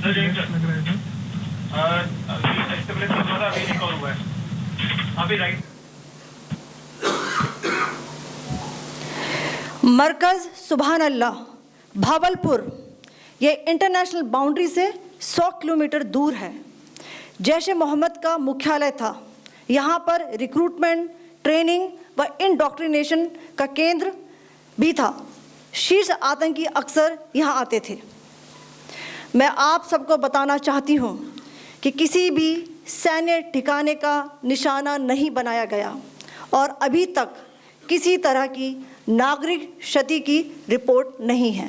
Sir जय sir establish हुआ था, अभी रिकॉल हुआ है अभी राइट। मरकज सुभान अल्लाह भावलपुर ये इंटरनेशनल बाउंड्री से 100 किलोमीटर दूर है। जैश ए मोहम्मद का मुख्यालय था। यहाँ पर रिक्रूटमेंट, ट्रेनिंग व इंडॉक्ट्रिनेशन का केंद्र भी था। शीर्ष आतंकी अक्सर यहाँ आते थे। मैं आप सबको बताना चाहती हूँ कि किसी भी सैन्य ठिकाने का निशाना नहीं बनाया गया और अभी तक किसी तरह की नागरिक क्षति की रिपोर्ट नहीं है।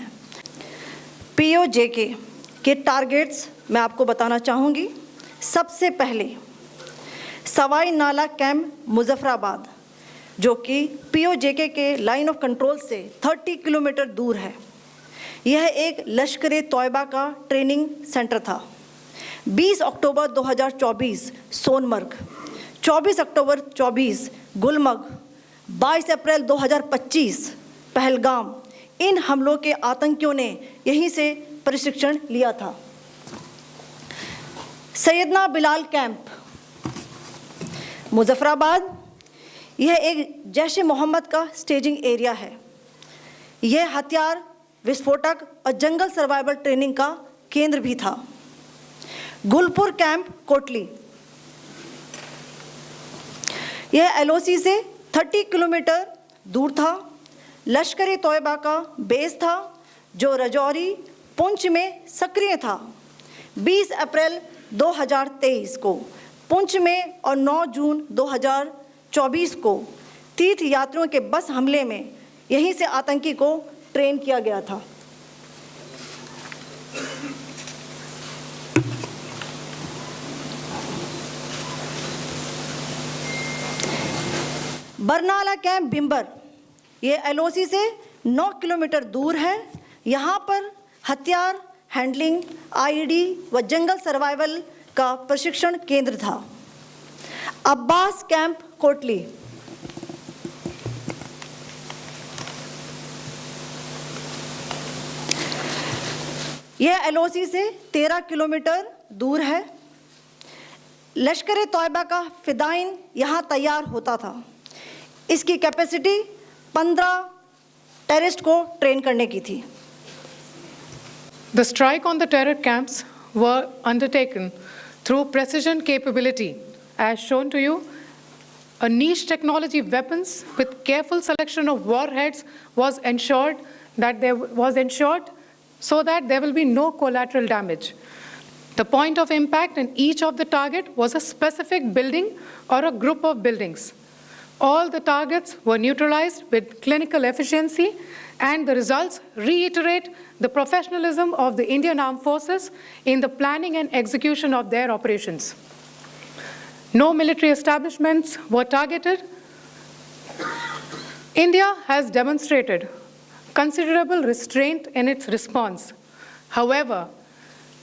पीओजेके के टारगेट्स मैं आपको बताना चाहूँगी। सबसे पहले सवाई नाला कैंप मुजफ्फराबाद, जो कि पीओजेके के लाइन ऑफ कंट्रोल से 30 किलोमीटर दूर है। यह एक लश्कर ए तौयबा का ट्रेनिंग सेंटर था। 20 अक्टूबर 2024 सोनमर्ग, 24 अक्टूबर 24 गुलमर्ग, 22 अप्रैल 2025 पहलगाम, इन हमलों के आतंकियों ने यहीं से प्रशिक्षण लिया था। सैयदना बिलाल कैंप मुजफ्फराबाद, यह एक जैश ए मोहम्मद का स्टेजिंग एरिया है। यह हथियार, विस्फोटक और जंगल सर्वाइवल ट्रेनिंग का केंद्र भी था। गुलपुर कैंप कोटली, यह एलओसी से 30 किलोमीटर दूर था। लश्कर ए तौयबा का बेस था जो रजौरी, पुंछ में सक्रिय था। 20 अप्रैल 2023 को पुंछ में और 9 जून 2024 को तीर्थ यात्रियों के बस हमले में यहीं से आतंकी को ट्रेन किया गया था। बरनाला कैंप बिम्बर, ये एलओसी से 9 किलोमीटर दूर है। यहाँ पर हथियार, हैंडलिंग, आईईडी व जंगल सर्वाइवल का प्रशिक्षण केंद्र था। अब्बास कैंप कोटली, यह एलओसी से 13 किलोमीटर दूर है। लश्कर ए तौयबा का फिदाइन यहाँ तैयार होता था। इसकी कैपेसिटी 15 टेररिस्ट को ट्रेन करने की थी। The strike on the terror camps were undertaken through precision capability, as shown to you. A niche technology weapons with careful selection of warheads was ensured so that there will be no collateral damage. The point of impact in each of the target was a specific building or a group of buildings. All the targets were neutralized with clinical efficiency, and the results reiterate the professionalism of the Indian Armed Forces in the planning and execution of their operations. No military establishments were targeted. India has demonstrated considerable restraint in its response. However,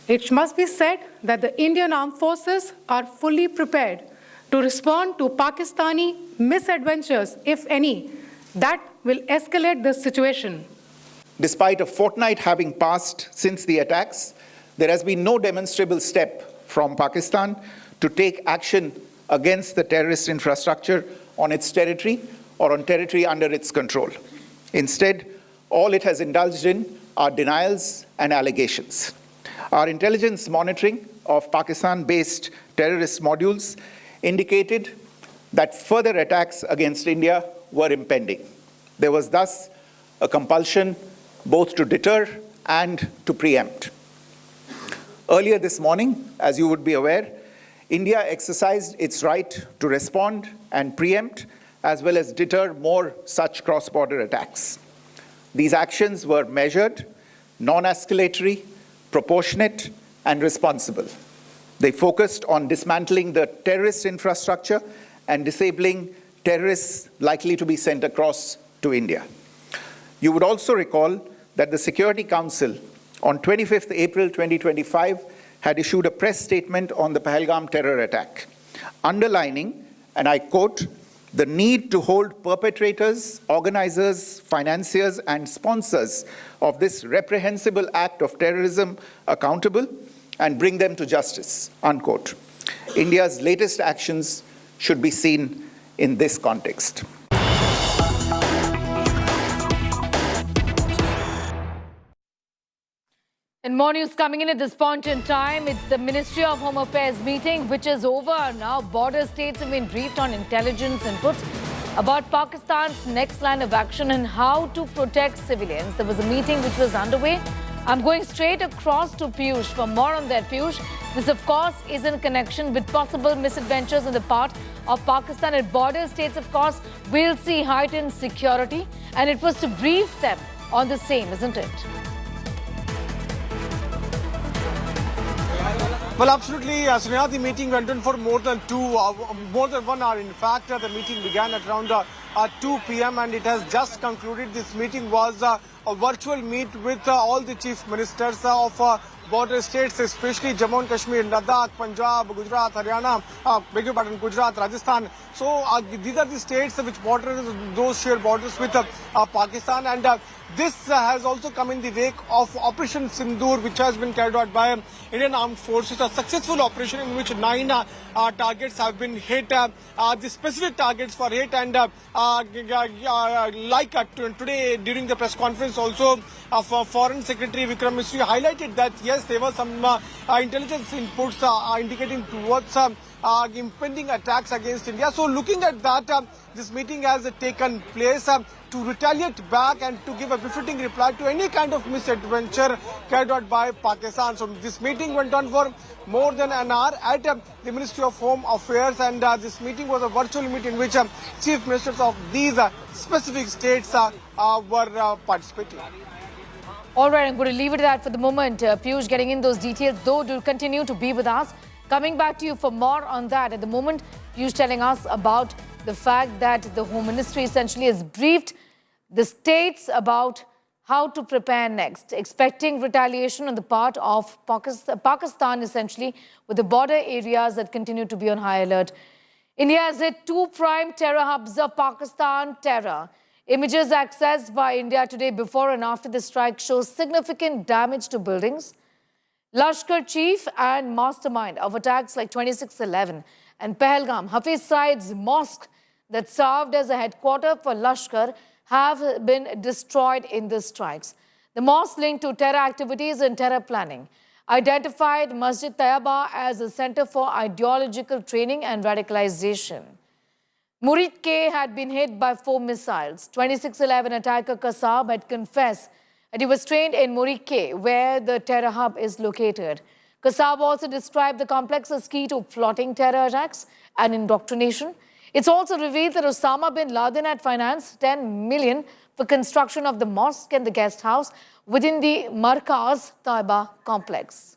it must be said that the Indian Armed Forces are fully prepared to respond to Pakistani misadventures, if any, that will escalate the situation. Despite a fortnight having passed since the attacks, there has been no demonstrable step from Pakistan to take action against the terrorist infrastructure on its territory or on territory under its control. Instead, all it has indulged in are denials and allegations. Our intelligence monitoring of Pakistan-based terrorist modules indicated that further attacks against India were impending. There was thus a compulsion both to deter and to preempt. Earlier this morning, as you would be aware, India exercised its right to respond and preempt as well as deter more such cross-border attacks. These actions were measured, non-escalatory, proportionate, and responsible. They focused on dismantling the terrorist infrastructure and disabling terrorists likely to be sent across to India. You would also recall that the Security Council on 25th April 2025 had issued a press statement on the Pahalgam terror attack, underlining, and I quote, the need to hold perpetrators, organizers, financiers, and sponsors of this reprehensible act of terrorism accountable, and bring them to justice, unquote. India's latest actions should be seen in this context. And more news coming in at this point in time. It's the Ministry of Home Affairs meeting, which is over now. Border states have been briefed on intelligence inputs about Pakistan's next line of action and how to protect civilians. There was a meeting which was underway. I'm going straight across to Piyush for more on that. Piyush, this of course is in connection with possible misadventures on the part of Pakistan and border states. Of course, we'll see heightened security, and it was to brief them on the same, isn't it? Well, absolutely, Sneha, the meeting went on for more than 1 hour. In fact, the meeting began at around 2 p.m. and it has just concluded. This meeting was a virtual meet with all the chief ministers of border states, especially Jammu and Kashmir, Ladakh, Punjab, Gujarat, Haryana, Gujarat, Rajasthan. So these are the states which border, those share borders with Pakistan, and this has also come in the wake of Operation Sindoor, which has been carried out by Indian Armed Forces, a successful operation in which 9 targets have been hit. The specific targets for hit, and today during the press conference also, Foreign Secretary Vikram Misri highlighted that yes, there were some intelligence inputs indicating towards impending attacks against India. So looking at that, this meeting has taken place to retaliate back and to give a befitting reply to any kind of misadventure carried out by Pakistan. So this meeting went on for more than an hour at the Ministry of Home Affairs, and this meeting was a virtual meeting in which chief ministers of these specific states were participating. All right, I'm going to leave it at that for the moment. Piyush getting in those details, though, do continue to be with us. Coming back to you for more on that. At the moment, Piyush telling us about the fact that the Home Ministry essentially has briefed the states about how to prepare next, expecting retaliation on the part of Pakistan essentially, with the border areas that continue to be on high alert. India has hit 2 prime terror hubs of Pakistan terror. Images accessed by India today before and after the strike show significant damage to buildings. Lashkar chief and mastermind of attacks like 26/11 and Pahalgam, Hafiz Said's mosque that served as a headquarter for Lashkar, have been destroyed in the strikes. The mosque linked to terror activities and terror planning identified Masjid Tayyaba as a center for ideological training and radicalization. Murid K had been hit by 4 missiles. 26/11 attacker Kasab had confessed that he was trained in Murid K, where the terror hub is located. Kasab also described the complex as key to plotting terror attacks and indoctrination. It's also revealed that Osama bin Laden had financed 10 million for construction of the mosque and the guest house within the Markaz Taiba complex.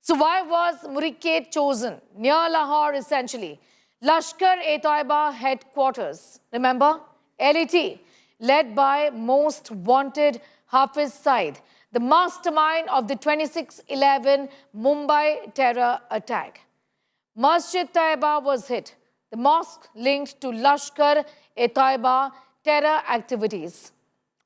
So why was Murid K chosen? Near Lahore, essentially. Lashkar-e-Taiba headquarters, remember? LET, led by most wanted Hafiz Said, the mastermind of the 26/11 Mumbai terror attack. Masjid Taiba was hit, the mosque linked to Lashkar-e-Taiba terror activities.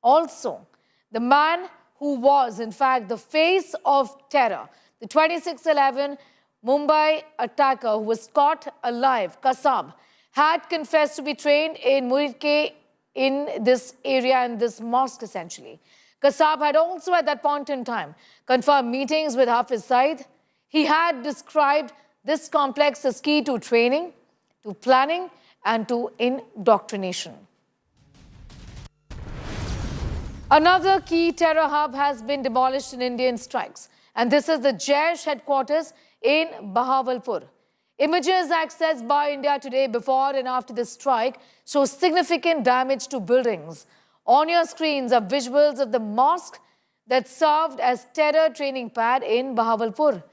Also, the man who was, in fact, the face of terror, the 26/11 Mumbai attacker who was caught alive, Kasab, had confessed to be trained in Murid K in this area, in this mosque, essentially. Kasab had also, at that point in time, confirmed meetings with Hafiz Said. He had described this complex as key to training, to planning, and to indoctrination. Another key terror hub has been demolished in Indian strikes, and this is the Jaish headquarters in Bahawalpur. Images accessed by India today before and after the strike show significant damage to buildings. On your screens are visuals of the mosque that served as terror training pad in Bahawalpur.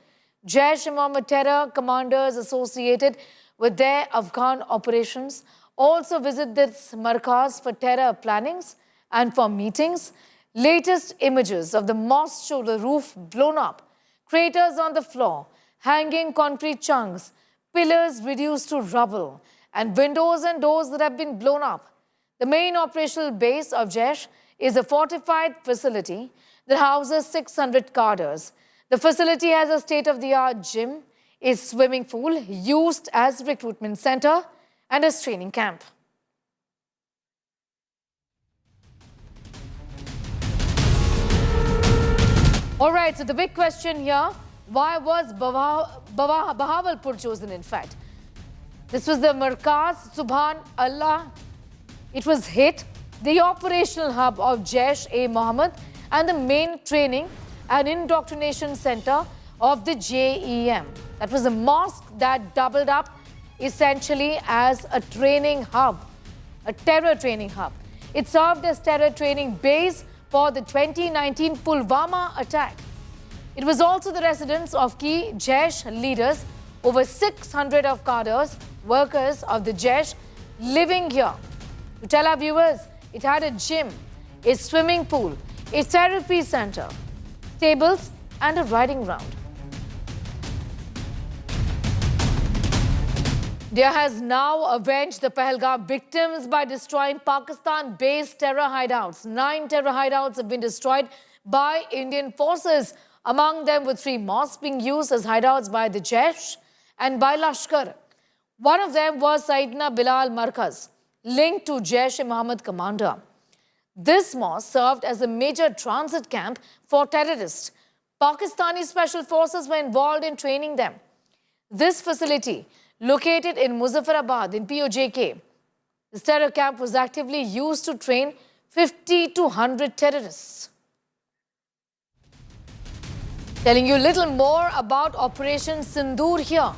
Jaish-e-Mohammed terror commanders associated with their Afghan operations also visit this markaz for terror plannings and for meetings. Latest images of the mosque show the roof blown up, craters on the floor, hanging concrete chunks, pillars reduced to rubble, and windows and doors that have been blown up. The main operational base of Jaish is a fortified facility that houses 600 cadres. The facility has a state-of-the-art gym, a swimming pool used as recruitment center, and a training camp. All right, so the big question here, why was Bahawalpur chosen, in fact? This was the Markaz, Subhanallah. It was hit, the operational hub of Jaish-e-Mohammed and the main training and indoctrination center of the JEM. That was a mosque that doubled up essentially as a training hub, a terror training hub. It served as terror training base for the 2019 Pulwama attack. It was also the residence of key Jaish leaders, over 600 of cadres, workers of the Jaish living here. To tell our viewers, it had a gym, a swimming pool, a therapy center, stables and a riding ground. India has now avenged the Pahalgam victims by destroying Pakistan-based terror hideouts. 9 terror hideouts have been destroyed by Indian forces. Among them were 3 mosques being used as hideouts by the Jaish and by Lashkar. One of them was Sayyidina Bilal Markaz, linked to Jaish-e-Mohammed commander. This mosque served as a major transit camp for terrorists. Pakistani special forces were involved in training them. This facility, located in Muzaffarabad in POJK, this terror camp was actively used to train 50 to 100 terrorists. Telling you a little more about Operation Sindoor here.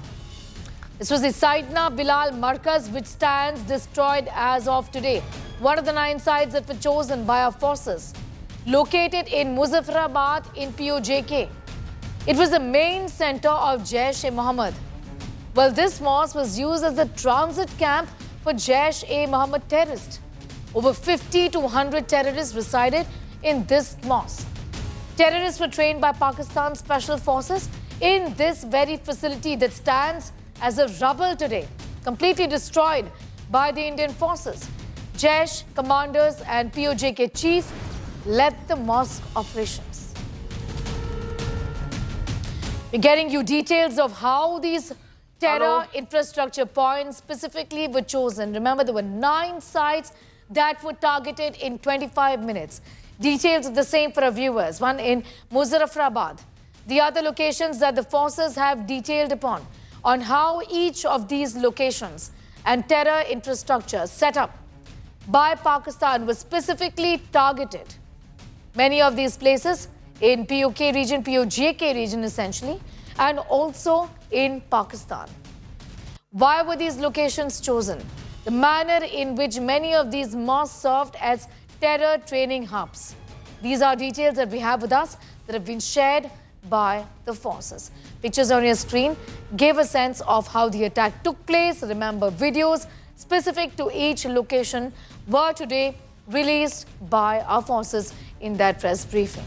This was the Sayyidina Bilal Markaz, which stands destroyed as of today. One of the 9 sites that were chosen by our forces, located in Muzaffarabad in POJK. It was the main center of Jaish-e-Mohammed. Well, this mosque was used as a transit camp for Jaish-e-Mohammed terrorists. Over 50 to 100 terrorists resided in this mosque. Terrorists were trained by Pakistan Special Forces in this very facility that stands as a rubble today, completely destroyed by the Indian forces. Jaish commanders and POJK chief led the mosque operations. We're getting you details of how these terror infrastructure points specifically were chosen. Remember, there were 9 sites that were targeted in 25 minutes. Details of the same for our viewers. One in Muzaffarabad. The other locations that the forces have detailed upon on how each of these locations and terror infrastructure set up by Pakistan was specifically targeted. Many of these places in POK region, POJK region essentially, and also in Pakistan. Why were these locations chosen? The manner in which many of these mosques served as terror training hubs. These are details that we have with us that have been shared by the forces. Pictures on your screen give a sense of how the attack took place. Remember, videos specific to each location were today released by our forces in that press briefing.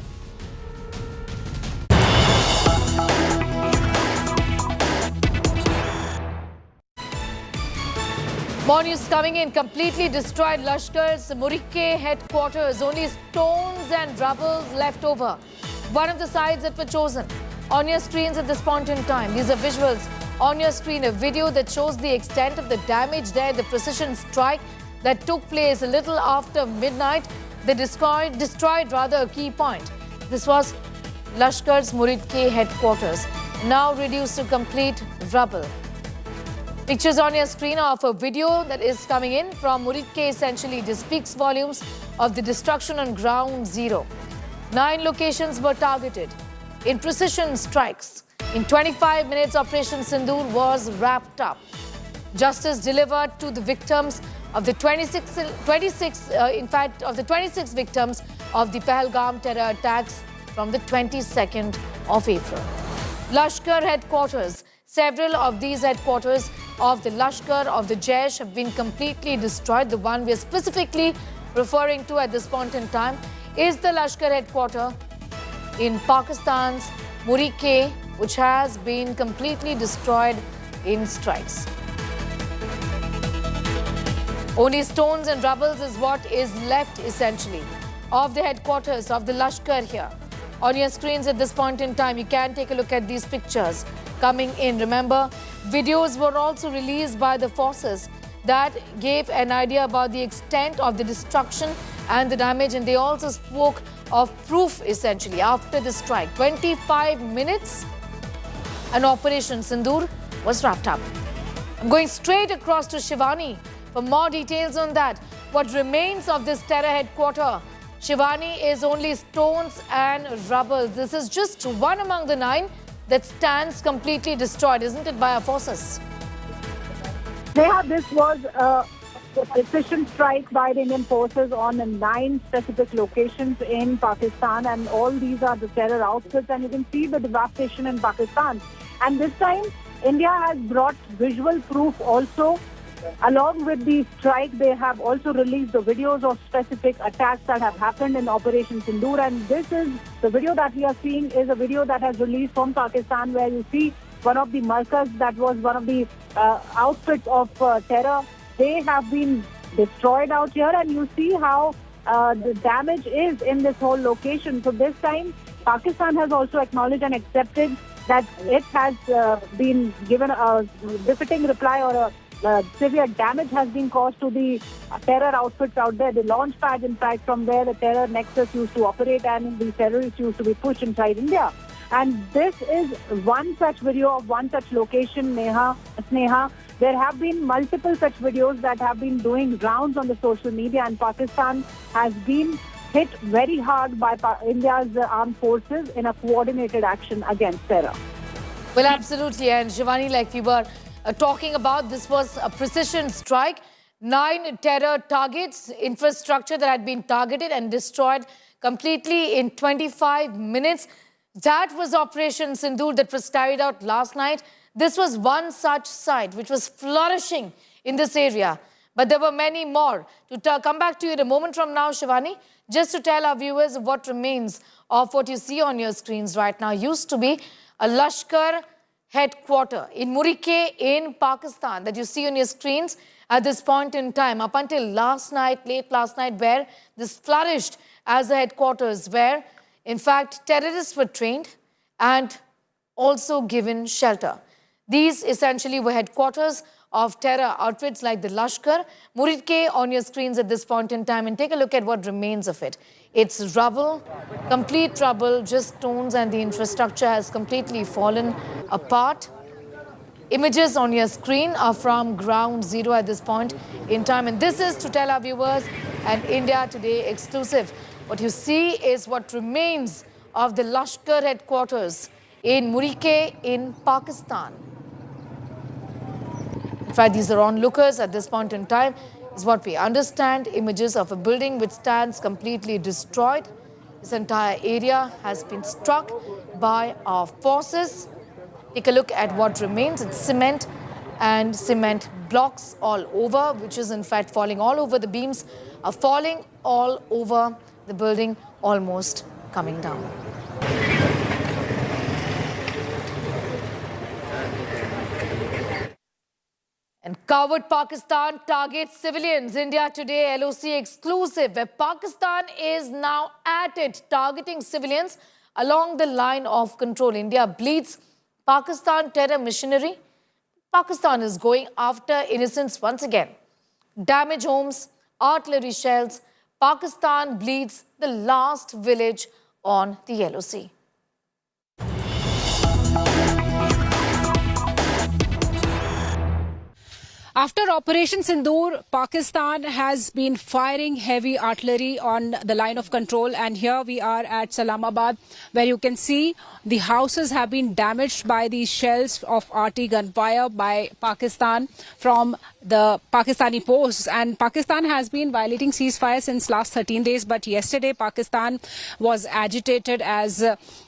More news coming in. Completely destroyed Lashkar's Murikke headquarters. Only stones and rubble left over. One of the sites that were chosen. On your screens at this point in time, these are visuals. On your screen, a video that shows the extent of the damage there, the precision strike that took place a little after midnight. They destroyed a key point. This was Lashkar's Murikke headquarters, now reduced to complete rubble. Pictures on your screen of a video that is coming in from Murikke. Essentially, this speaks volumes of the destruction on ground zero. 9 locations were targeted in precision strikes. In 25 minutes, Operation Sindoor was wrapped up. Justice delivered to the victims of the 26 victims of the Pahalgam terror attacks from the 22nd of April. Lashkar headquarters. Several of these headquarters of the Lashkar of the Jaish have been completely destroyed. The one we are specifically referring to at this point in time is the Lashkar headquarters in Pakistan's Murikke, which has been completely destroyed in strikes. Only stones and rubble is what is left essentially of the headquarters of the Lashkar here. on your screens at this point in time. You can take a look at these pictures coming in. Remember, videos were also released by the forces that gave an idea about the extent of the destruction and the damage, and they also spoke of proof essentially after the strike. 25 minutes and Operation Sindoor was wrapped up. I'm going straight across to Shivani for more details on that. What remains of this terror headquarters? Shivani, is only stones and rubble. This is just one among the 9 that stands completely destroyed, isn't it, by our forces? Neha, this was a precision strike by the Indian forces on 9 specific locations in Pakistan, and all these are the terror outfits, and you can see the devastation in Pakistan. And this time, India has brought visual proof also. Along with the strike, they have also released the videos of specific attacks that have happened in Operation Sindoor. And this is the video that we are seeing is a video that has released from Pakistan, where you see one of the markers that was one of the outfits of terror. They have been destroyed out here, and you see how the damage is in this whole location. So this time, Pakistan has also acknowledged and accepted that it has been given a befitting reply, or a severe damage has been caused to the terror outfits out there. The launch pad, in fact, from where the terror nexus used to operate and the terrorists used to be pushed inside India. And this is one such video of one such location, Sneha. There have been multiple such videos that have been doing rounds on the social media, and Pakistan has been hit very hard by India's armed forces in a coordinated action against terror. Well, absolutely. And Shivani, like we were talking about, this was a precision strike. 9 terror targets, infrastructure that had been targeted and destroyed completely in 25 minutes. That was Operation Sindoor that was carried out last night. This was one such site which was flourishing in this area. But there were many more. To come back to you in a moment from now, Shivani, just to tell our viewers what remains of what you see on your screens right now. Used to be a Lashkar headquarters in Murike in Pakistan that you see on your screens at this point in time. Up until last night, late last night, where this flourished as a headquarters, where in fact terrorists were trained and also given shelter. These essentially were headquarters of terror outfits like the Lashkar. Murike on your screens at this point in time, and take a look at what remains of it. It's rubble, complete rubble, just stones, and the infrastructure has completely fallen apart. Images on your screen are from ground zero at this point in time, and this is to tell our viewers an India Today exclusive. What you see is what remains of the Lashkar headquarters in Murike in Pakistan. In fact, these are onlookers at this point in time, is what we understand. Images of a building which stands completely destroyed. This entire area has been struck by our forces. Take a look at what remains. It's cement and cement blocks all over, which is in fact falling all over. The beams are falling all over the building, almost coming down. And coward Pakistan targets civilians. India Today LOC exclusive, where Pakistan is now at it, targeting civilians along the line of control. India bleeds Pakistan terror missionary. Pakistan is going after innocents once again. Damage homes, artillery shells. Pakistan bleeds the last village on the LOC. After Operation Sindoor, Pakistan has been firing heavy artillery on the line of control, and here we are at Islamabad, where you can see the houses have been damaged by these shells of RT gunfire by Pakistan from the Pakistani posts. And Pakistan has been violating ceasefire since last 13 days, but yesterday Pakistan was agitated as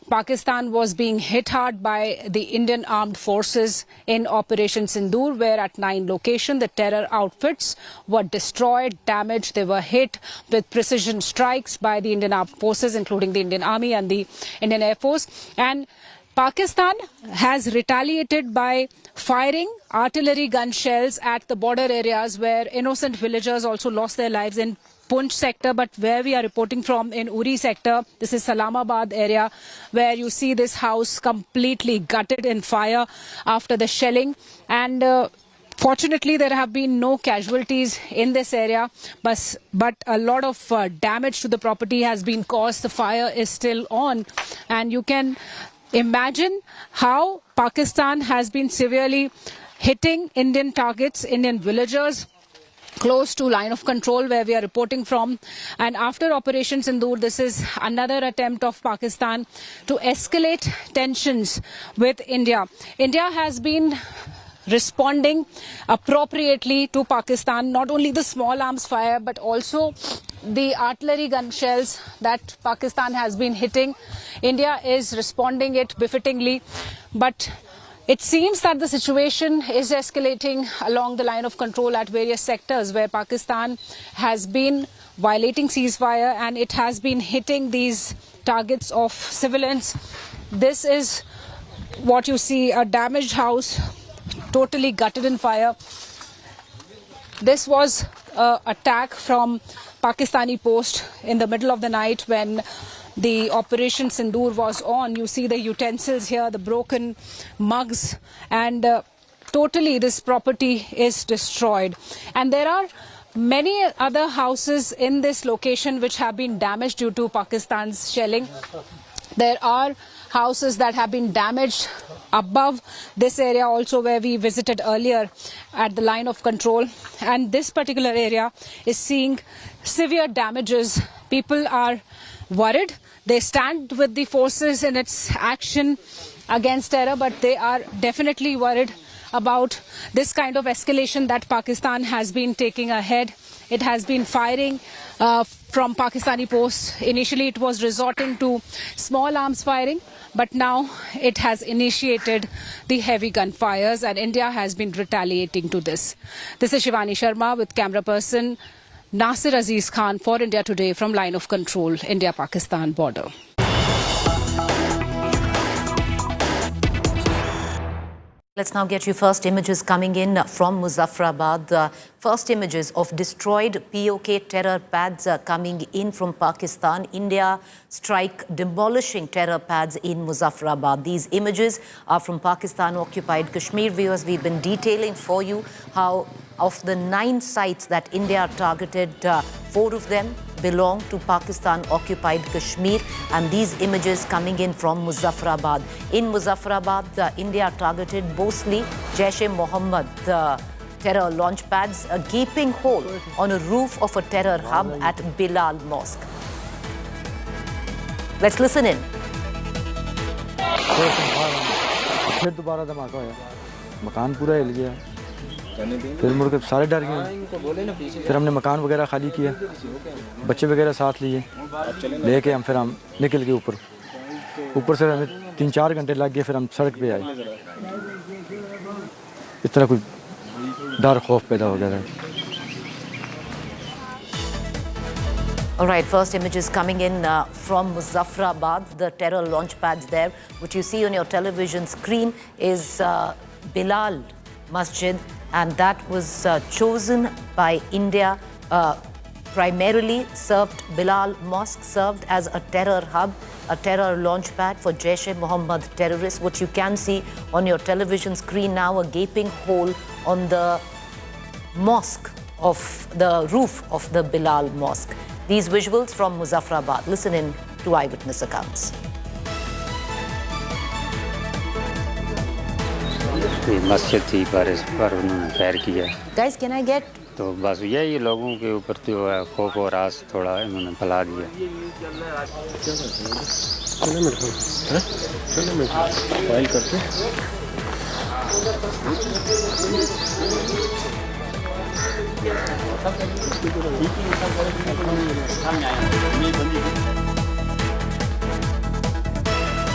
Pakistan was being hit hard by the Indian armed forces in Operation Sindoor, where at 9 locations the terror outfits were destroyed, damaged. They were hit with precision strikes by the Indian armed forces, including the Indian Army and the Indian Air Force. And Pakistan has retaliated by firing artillery gun shells at the border areas where innocent villagers also lost their lives in Poonch sector, but where we are reporting from in Uri sector, this is Salamabad area, where you see this house completely gutted in fire after the shelling. And fortunately, there have been no casualties in this area, but a lot of damage to the property has been caused. The fire is still on, and you can imagine how Pakistan has been severely hitting Indian targets, Indian villagers close to line of control where we are reporting from. And after Operation Sindoor, this is another attempt of Pakistan to escalate tensions with India. India has been responding appropriately to Pakistan, not only the small arms fire, but also the artillery gun shells that Pakistan has been hitting. India is responding it befittingly, but it seems that the situation is escalating along the line of control at various sectors where Pakistan has been violating ceasefire and it has been hitting these targets of civilians. This is what you see, a damaged house, totally gutted in fire. This was an attack from Pakistani post in the middle of the night when the Operation Sindoor was on. You see the utensils here, the broken mugs, and totally this property is destroyed. And there are many other houses in this location which have been damaged due to Pakistan's shelling. There are houses that have been damaged above this area also where we visited earlier at the line of control. And this particular area is seeing severe damages. People are worried. They stand with the forces in its action against terror, but they are definitely worried about this kind of escalation that Pakistan has been taking ahead. It has been firing from Pakistani posts. Initially, it was resorting to small arms firing, but now it has initiated the heavy gunfires, and India has been retaliating to this. This is Shivani Sharma with camera person Nasir Aziz Khan for India Today from line of control, India-Pakistan border. Let's now get you first images coming in from Muzaffarabad. First images of destroyed POK terror pads coming in from Pakistan. India strike demolishing terror pads in Muzaffarabad. These images are from Pakistan-occupied Kashmir. Viewers, we've been detailing for you how of the 9 sites that India targeted, 4 of them belong to Pakistan-occupied Kashmir, and these images coming in from Muzaffarabad. In Muzaffarabad, India targeted mostly Jaish-e-Mohammed terror launch pads, a gaping hole on a roof of a terror hub at Bilal Mosque. Let's listen in. फिर दोबारा धमाका होया, मकान पूरा हिल गया, फिर मुड़ के सारे डर गए, फिर हमने मकान वगैरह खाली किया, बच्चे वगैरह साथ लिए, लेके फिर हम निकल गए ऊपर से हमें 3-4 घंटे लग गए, फिर हम सड़क पे आए। इस तरह कोई डर खौफ पैदा हो गया था। All right, first images coming in from Muzaffarabad, the terror launch pads there. What you see on your television screen is Bilal Masjid, and that was chosen by India, primarily served, Bilal Mosque served as a terror hub, a terror launch pad for Jaish-e-Mohammed terrorists. What you can see on your television screen now, a gaping hole on the mosque, of the roof of the Bilal Mosque. These visuals from Muzaffarabad. Listen in to eyewitness accounts. मस्जिद थी पर उन्होंने fire किया। Guys, can I get? तो बस यही लोगों के ऊपर तो खौफ और आस थोड़ा इन्होंने फैला दिया। फाइल करते।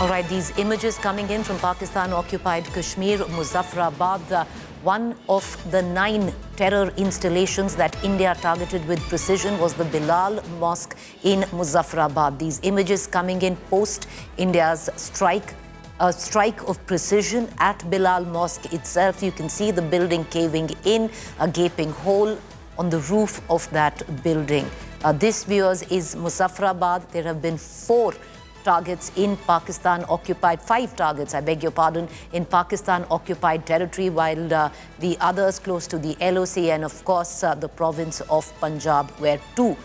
All right, these images coming in from Pakistan-occupied Kashmir, Muzaffarabad, one of the 9 terror installations that India targeted with precision was the Bilal Mosque in Muzaffarabad. These images coming in post India's strike, a strike of precision at Bilal Mosque itself. You can see the building caving in, a gaping hole on the roof of that building. This, viewers, is Muzaffarabad. There have been 4 targets in Pakistan-occupied, 5 targets, I beg your pardon, in Pakistan-occupied territory, while the others close to the LOC and, of course, the province of Punjab, where 2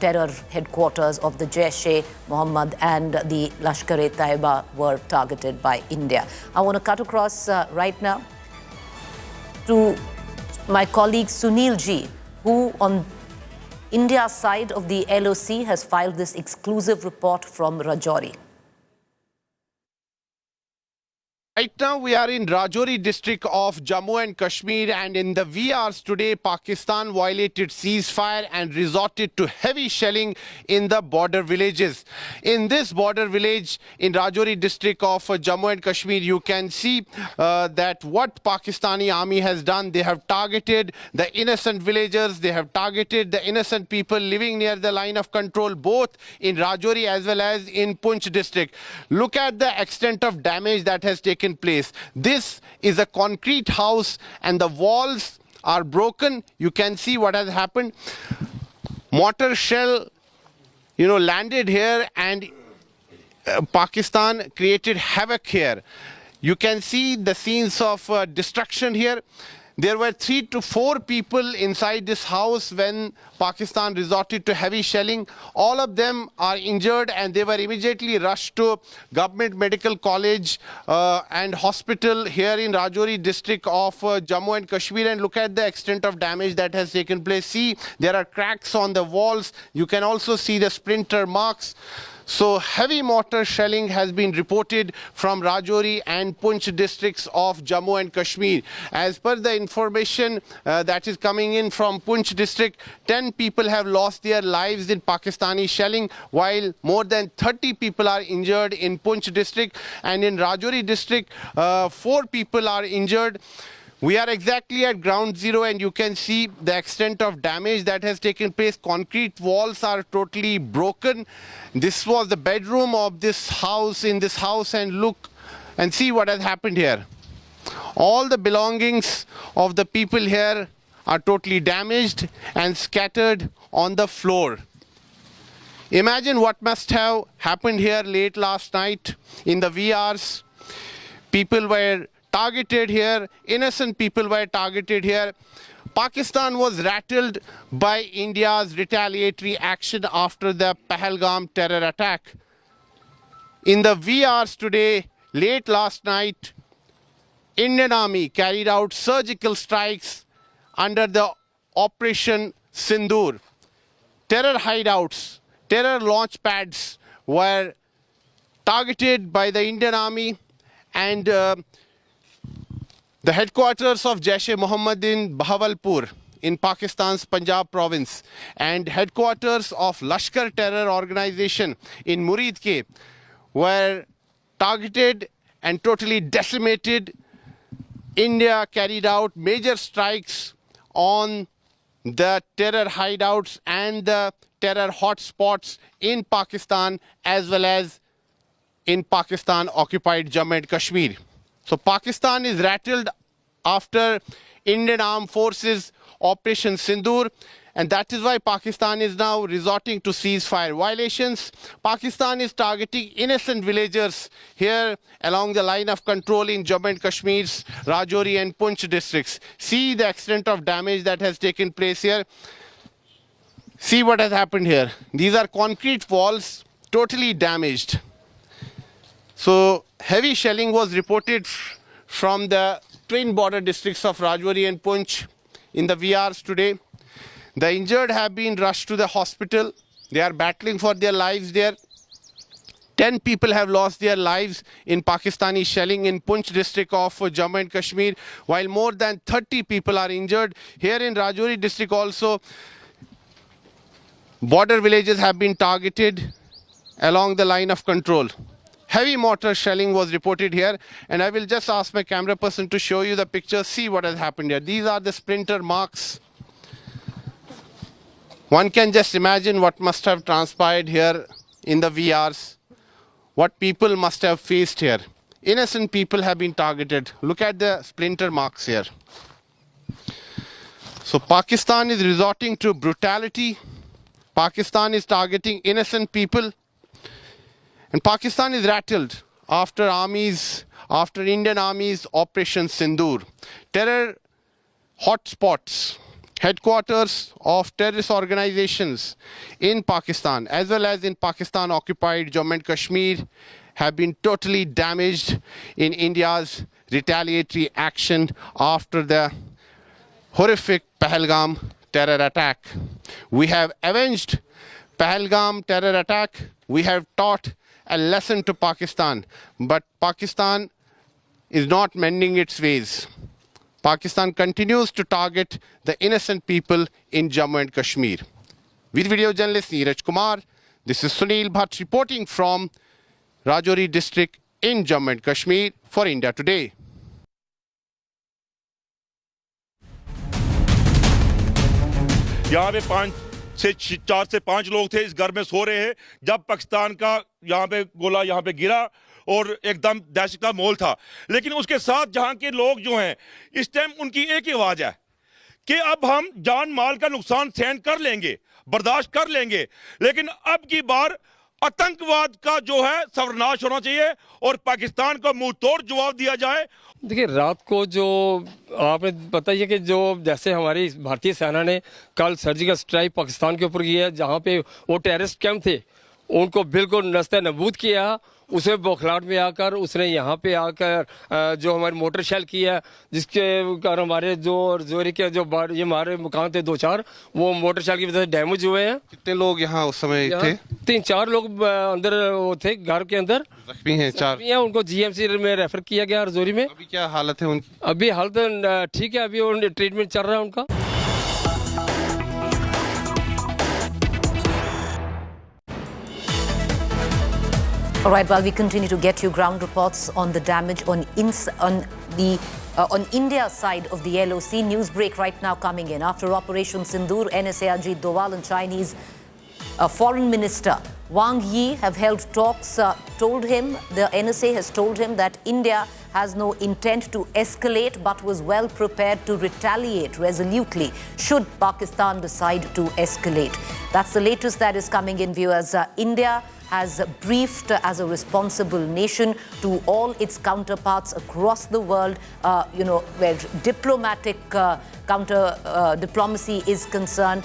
terror headquarters of the Jaish-e-Mohammed and the Lashkar-e-Taiba were targeted by India. I want to cut across right now to my colleague Sunil Ji, who on India's side of the LOC has filed this exclusive report from Rajouri. Right now we are in Rajouri district of Jammu and Kashmir, and in the wee hours today Pakistan violated ceasefire and resorted to heavy shelling in the border villages. In this border village in Rajouri district of Jammu and Kashmir, you can see that what Pakistani army has done. They have targeted the innocent villagers, they have targeted the innocent people living near the line of control, both in Rajouri as well as in Poonch district. Look at the extent of damage that has taken place. This is a concrete house and the walls are broken. You can see what has happened. Mortar shell, landed here, and Pakistan created havoc here. You can see the scenes of destruction here. There were 3 to 4 people inside this house when Pakistan resorted to heavy shelling. All of them are injured and they were immediately rushed to Government Medical College and Hospital here in Rajouri district of Jammu and Kashmir. And look at the extent of damage that has taken place. See, there are cracks on the walls. You can also see the splinter marks. So heavy mortar shelling has been reported from Rajouri and Poonch districts of Jammu and Kashmir. As per the information that is coming in from Poonch district, 10 people have lost their lives in Pakistani shelling, while more than 30 people are injured in Poonch district. And in Rajouri district, 4 people are injured. We are exactly at ground zero and you can see the extent of damage that has taken place. Concrete walls are totally broken. This was the bedroom of this house, and look and see what has happened here. All the belongings of the people here are totally damaged and scattered on the floor. Imagine what must have happened here late last night in the wee hours. People were targeted here, innocent people were targeted here. Pakistan was rattled by India's retaliatory action after the Pahalgam terror attack. In the wee hours today, late last night, Indian Army carried out surgical strikes under the Operation Sindoor. Terror hideouts, terror launch pads were targeted by the Indian Army, and the headquarters of Jaish-e-Mohammed in Bahawalpur in Pakistan's Punjab province and headquarters of Lashkar terror organization in Muridke were targeted and totally decimated. India carried out major strikes on the terror hideouts and the terror hotspots in Pakistan as well as in Pakistan-occupied Jammu and Kashmir. So Pakistan is rattled after Indian Armed Forces Operation Sindoor, and that is why Pakistan is now resorting to ceasefire violations. Pakistan is targeting innocent villagers here along the line of control in Jammu and Kashmir's Rajouri and Poonch districts. See the extent of damage that has taken place here. See what has happened here. These are concrete walls, totally damaged. So heavy shelling was reported from the twin border districts of Rajouri and Poonch in the wee hours today. The injured have been rushed to the hospital. They are battling for their lives there. 10 people have lost their lives in Pakistani shelling in Poonch district of Jammu and Kashmir, while more than 30 people are injured. Here in Rajouri district also, border villages have been targeted along the line of control. Heavy mortar shelling was reported here, and I will just ask my camera person to show you the pictures. See what has happened here. These are the splinter marks. One can just imagine what must have transpired here in the wee hours, what people must have faced here. Innocent people have been targeted. Look at the splinter marks here. So Pakistan is resorting to brutality. Pakistan is targeting innocent people. And Pakistan is rattled after Indian Army's Operation Sindoor. Terror hotspots, headquarters of terrorist organizations in Pakistan, as well as in Pakistan-occupied Jammu and Kashmir, have been totally damaged in India's retaliatory action after the horrific Pahalgam terror attack. We have avenged Pahalgam terror attack. We have taught a lesson to Pakistan, but Pakistan is not mending its ways. Pakistan continues to target the innocent people in Jammu and Kashmir. With video journalist Neeraj Kumar, this is Sunil Bhatt reporting from Rajouri district in Jammu and Kashmir for India Today. यहाँ पे 4 से 5 लोग थे, इस घर में सो रहे हैं जब पाकिस्तान का यहाँ पे गोला यहाँ पे गिरा और एकदम दहशत का माहौल था। लेकिन उसके साथ जहाँ के लोग जो हैं इस टाइम उनकी एक ही आवाज़ है कि अब हम जान माल का नुकसान सहन कर लेंगे, बर्दाश्त कर लेंगे, लेकिन अब की बार आतंकवाद का जो है सर्वनाश होना चाहिए और पाकिस्तान को मुंह तोड़ जवाब दिया जाए। देखिए, रात को जो आपने पता ही है कि जो जैसे हमारी भारतीय सेना ने कल सर्जिकल स्ट्राइक पाकिस्तान के ऊपर किया है, जहाँ पे वो टेररिस्ट कैंप थे उनको बिल्कुल नस्ते नबूद किया, उसे बौखलाहट में आकर उसने यहाँ पे आकर जो हमारी मोटर शेल की है, जिसके कारण हमारे जो जोरी के जो ये हमारे मकान थे 2-4 वो मोटर शेल की वजह से डैमेज हुए हैं। कितने लोग यहाँ उस समय थे? 3-4 लोग अंदर थे, घर के अंदर जख्मी हैं। उनको जीएमसी में रेफर किया गया रजौरी में। अभी क्या हालत है उनकी? अभी हालत ठीक है, अभी ट्रीटमेंट चल रहा है उनका। All right, while we continue to get you ground reports on the damage on India's side of the LOC, news break right now coming in. After Operation Sindoor, NSA Ajit Doval and Chinese Foreign Minister Wang Yi have held talks. The NSA has told him that India has no intent to escalate but was well prepared to retaliate resolutely should Pakistan decide to escalate. That's the latest that is coming in view as India has briefed as a responsible nation to all its counterparts across the world, where diplomatic diplomacy is concerned.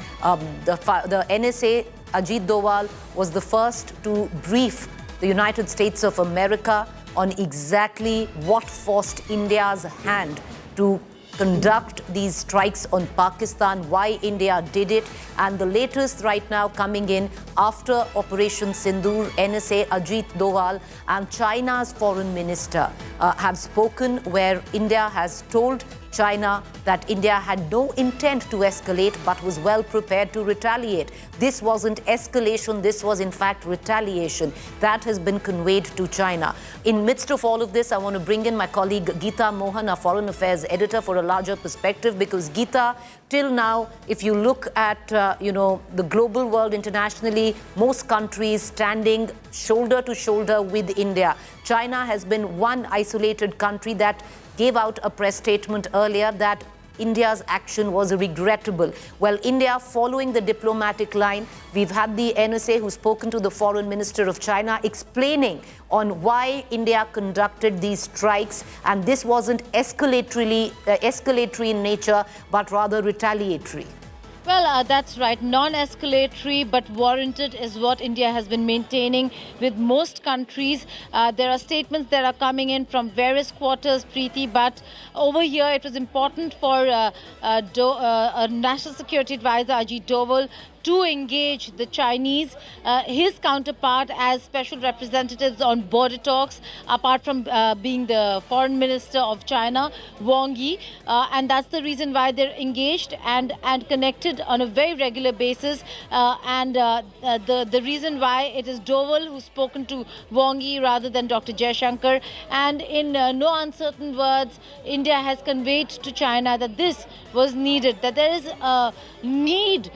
The NSA, Ajit Doval, was the first to brief the United States of America on exactly what forced India's hand to conduct these strikes on Pakistan, why India did it, and the latest right now coming in after Operation Sindoor, NSA Ajit Doval and China's foreign minister have spoken, where India has told China that India had no intent to escalate but was well prepared to retaliate. This wasn't escalation, this was in fact retaliation. That has been conveyed to China. In midst of all of this, I want to bring in my colleague Geeta Mohan, our foreign affairs editor, for a larger perspective, because Geeta, till now, if you look at the global world internationally, most countries standing shoulder to shoulder with India. China has been one isolated country that gave out a press statement earlier that India's action was regrettable. Well, India, following the diplomatic line, we've had the NSA who's spoken to the foreign minister of China explaining on why India conducted these strikes, and this wasn't escalatory in nature, but rather retaliatory. Well, that's right. Non-escalatory but warranted is what India has been maintaining with most countries. There are statements that are coming in from various quarters, Preeti, but over here it was important for National Security Advisor Ajit Doval to engage the Chinese, his counterpart as special representatives on border talks, apart from being the foreign minister of China, Wang Yi. And that's the reason why they're engaged and connected on a very regular basis. The reason why it is Doval who's spoken to Wang Yi rather than Dr. Jaishankar. And in no uncertain words, India has conveyed to China that this was needed, that there is a need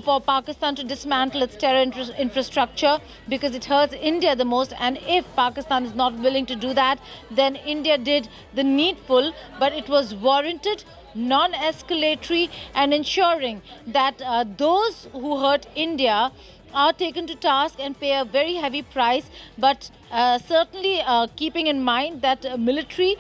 for Pakistan to dismantle its terror infrastructure because it hurts India the most, and if Pakistan is not willing to do that, then India did the needful, but it was warranted, non-escalatory, and ensuring that those who hurt India are taken to task and pay a very heavy price, but certainly keeping in mind that military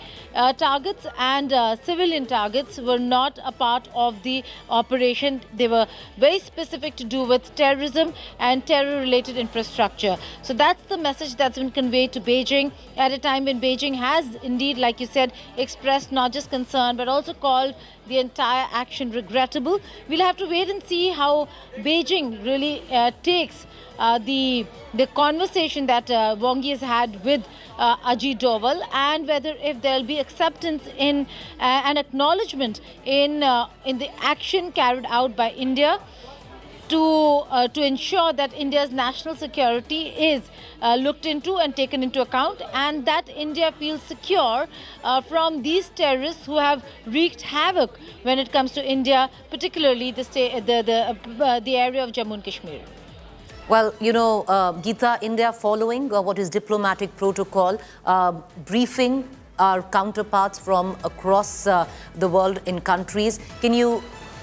targets and civilian targets were not a part of the operation. They were very specific to do with terrorism and terror-related infrastructure. So that's the message that's been conveyed to Beijing at a time when Beijing has indeed, like you said, expressed not just concern but also called the entire action regrettable. We'll have to wait and see how Beijing really takes the conversation that Wang Yi has had with Ajit Doval, and whether if there'll be acceptance in an acknowledgement in the action carried out by India to ensure that India's national security is looked into and taken into account, and that India feels secure from these terrorists who have wreaked havoc when it comes to India, particularly the area of Jammu and Kashmir. Well, you know, Geeta, India following what is diplomatic protocol, briefing our counterparts from across the world in countries. Can you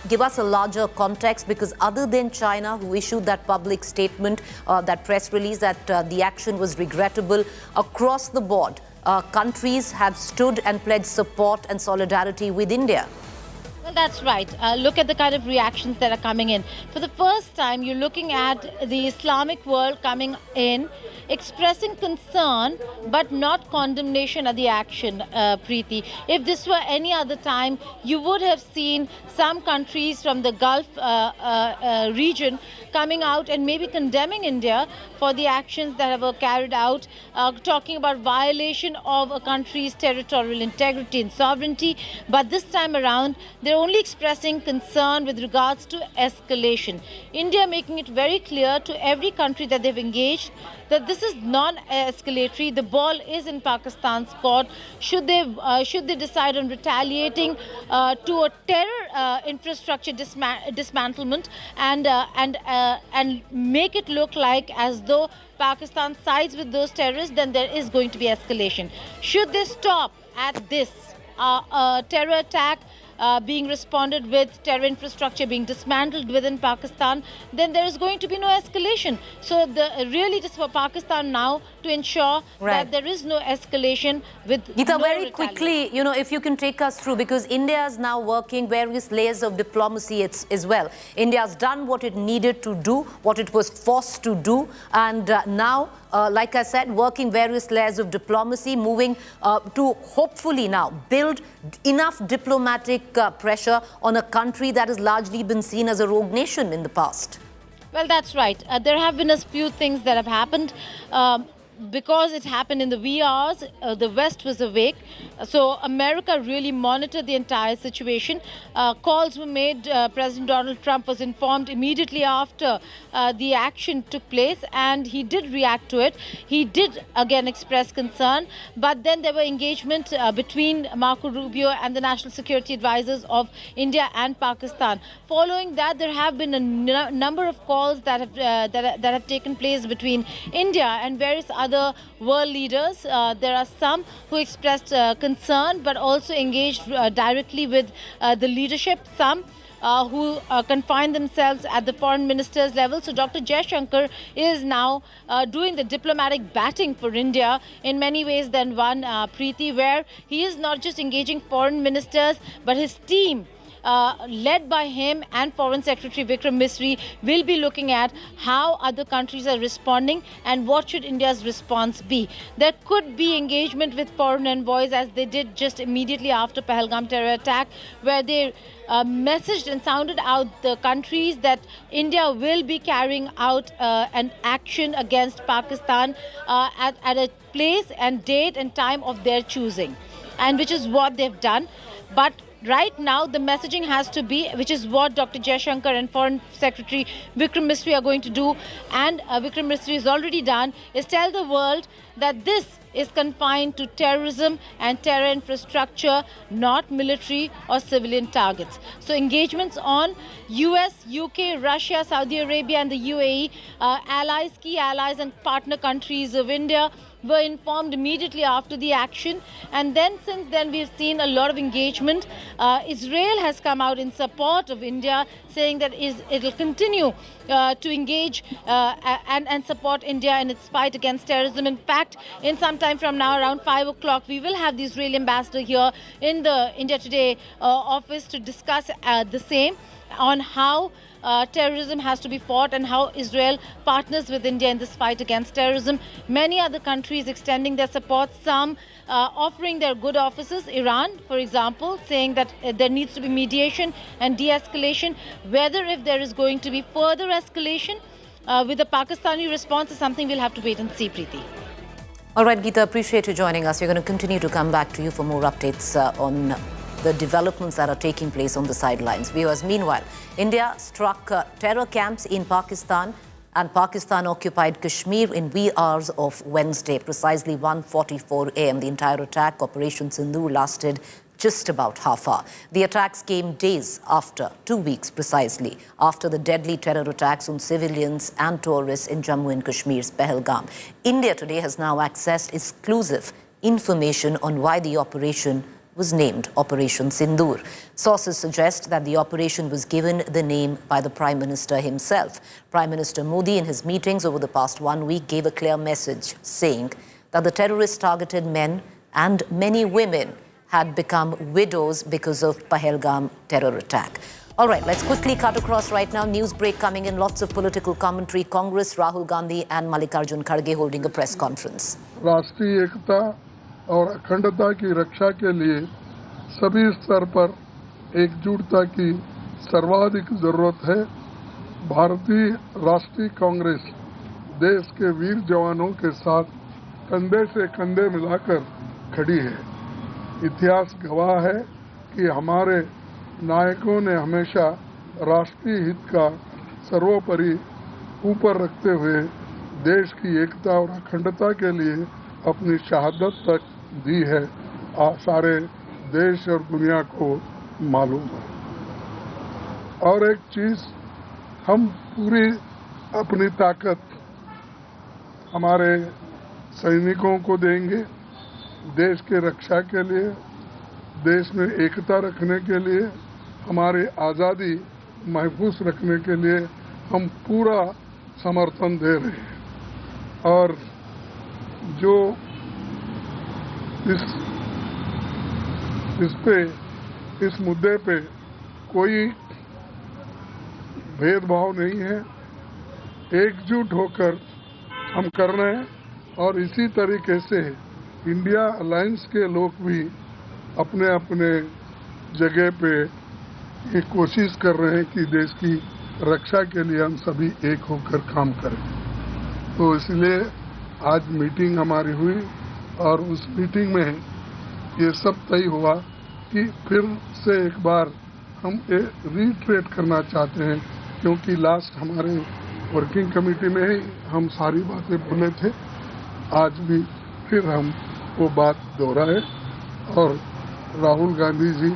give us a larger context? Because other than China, who issued that public statement, that press release that the action was regrettable, across the board, countries have stood and pledged support and solidarity with India. Well, that's right. Look at the kind of reactions that are coming in. For the first time, you're looking at the Islamic world coming in, expressing concern but not condemnation of the action, Preeti. If this were any other time, you would have seen some countries from the Gulf region coming out and maybe condemning India for the actions that were carried out, talking about violation of a country's territorial integrity and sovereignty. But this time around, they're only expressing concern with regards to escalation. India making it very clear to every country that they've engaged that this is non-escalatory. The ball is in Pakistan's court. Should they decide on retaliating to a terror infrastructure dismantlement and make it look like as though Pakistan sides with those terrorists, then there is going to be escalation. Should they stop at this terror attack being responded with, terror infrastructure being dismantled within Pakistan, then there is going to be no escalation. So really it is for Pakistan now to ensure that there is no escalation with Geeta, very quickly, you know, if you can take us through, because India is now working various layers of diplomacy as well. India has done what it needed to do, what it was forced to do, and now, like I said, working various layers of diplomacy, moving to hopefully now build enough diplomatic pressure on a country that has largely been seen as a rogue nation in the past. Well, that's right. There have been a few things that have happened. Because it happened in the wee hours, the West was awake. So America really monitored the entire situation. Calls were made. President Donald Trump was informed immediately after the action took place, and he did react to it. He did again express concern, but then there were engagement between Marco Rubio and the national security advisors of India and Pakistan. Following that, there have been a number of calls that have taken place between India and various other world leaders. There are some who expressed concern but also engaged directly with the leadership, some who confine themselves at the foreign minister's level. So Dr. Jaishankar is now doing the diplomatic batting for India in many ways than one, Preeti, where he is not just engaging foreign ministers, but his team, led by him and Foreign Secretary Vikram Misri, will be looking at how other countries are responding and what should India's response be. There could be engagement with foreign envoys, as they did just immediately after Pahalgam terror attack, where they messaged and sounded out the countries that India will be carrying out an action against Pakistan at a place and date and time of their choosing, and which is what they've done. But right now, the messaging has to be, which is what Dr. Jaishankar and Foreign Secretary Vikram Misri are going to do, and Vikram Misri has already done, is tell the world that this is confined to terrorism and terror infrastructure, not military or civilian targets. So engagements on US, UK, Russia, Saudi Arabia and the UAE, allies, key allies and partner countries of India, were informed immediately after the action. And then since then, we've seen a lot of engagement. Israel has come out in support of India, saying that it will continue to engage and support India in its fight against terrorism. In fact, in some time from now, around 5 o'clock, we will have the Israeli ambassador here in the India Today office to discuss the same on how terrorism has to be fought and how Israel partners with India in this fight against terrorism. Many other countries extending their support, some offering their good offices. Iran, for example, saying that there needs to be mediation and de-escalation. Whether if there is going to be further escalation with the Pakistani response is something we'll have to wait and see, Preeti. All right, Geeta, appreciate you joining us. We're going to continue to come back to you for more updates on the developments that are taking place on the sidelines. Viewers, meanwhile, India struck terror camps in Pakistan and Pakistan-occupied Kashmir in wee hours of Wednesday, precisely 1:44 a.m. The entire attack, Operation Sindoor, lasted just about half hour. The attacks came days after, 2 weeks precisely, after the deadly terror attacks on civilians and tourists in Jammu and Kashmir's Pahalgam. India today has now accessed exclusive information on why the operation was named Operation Sindoor. Sources suggest that the operation was given the name by the Prime Minister himself. Prime Minister Modi, in his meetings over the past 1 week, gave a clear message saying that the terrorists targeted men and many women had become widows because of Pahalgam terror attack. All right, let's quickly cut across right now. News break coming in, lots of political commentary. Congress, Rahul Gandhi and Mallikarjun Kharge holding a press conference. राष्ट्रीय एकता और अखंडता की रक्षा के लिए सभी स्तर पर एकजुटता की सर्वाधिक जरूरत है। भारतीय राष्ट्रीय कांग्रेस देश के वीर जवानों के साथ कंधे से कंधे मिलाकर खड़ी है। इतिहास गवाह है कि हमारे नायकों ने हमेशा राष्ट्रीय हित का सर्वोपरि ऊपर रखते हुए देश की एकता और अखंडता के लिए अपनी शहादत तक दी है। सारे देश और दुनिया को मालूम है। और एक चीज, हम पूरी अपनी ताकत हमारे सैनिकों को देंगे देश के रक्षा के लिए, देश में एकता रखने के लिए, हमारी आज़ादी महफूज रखने के लिए हम पूरा समर्थन दे रहे हैं। और जो इस मुद्दे पे कोई भेदभाव नहीं है, एकजुट होकर हम कर रहे हैं। और इसी तरीके से इंडिया अलायंस के लोग भी अपने अपने जगह पे ये कोशिश कर रहे हैं कि देश की रक्षा के लिए हम सभी एक होकर काम करें। तो इसलिए आज मीटिंग हमारी हुई और उस मीटिंग में ये सब तय हुआ कि फिर से एक बार हम रीट्रेट करना चाहते हैं, क्योंकि लास्ट हमारे वर्किंग कमेटी में ही हम सारी बातें बोले थे। आज भी फिर हम वो बात दोहराए और राहुल गांधी जी,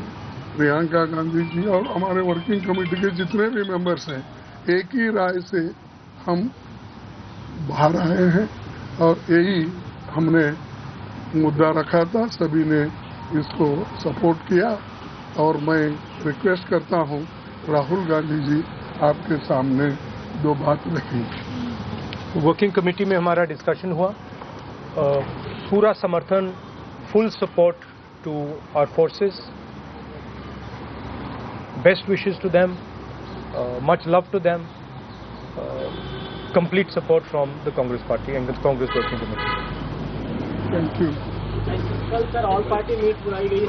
प्रियंका गांधी जी और हमारे वर्किंग कमेटी के जितने भी मेंबर्स हैं, एक ही राय से हम बाहर आए हैं। और यही हमने मुद्दा रखा था, सभी ने इसको सपोर्ट किया। और मैं रिक्वेस्ट करता हूं, राहुल गांधी जी आपके सामने दो बात रखेंगे। वर्किंग कमेटी में हमारा डिस्कशन हुआ, पूरा समर्थन, full support to our forces, best wishes to them, much love to them, complete support from the Congress party and the Congress working committee. Thank you. Well, sir, all party meet बुलाई गई है।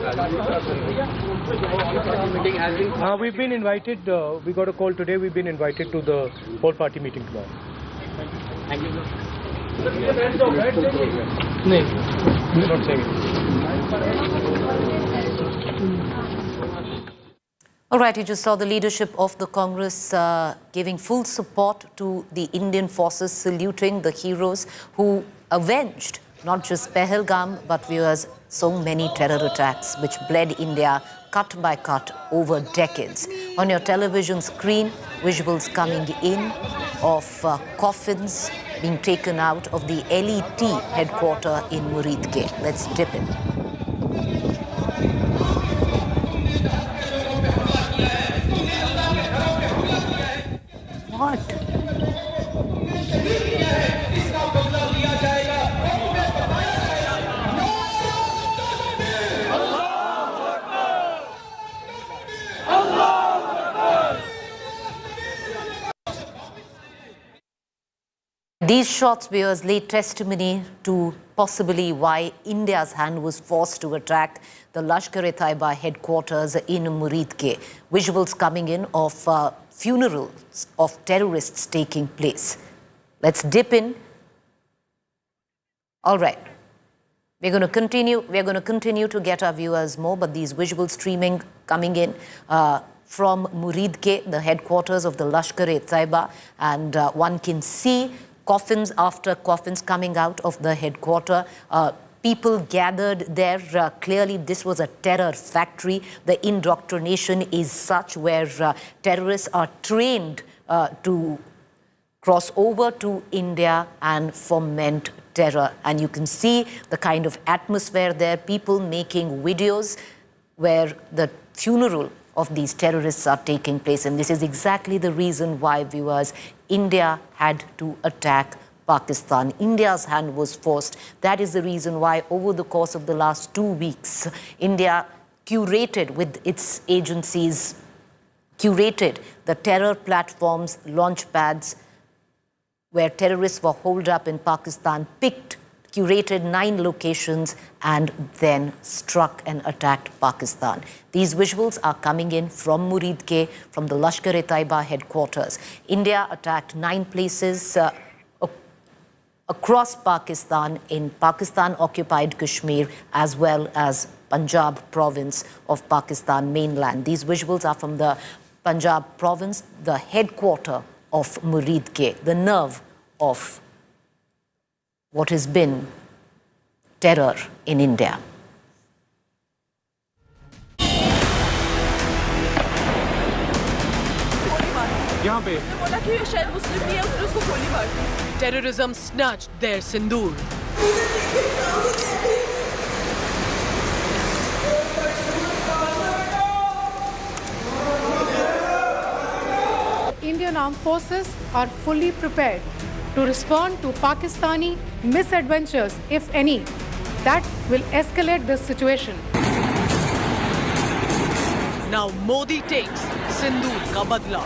Meeting has been. We've been invited. We got a call today. We've been invited to the whole party meeting tomorrow. Thank you, sir. No, not saying it. All right, you just saw the leadership of the Congress giving full support to the Indian forces, saluting the heroes who avenged not just Pahalgam, but viewers, so many terror attacks which bled India cut by cut over decades. On your television screen, visuals coming in of coffins being taken out of the LET headquarters in Muridke. Let's dip in. What? These shots, viewers, lay testimony to possibly why India's hand was forced to attack the Lashkar-e-Taiba headquarters in Muridke. Visuals coming in of funerals of terrorists taking place. Let's dip in. All right. We're going to continue to get our viewers more, but these visuals streaming coming in from Muridke, the headquarters of the Lashkar-e-Taiba, and one can see coffins after coffins coming out of the headquarters. People gathered there. Clearly, this was a terror factory. The indoctrination is such where terrorists are trained to cross over to India and foment terror. And you can see the kind of atmosphere there, people making videos where the funeral of these terrorists are taking place. And this is exactly the reason why, viewers, India had to attack Pakistan. India's hand was forced. That is the reason why over the course of the last 2 weeks, India curated with its agencies, curated the terror platforms, launch pads, where terrorists were holed up in Pakistan, curated 9 locations and then struck and attacked Pakistan. These visuals are coming in from Muridke, from the Lashkar-e-Taiba headquarters. India attacked 9 places across Pakistan, in Pakistan-occupied Kashmir, as well as Punjab province of Pakistan mainland. These visuals are from the Punjab province, the headquarter of Muridke, the nerve of what has been terror in India. Terrorism snatched their Sindoor. Indian armed forces are fully prepared to respond to Pakistani misadventures, if any, that will escalate this situation. Now Modi takes Sindoor ka badla.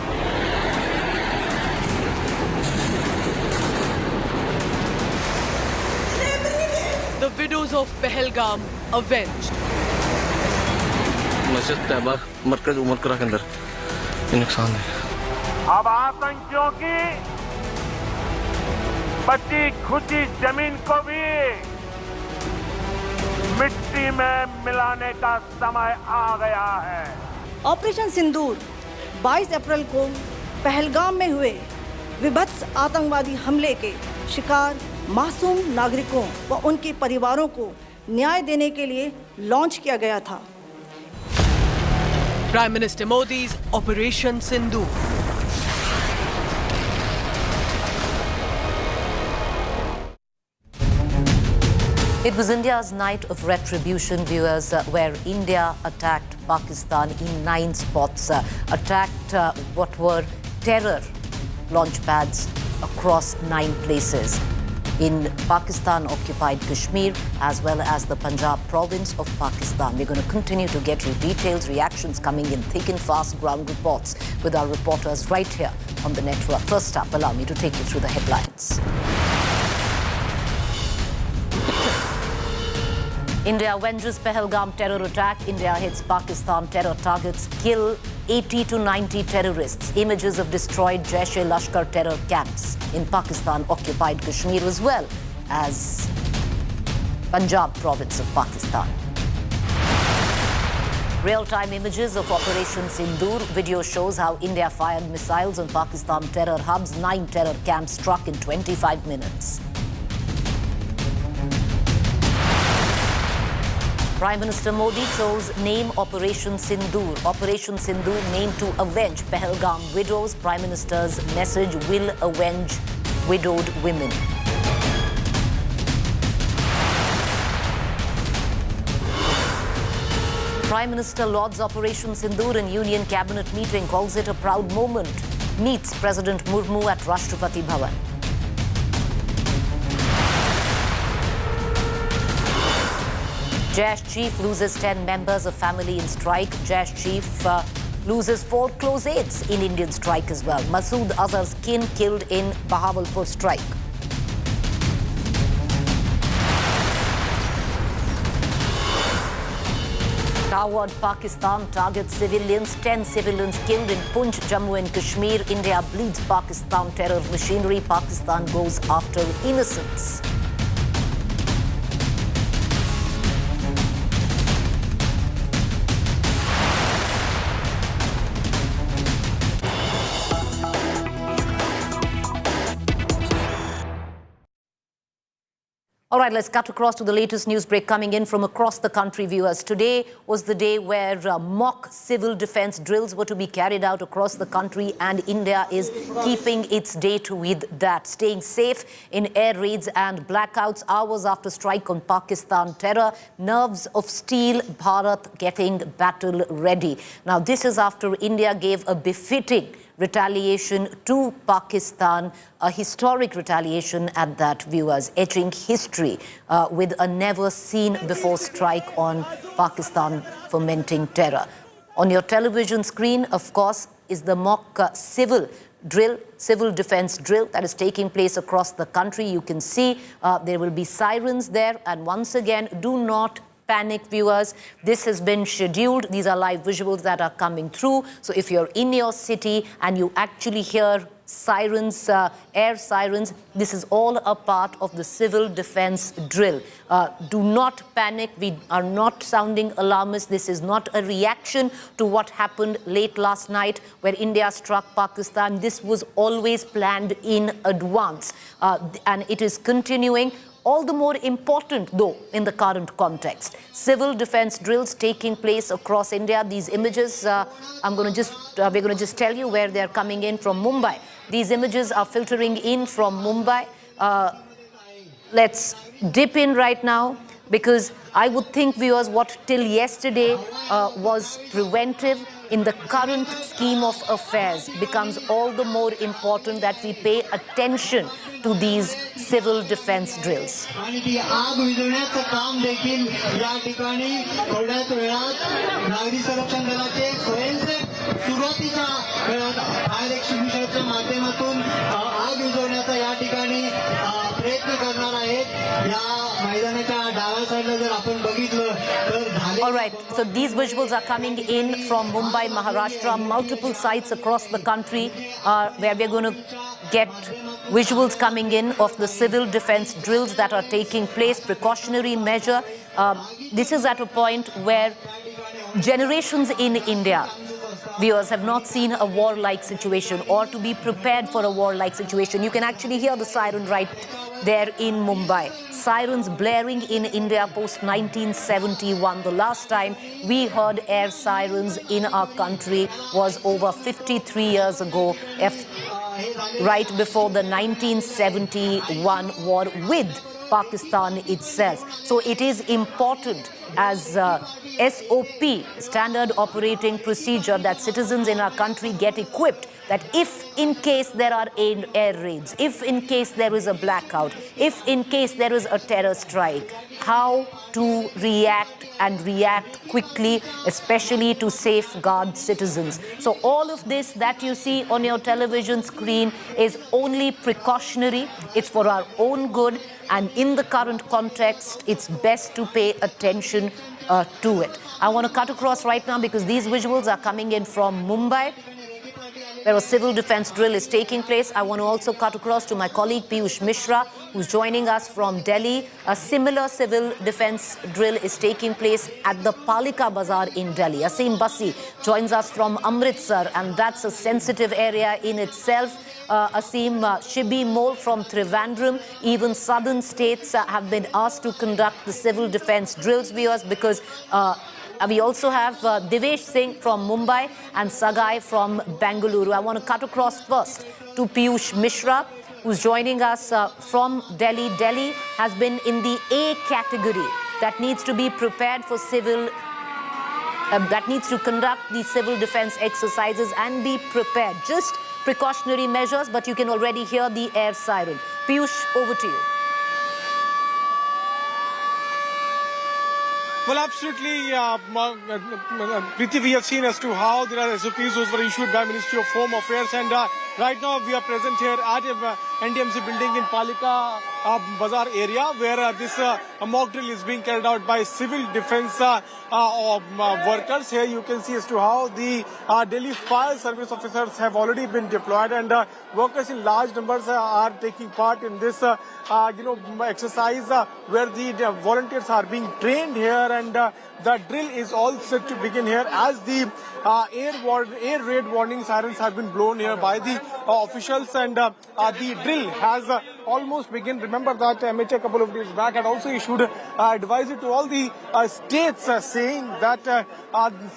The widows of Pahalgam avenged. मस्जिद तैयबा मरकज उमरकरा के अंदर ये नुकसान है। अब आतंकियों की बची खुची जमीन को भी मिट्टी में मिलाने का समय आ गया है। ऑपरेशन सिंदूर 22 अप्रैल को पहलगाम में हुए विभत्स आतंकवादी हमले के शिकार मासूम नागरिकों व उनके परिवारों को न्याय देने के लिए लॉन्च किया गया था। Prime Minister Modi's Operation Sindoor. It was India's night of retribution, viewers, where India attacked Pakistan in 9 spots, attacked what were terror launch pads across 9 places in Pakistan-occupied Kashmir, as well as the Punjab province of Pakistan. We're going to continue to get you details, reactions coming in thick and fast, ground reports with our reporters right here on the network. First up, allow me to take you through the headlines. India avenges Pahalgam terror attack. India hits Pakistan terror targets, kill 80 to 90 terrorists. Images of destroyed Jaish-e-Lashkar terror camps in Pakistan-occupied Kashmir, as well as Punjab province of Pakistan. Real-time images of Operation Sindoor. Video shows how India fired missiles on Pakistan terror hubs. 9 terror camps struck in 25 minutes. Prime Minister Modi chose name Operation Sindoor. Operation Sindoor named to avenge Pahalgam widows. Prime Minister's message will avenge widowed women. Prime Minister lauds Operation Sindoor in Union Cabinet meeting, calls it a proud moment. Meets President Murmu at Rashtrapati Bhavan. Jaish chief loses 10 members of family in strike. Jaish chief loses 4 close aides in Indian strike as well. Masood Azhar's kin killed in Bahawalpur strike. Coward Pakistan targets civilians. 10 civilians killed in Poonch, Jammu and Kashmir. India bleeds Pakistan terror machinery. Pakistan goes after innocents. All right, let's cut across to the latest news break coming in from across the country, viewers. Today was the day where mock civil defense drills were to be carried out across the country, and India is keeping its date with that, staying safe in air raids and blackouts hours after strike on Pakistan terror. Nerves of steel, Bharat getting battle ready. Now, this is after India gave a befitting retaliation to Pakistan, a historic retaliation at that, viewers, etching history with a never-seen-before strike on Pakistan fomenting terror. On your television screen, of course, is the mock civil defense drill that is taking place across the country. You can see there will be sirens there, and once again, do not panic, viewers. This has been scheduled. These are live visuals that are coming through. So if you're in your city and you actually hear sirens, air sirens, this is all a part of the civil defense drill. Do not panic. We are not sounding alarmist. This is not a reaction to what happened late last night where India struck Pakistan. This was always planned in advance, and it is continuing. All the more important, though, in the current context. Civil defense drills taking place across India. These images, we're going to just tell you where they're coming in from Mumbai. These images are filtering in from Mumbai. Let's dip in right now, because I would think, viewers, what till yesterday was preventive in the current scheme of affairs becomes all the more important that we pay attention to these civil defense drills. All right, so these visuals are coming in from Mumbai, Maharashtra, multiple sites across the country where we're going to get visuals coming in of the civil defense drills that are taking place, precautionary measure. This is at a point where generations in India, viewers, have not seen a war-like situation or to be prepared for a war-like situation. You can actually hear the siren right there in Mumbai. Sirens blaring in India post-1971. The last time we heard air sirens in our country was over 53 years ago, right before the 1971 war with Pakistan itself. So it is important as SOP, standard operating procedure, that citizens in our country get equipped, that if in case there are air raids, if in case there is a blackout, if in case there is a terror strike, how to react and react quickly, especially to safeguard citizens. So all of this that you see on your television screen is only precautionary. It's for our own good, and in the current context, it's best to pay attention to it. I want to cut across right now because these visuals are coming in from Mumbai, where a civil defense drill is taking place. I want to also cut across to my colleague Piyush Mishra, who's joining us from Delhi. A similar civil defense drill is taking place at the Palika Bazaar in Delhi. Aseem Basi joins us from Amritsar, and that's a sensitive area in itself. Aseem, Shibi Mole from Trivandrum, even southern states have been asked to conduct the civil defense drills, viewers, because we also have Divesh Singh from Mumbai and Sagai from Bengaluru. I want to cut across first to Piyush Mishra. who's joining us from Delhi. Delhi has been in the A category that needs to be prepared for civil, that needs to conduct the civil defense exercises and be prepared. Just precautionary measures, but you can already hear the air siren. Piyush, over to you. Well, absolutely, Preeti, we have seen as to how there are SOPs which were issued by Ministry of Home Affairs, and right now we are present here at NDMC building in Palika Bazaar area, where this mock drill is being carried out by civil defense workers. Here you can see as to how the Delhi fire service officers have already been deployed, and workers in large numbers are taking part in this exercise where the volunteers are being trained here, and the drill is all set to begin here as the air raid warning sirens have been blown here by the officials, and the drill has almost begun. Remember that MHA a couple of days back had also issued advisory to all the states saying that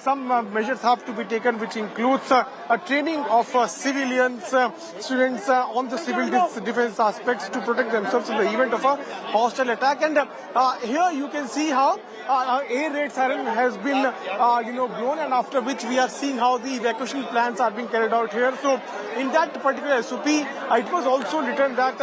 some measures have to be taken, which includes a training of civilians, students on the civil defense aspects to protect themselves in the event of a hostile attack. And here you can see how air raid siren has been blown, and after which we are seeing how the evacuation plans are being carried out here. So in that particular SOP, it was also written that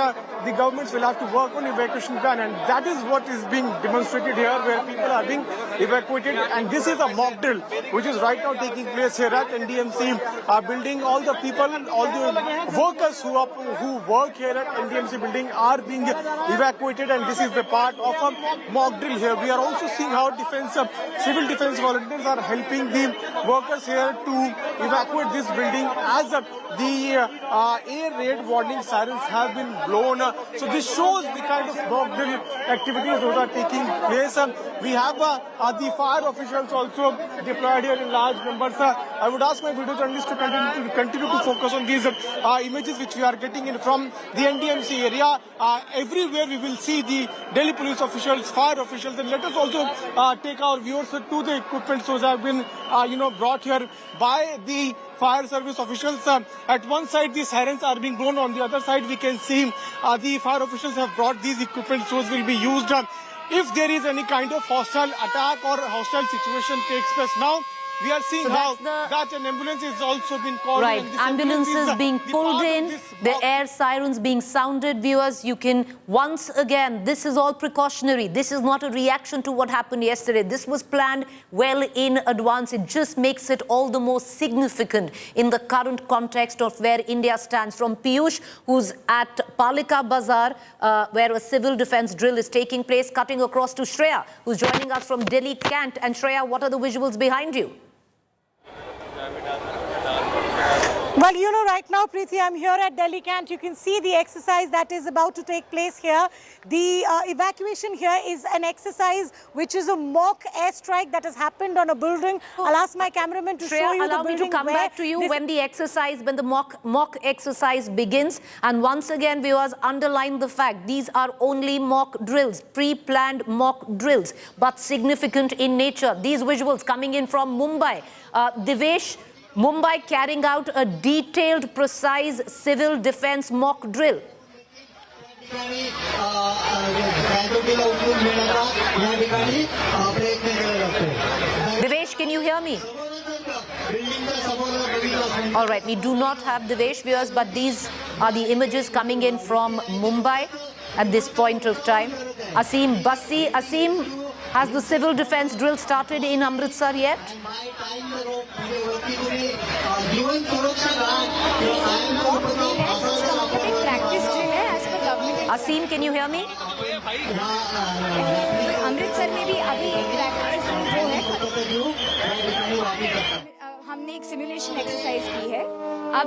the governments will have to work on evacuation plan, and that is what is being demonstrated here, where people are being evacuated. And this is a mock drill which is right now taking place here at NDMC building. All the people, all the workers who work here at NDMC building are being evacuated, and this is the part of a mock drill here. We are also seeing how civil defense volunteers are helping the workers here to evacuate this building as the air raid warning sirens have been blown. So this shows the kind of mock drill activities those are taking place. We have the fire officials also deployed here in large numbers. I would ask my video journalists to continue to focus on these images which we are getting in from the NDMC area. Everywhere we will see the Delhi police officials, fire officials, and let us also take our viewers to the equipment those have been brought here by the fire service officials. At one side the sirens are being blown, on the other side we can see the fire officials have brought these equipment those will be used if there is any kind of hostile attack or hostile situation takes place. Now we are seeing how that an ambulance is also being called. Right, ambulances being pulled in, the air sirens being sounded. Viewers, you can once again, this is all precautionary. This is not a reaction to what happened yesterday. This was planned well in advance. It just makes it all the more significant in the current context of where India stands. From Piyush, who's at Palika Bazaar, where a civil defense drill is taking place, cutting across to Shreya, who's joining us from Delhi Cant. And Shreya, what are the visuals behind you? Well, right now, Preeti, I'm here at Delhi Cant. You can see the exercise that is about to take place here. The evacuation here is an exercise which is a mock airstrike that has happened on a building. I'll ask my cameraman to show you the building. Allow me to come back to you when the mock exercise begins. And once again, viewers, underline the fact these are only mock drills, pre-planned mock drills, but significant in nature. These visuals coming in from Mumbai. Devesh, Mumbai carrying out a detailed, precise civil defense mock drill. Devesh, can you hear me? All right, we do not have Devesh, viewers, but these are the images coming in from Mumbai at this point of time. Asim Bassi, Asim, has the civil defense drill started in Amritsar yet? Asim, can you hear me? Amritsar में भी अभी practice जो है हमने एक simulation exercise की है.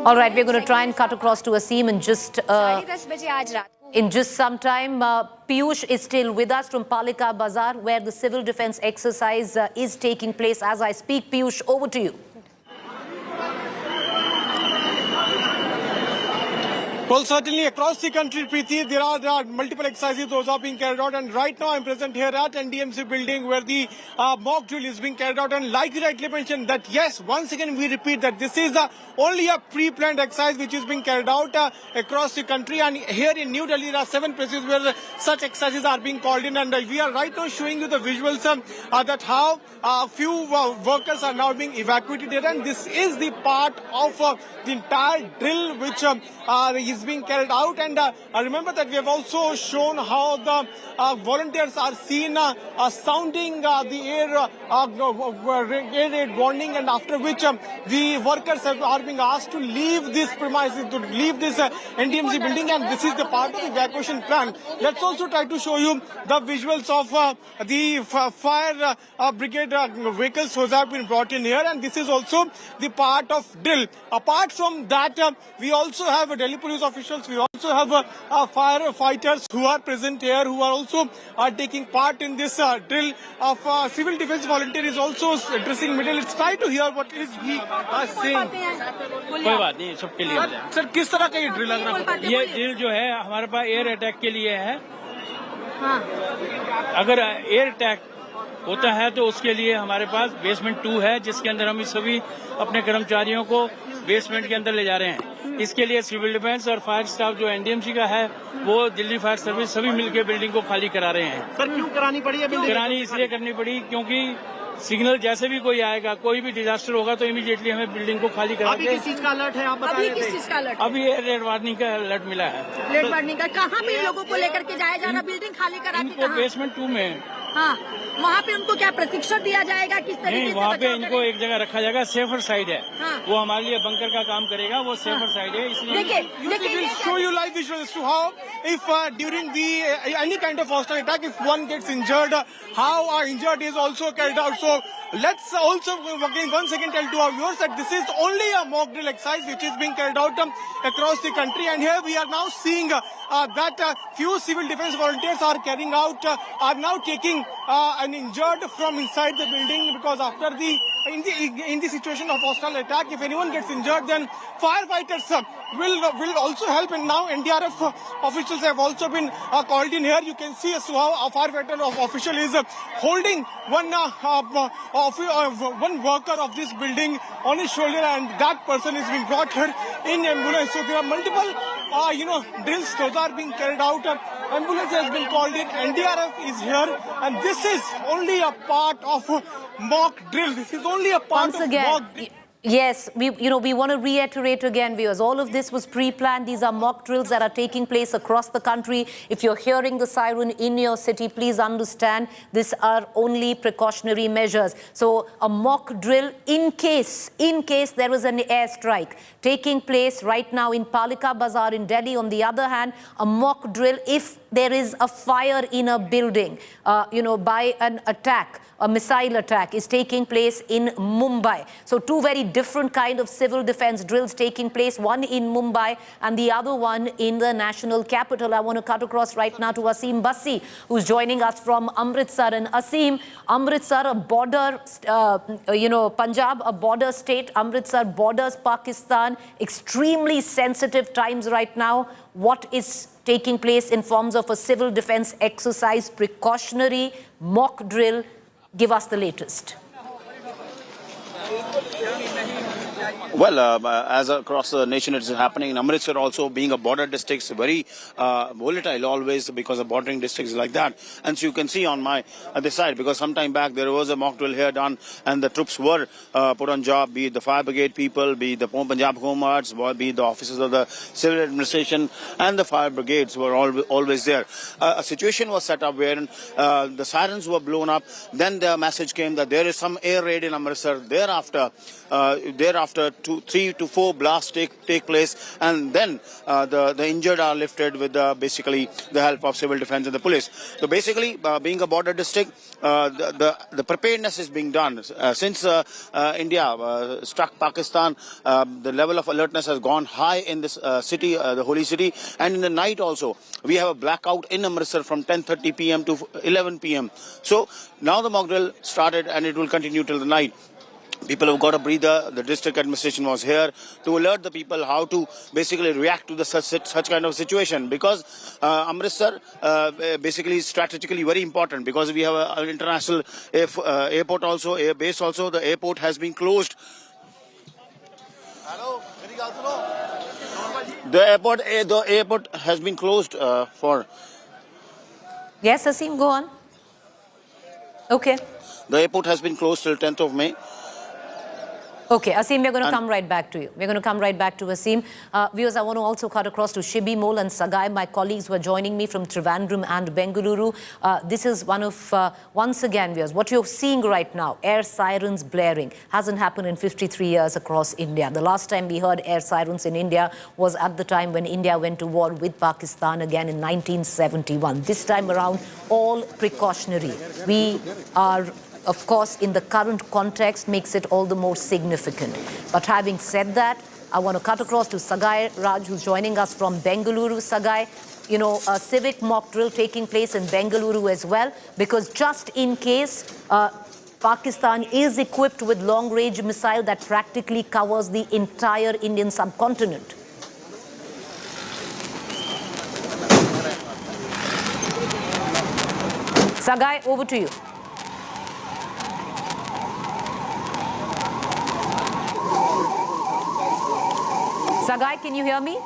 All right, we're going to try and cut across to Asim in just 10:30 बजे आज रात. In just some time. Piyush is still with us from Palika Bazaar, where the civil defense exercise is taking place as I speak. Piyush, over to you. Well, certainly across the country, Preeti, there are multiple exercises those are being carried out, and right now I'm present here at NDMC building where the mock drill is being carried out, and like you rightly mentioned that yes, once again we repeat that this is only a pre-planned exercise which is being carried out across the country, and here in New Delhi there are 7 places where such exercises are being called in, and we are right now showing you the visuals that how few workers are now being evacuated here, and this is the part of the entire drill which is being carried out. And remember that we have also shown how the volunteers are seen sounding the air raid warning, and after which the workers are being asked to leave this premises, to leave this NDMC building, and this is the part of the evacuation plan. Let's also try to show you the visuals of the fire brigade vehicles which have been brought in here, and this is also the part of drill. Apart from that, we also have Delhi police officials, we also have firefighters who are present here, who are also taking part in this drill. Of civil defense volunteer is also addressing middle. Let's try to hear what is he saying. कोई बात नहीं, सबके लिए sir किस तरह का ये drill लग रहा है? ये ड्रिल जो है हमारे पास एयर अटैक के लिए है। अगर एयर अटैक होता है तो उसके लिए हमारे पास बेसमेंट 2 है, जिसके अंदर हम सभी अपने कर्मचारियों को बेसमेंट के अंदर ले जा रहे हैं। इसके लिए सिविल डिफेंस और फायर स्टाफ जो एनडीएमसी का है वो दिल्ली फायर सर्विस सभी मिलकर बिल्डिंग को खाली करा रहे हैं। सर क्यों करानी पड़ी है? करानी इसलिए करनी पड़ी क्योंकि सिग्नल जैसे भी कोई आएगा, कोई भी डिजास्टर होगा तो इमीडिएटली हमें बिल्डिंग को खाली करा के। अभी किस चीज का अलर्ट है आप बता रहे थे? किस चीज का अलर्ट? अभी रेड वार्निंग का अलर्ट मिला है। रेड वार्निंग का कहाँ पे लोगों को लेकर के जाया जा रहा? बिल्डिंग खाली करा के कहाँ? बेसमेंट 2 में। हाँ, वहाँ पे उनको क्या प्रशिक्षण दिया जाएगा? किस तरीके नहीं, से वहाँ पे इनको एक जगह रखा जाएगा, सेफर साइड है। हाँ। वो हमारे लिए बंकर का काम करेगा, वो सेफर साइड है, इसलिए We'll show you live visuals as to how if during the any kind of hostile attack, if one gets injured, how injured is also carried out. So let's also again once again tell to our viewers that this is only a mock drill exercise which is being carried out across the country, and here we are now seeing that few civil defense volunteers are carrying out are now taking an injured from inside the building, because after the in the situation of hostile attack, if anyone gets injured, then firefighters will also help, and now NDRF officials have also been called in here. You can see as to how a firefighter official is holding one worker of this building on his shoulder, and that person is being brought here in ambulance. So there are multiple drills those are being carried out. Ambulance has been called in, NDRF is here, and this is only a part of mock drill. This is only a part of mock drill. Yes, we want to reiterate again, viewers, all of this was pre-planned. These are mock drills that are taking place across the country. If you're hearing the siren in your city, please understand these are only precautionary measures. So a mock drill in case there was an airstrike taking place right now in Palika Bazaar in Delhi. On the other hand, a mock drill if there is a fire in a building, by an attack. A missile attack is taking place in Mumbai. So two very different kind of civil defense drills taking place, one in Mumbai and the other one in the national capital. I want to cut across right now to Asim Bassi, who's joining us from Amritsar. And Asim, Amritsar, a border, Punjab, a border state. Amritsar borders Pakistan. Extremely sensitive times right now. What is taking place in forms of a civil defense exercise, precautionary mock drill? Give us the latest. Well, as across the nation it is happening, in Amritsar also being a border district, very volatile always because of bordering districts like that. And so you can see on my this side, because some time back there was a mock drill here done and the troops were put on job, be it the fire brigade people, be it the Punjab Home Guards, be it the officers of the civil administration, and the fire brigades were always there. A situation was set up wherein the sirens were blown up. Then the message came that there is some air raid in Amritsar. Thereafter 3 to 4 blasts take place, and then the injured are lifted with basically the help of civil defense and the police. So basically, being a border district, the preparedness is being done. Since India struck Pakistan, the level of alertness has gone high in this city, the holy city, and in the night also. We have a blackout in Amritsar from 10:30 p.m. to 11 p.m. So now the mock drill started and it will continue till the night. People have got a breather. The district administration was here to alert the people how to basically react to the such kind of situation, because Amritsar basically is strategically very important, because we have an international airport also, air base also. The airport has been closed. The airport has been closed for. Yes, Asim, go on. Okay. The airport has been closed till 10th of May. Okay, Asim, we're going to come right back to you. We're going to come right back to Asim. Viewers, I want to also cut across to Shibi, Mole and Sagai, my colleagues who are joining me from Trivandrum and Bengaluru. This is one of, once again, viewers, what you're seeing right now, air sirens blaring. Hasn't happened in 53 years across India. The last time we heard air sirens in India was at the time when India went to war with Pakistan again in 1971. This time around, all precautionary. We are, of course, in the current context, makes it all the more significant. But having said that, I want to cut across to Sagai Raj, who's joining us from Bengaluru. Sagai, you know, a civic mock drill taking place in Bengaluru as well, because just in case Pakistan is equipped with long-range missile that practically covers the entire Indian subcontinent. Sagai, over to you. Sagai, can you hear me?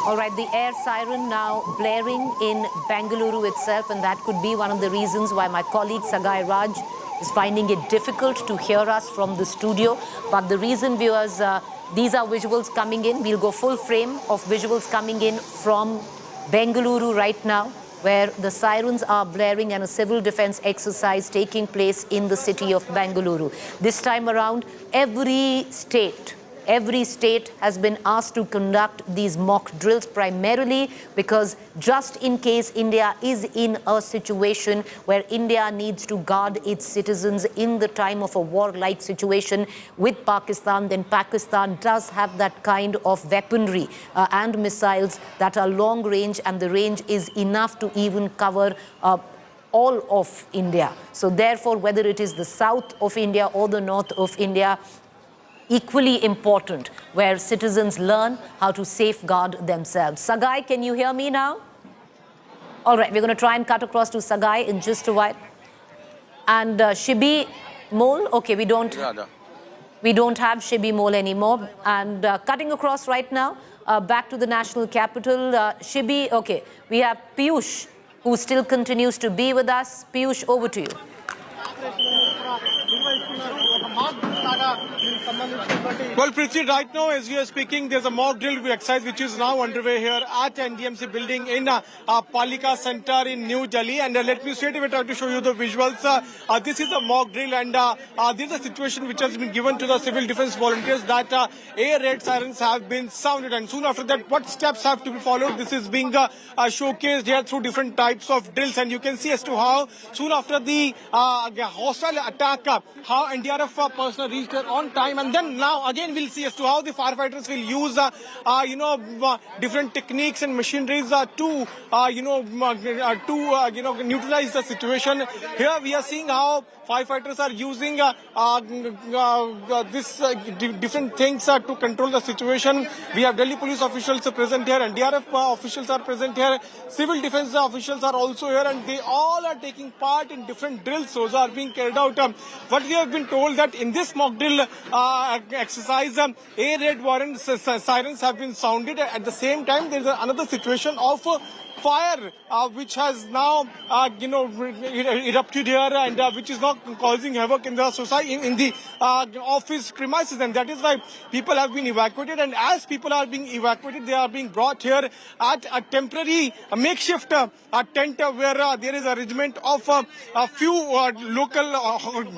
All right, the air siren now blaring in Bengaluru itself, and that could be one of the reasons why my colleague Sagai Raj is finding it difficult to hear us from the studio. But the reason, viewers, these are visuals coming in. We'll go full frame of visuals coming in from Bengaluru right now, where the sirens are blaring and a civil defense exercise taking place in the city of Bengaluru. This time around, every state has been asked to conduct these mock drills, primarily because just in case India is in a situation where India needs to guard its citizens in the time of a war-like situation with Pakistan, then Pakistan does have that kind of weaponry and missiles that are long range, and the range is enough to even cover all of India. So therefore, whether it is the south of India or the north of India, equally important, where citizens learn how to safeguard themselves. Sagai, can you hear me now? All right, we're going to try and cut across to Sagai in just a while. And Shibi Mole, okay, we don't have Shibi Mole anymore. And cutting across right now, back to the national capital. Shibi, okay, we have Piyush, who still continues to be with us. Piyush, over to you. Well, Prithvi, right now as we are speaking, there's a mock drill exercise which is now underway here at NDMC building in Palika Center in New Delhi. And let me straight away try to show you the visuals. This is a mock drill, and this is a situation which has been given to the civil defense volunteers that air raid sirens have been sounded, and soon after that what steps have to be followed. This is being showcased here through different types of drills, and you can see as to how soon after the hostile attack, how NDRF personnel reached there on time, and then now again we'll see as to how the firefighters will use different techniques and machineries to neutralize the situation. Here we are seeing how firefighters are using different things to control the situation. We have Delhi police officials present here, NDRF officials are present here, civil defense officials are also here, and they all are taking part in different drills. Those are being carried out. What we have been told that in this mock drill exercise, air raid warrant sirens have been sounded. At the same time, there is another situation of fire which has now erupted here, and which is now causing havoc in the society, in the office premises, and that is why people have been evacuated. And as people are being evacuated, they are being brought here at a temporary makeshift tent where there is a regiment of a few local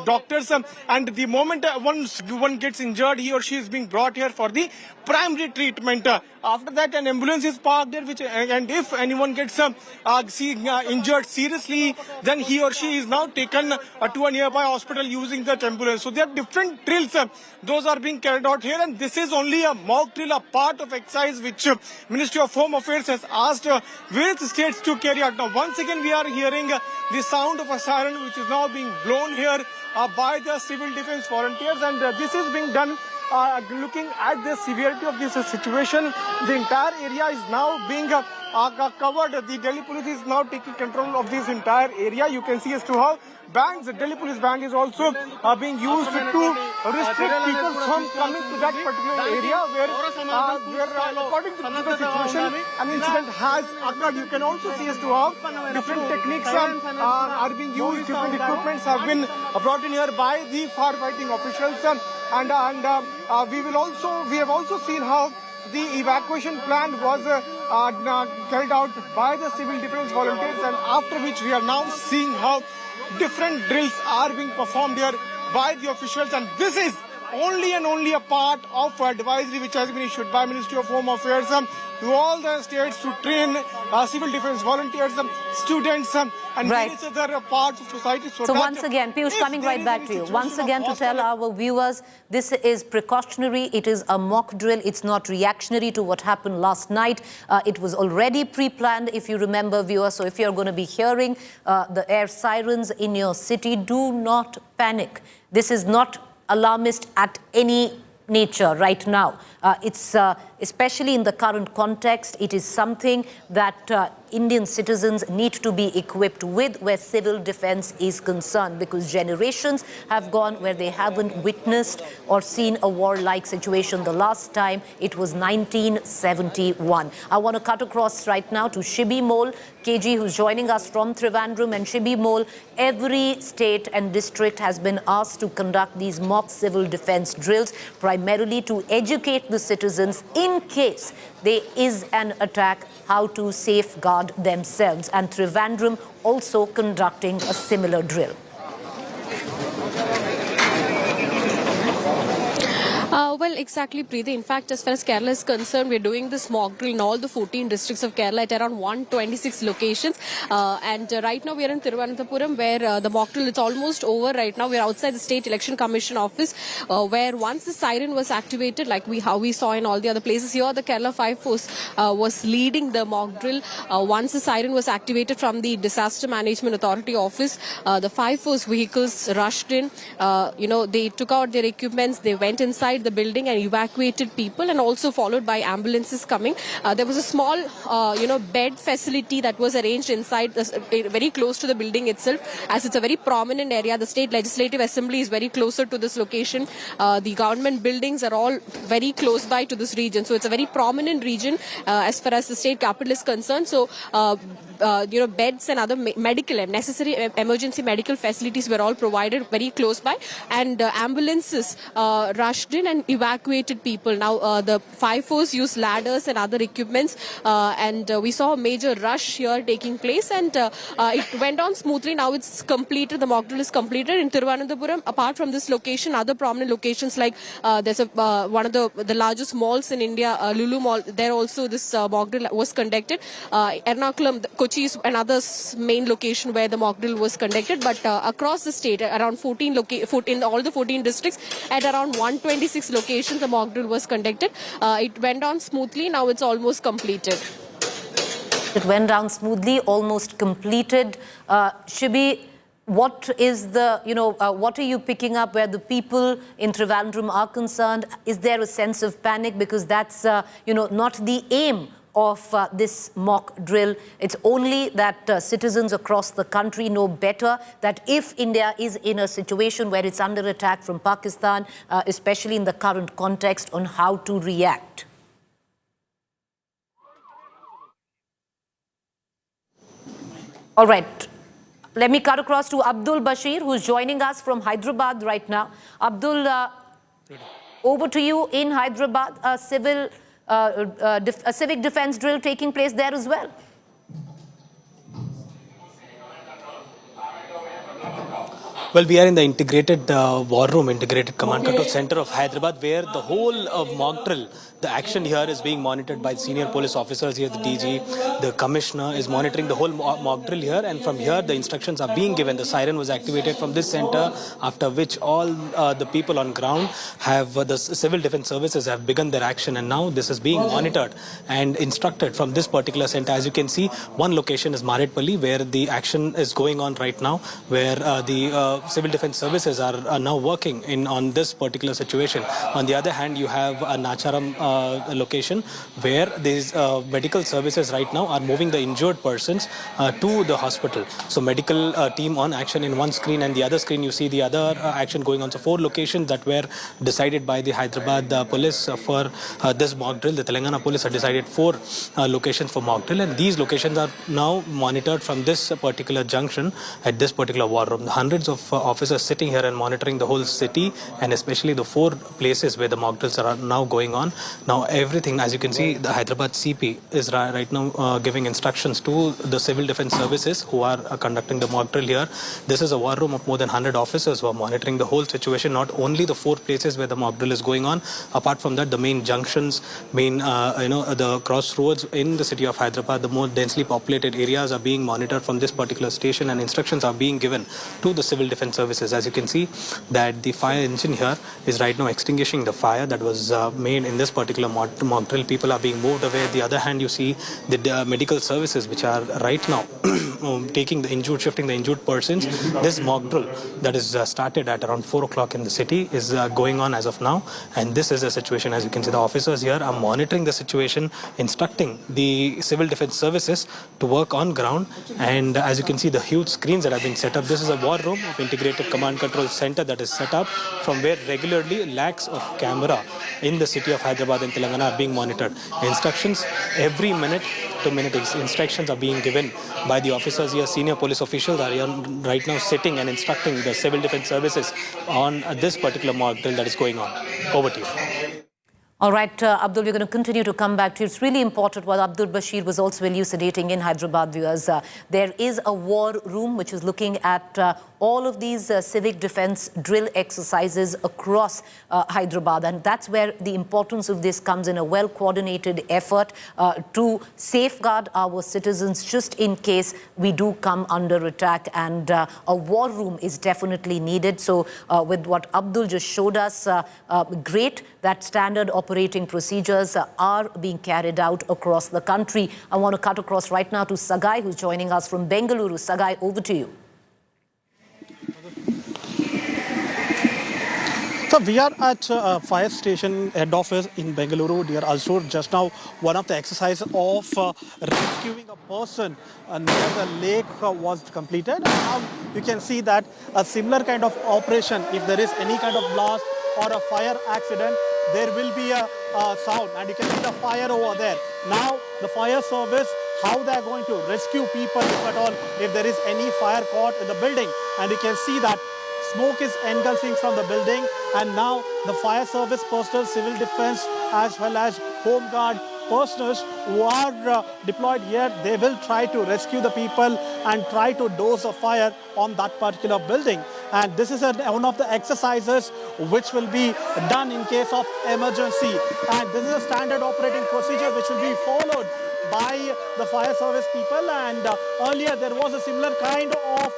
doctors, and the moment one gets injured, he or she is being brought here for the primary treatment. After that, an ambulance is parked there, and if anyone gets injured seriously, then he or she is now taken to a nearby hospital using that ambulance. So there are different drills, those are being carried out here, and this is only a mock drill, a part of exercise which Ministry of Home Affairs has asked various states to carry out. Now, once again, we are hearing the sound of a siren which is now being blown here by the civil defense volunteers, and this is being done looking at the severity of this situation. The entire area is now being covered. The Delhi police is now taking control of this entire area. You can see as to how bands, the Delhi police band is also being used to restrict people from coming to that particular area where according to the situation, an incident has occurred. You can also see as to how different techniques are being used, different equipments have been brought in here by the firefighting officials, and we have also seen how the evacuation plan was carried out by the civil defense volunteers, and after which we are now seeing how different drills are being performed here by the officials, and this is only and only a part of advisory which has been issued by Ministry of Home Affairs to all the states to train civil defense volunteers, students, and various other parts of society. So once again, Piyush, coming right back to you, once again to tell our viewers, this is precautionary, it is a mock drill, it's not reactionary to what happened last night. It was already pre-planned, if you remember, viewers. So if you're going to be hearing the air sirens in your city, do not panic. This is not alarmist at any nature right now. It's especially in the current context, it is something that Indian citizens need to be equipped with where civil defense is concerned, because generations have gone where they haven't witnessed or seen a war-like situation. The last time it was 1971. I want to cut across right now to Shibi Mole, KG, who's joining us from Trivandrum. And Shibi Mole, every state and district has been asked to conduct these mock civil defense drills, primarily to educate the citizens in case there is an attack, how to safeguard themselves. And Trivandrum also conducting a similar drill. Well, exactly, Preeti. In fact, as far as Kerala is concerned, we're doing this mock drill in all the 14 districts of Kerala at around 126 locations. And right now we are in Thiruvananthapuram, where the mock drill is almost over right now. We're outside the State Election Commission office, where once the siren was activated, like how we saw in all the other places here, the Kerala Fire Force was leading the mock drill. Once the siren was activated from the Disaster Management Authority office, the Fire Force vehicles rushed in. They took out their equipments, they went inside the building and evacuated people, and also followed by ambulances coming. There was a small, bed facility that was arranged inside, very close to the building itself, as it's a very prominent area. The State Legislative Assembly is very closer to this location. The government buildings are all very close by to this region. So it's a very prominent region as far as the state capital is concerned. So, beds and other necessary emergency medical facilities were all provided very close by, and ambulances rushed in and evacuated people. Now, the Fire Force used ladders and other equipments, and we saw a major rush here taking place, and it went on smoothly. Now it's completed, the mock drill is completed in Thiruvananthapuram. Apart from this location, other prominent locations like there's one of the largest malls in India, Lulu Mall, there also this mock drill was conducted. Ernakulam, Kochi is another main location where the mock drill was conducted, but across the state, around in all the 14 districts, at around 126 locations, the mock drill was conducted. It went on smoothly. Now it's almost completed. It went down smoothly, almost completed. Shibi, what is the, what are you picking up where the people in Trivandrum are concerned? Is there a sense of panic? Because that's, not the aim of this mock drill. It's only that citizens across the country know better that if India is in a situation where it's under attack from Pakistan, especially in the current context, on how to react. All right. Let me cut across to Abdul Bashir, who's joining us from Hyderabad right now. Abdul, over to you in Hyderabad. A civic defense drill taking place there as well. Well, we are in the integrated war room, integrated command control center of Hyderabad, where the whole mock drill, the action here is being monitored by senior police officers here, the DG, the commissioner is monitoring the whole mock drill here, and from here the instructions are being given. The siren was activated from this center, after which all the people on ground have, the civil defense services have begun their action, and now this is being monitored and instructed from this particular center. As you can see, one location is Maredpalli, where the action is going on right now, where the civil defense services are now working on this particular situation. On the other hand, you have a Nacharam location, where these medical services right now are moving the injured persons to the hospital. So medical team on action in one screen, and the other screen you see the other action going on. So 4 locations that were decided by the Hyderabad police for this mock drill. The Telangana police have decided 4 locations for mock drill, and these locations are now monitored from this particular junction at this particular war room. Hundreds of officers sitting here and monitoring the whole city, and especially the 4 places where the mock drills are now going on. Now everything, as you can see, the Hyderabad CP is right now giving instructions to the civil defense services who are conducting the mock drill here. This is a war room of more than 100 officers who are monitoring the whole situation, not only the 4 places where the mock drill is going on. Apart from that, the main junctions, the crossroads in the city of Hyderabad, the more densely populated areas are being monitored from this particular station, and instructions are being given to the civil defense services. As you can see, that the fire engine here is right now extinguishing the fire that was made in this particular mock drill. People are being moved away. At the other hand, you see the medical services which are right now shifting the injured persons. This mock drill that is started at around 4 o'clock in the city is going on as of now, and this is the situation. As you can see, the officers here are monitoring the situation, instructing the civil defense services to work on ground. And as you can see, the huge screens that have been set up. This is a war room of integrated command control center that is set up, from where regularly lakhs of camera in the city of Hyderabad and Telangana are being monitored. Instructions every minute to minute instructions are being given by the officers here. Senior police officials are here right now sitting and instructing the civil defense services on this particular mock drill that is going on. Over to you. All right, Abdul, we're going to continue to come back to you. It's really important what Abdul Bashir was also elucidating in Hyderabad, viewers. There is a war room which is looking at all of these civic defense drill exercises across Hyderabad, and that's where the importance of this comes in, a well-coordinated effort to safeguard our citizens just in case we do come under attack, and a war room is definitely needed. So with what Abdul just showed us, great that standard operating procedures are being carried out across the country. I want to cut across right now to Sagai, who's joining us from Bengaluru. Sagai, over to you. So we are at fire station head office in Bengaluru. We are also just now one of the exercises of rescuing a person near the lake was completed. And now you can see that a similar kind of operation, if there is any kind of blast or a fire accident, there will be a sound, and you can see the fire over there. Now the fire service, how they are going to rescue people, if at all, if there is any fire caught in the building. And you can see that smoke is engulfing from the building, and now the fire service personnel, civil defense, as well as home guard personnel who are deployed here, they will try to rescue the people and try to douse the fire on that particular building. And this is one of the exercises which will be done in case of emergency. And this is a standard operating procedure which will be followed by the fire service people. And earlier there was a similar kind of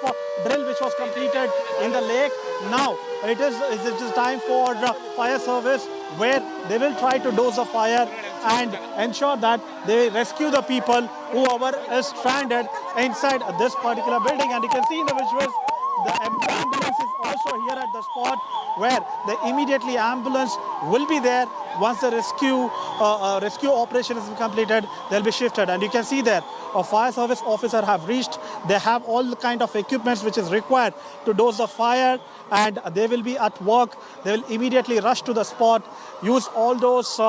drill which was completed in the lake. Now it is time for fire service, where they will try to douse the fire and ensure that they rescue the people whoever is stranded inside this particular building. And you can see in the visuals, the ambulance is also here at the spot, where the immediately ambulance will be there. Once the rescue operation is completed, they'll be shifted. And you can see there, a fire service officer have reached. They have all the kind of equipments which is required to douse the fire, and they will be at work. They will immediately rush to the spot, use all those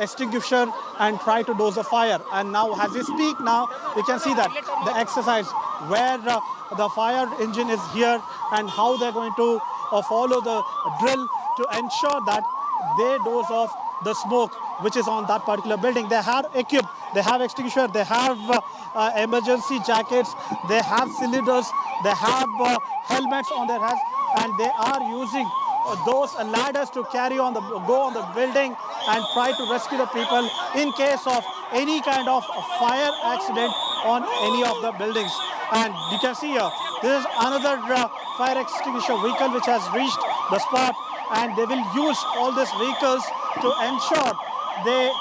extinguisher and try to douse the fire. And now, as we speak now, you can see that the exercise where the fire engine is here, and how they're going to follow the drill to ensure that they douse off the smoke which is on that particular building. They are equipped, they have extinguisher, they have emergency jackets, they have cylinders, they have helmets on their heads, and they are using those ladders to go on the building and try to rescue the people in case of any kind of fire accident on any of the buildings. And you can see here, this is another fire extinguisher vehicle which has reached the spot, and they will use all these vehicles to ensure they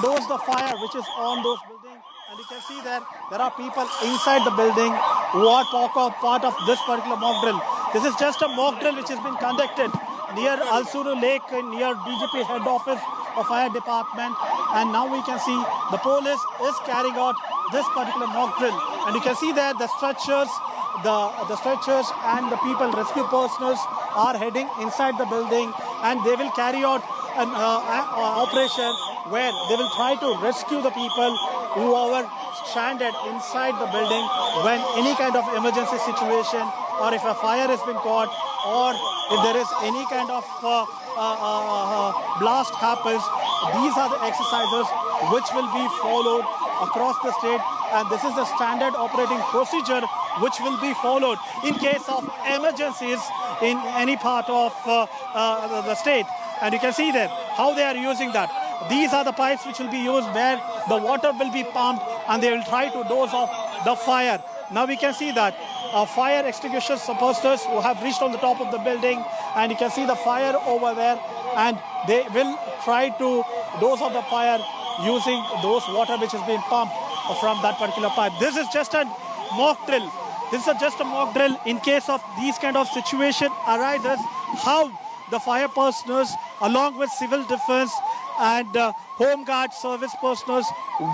dose the fire which is on those buildings. And you can see that there are people inside the building who are part of this particular mock drill. This is just a mock drill which has been conducted near Al-Suru Lake, near DGP head office of fire department, and now we can see the police is carrying out this particular mock drill. And you can see that the stretchers and the people, rescue personnel, are heading inside the building, and they will carry out an operation where they will try to rescue the people who are stranded inside the building when any kind of emergency situation, or if a fire has been caught, or if there is any kind of blast happens. These are the exercises which will be followed across the state, and this is the standard operating procedure which will be followed in case of emergencies in any part of the state. And you can see there how they are using that. These are the pipes which will be used where the water will be pumped, and they will try to dose off the fire. Now we can see that fire extinguisher supporters who have reached on the top of the building, and you can see the fire over there, and they will try to dose off the fire using those water which has been pumped from that particular pipe. This is just a mock drill. This is just a mock drill in case of these kind of situation arises, how the fire personnel along with civil defense and home guard service personnel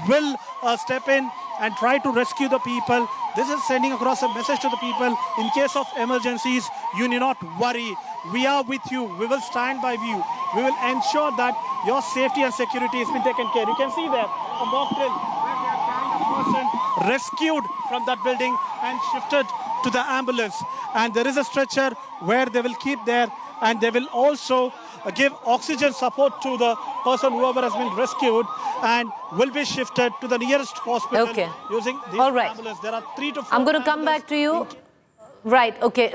will step in and try to rescue the people. This is sending across a message to the people: in case of emergencies, you need not worry. We are with you. We will stand by you. We will ensure that your safety and security has been taken care. You can see there a mock drill where they are carrying a person rescued from that building and shifted to the ambulance. And there is a stretcher where they will keep there, and they will also give oxygen support to the person whoever has been rescued, and will be shifted to the nearest hospital using the ambulance. There are 3 to 4 I'm going to come back to you. Right, okay.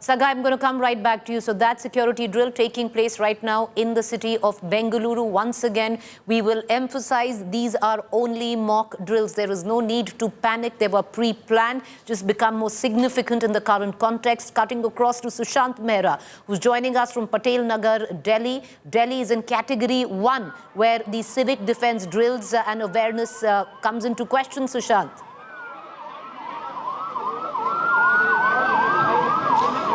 Sagai, I'm going to come right back to you. So that security drill taking place right now in the city of Bengaluru. Once again, we will emphasize these are only mock drills. There is no need to panic. They were pre-planned, just become more significant in the current context. Cutting across to Sushant Mehra, who's joining us from Patel Nagar, Delhi. Delhi is in category 1, where the civic defense drills and awareness comes into question, Sushant.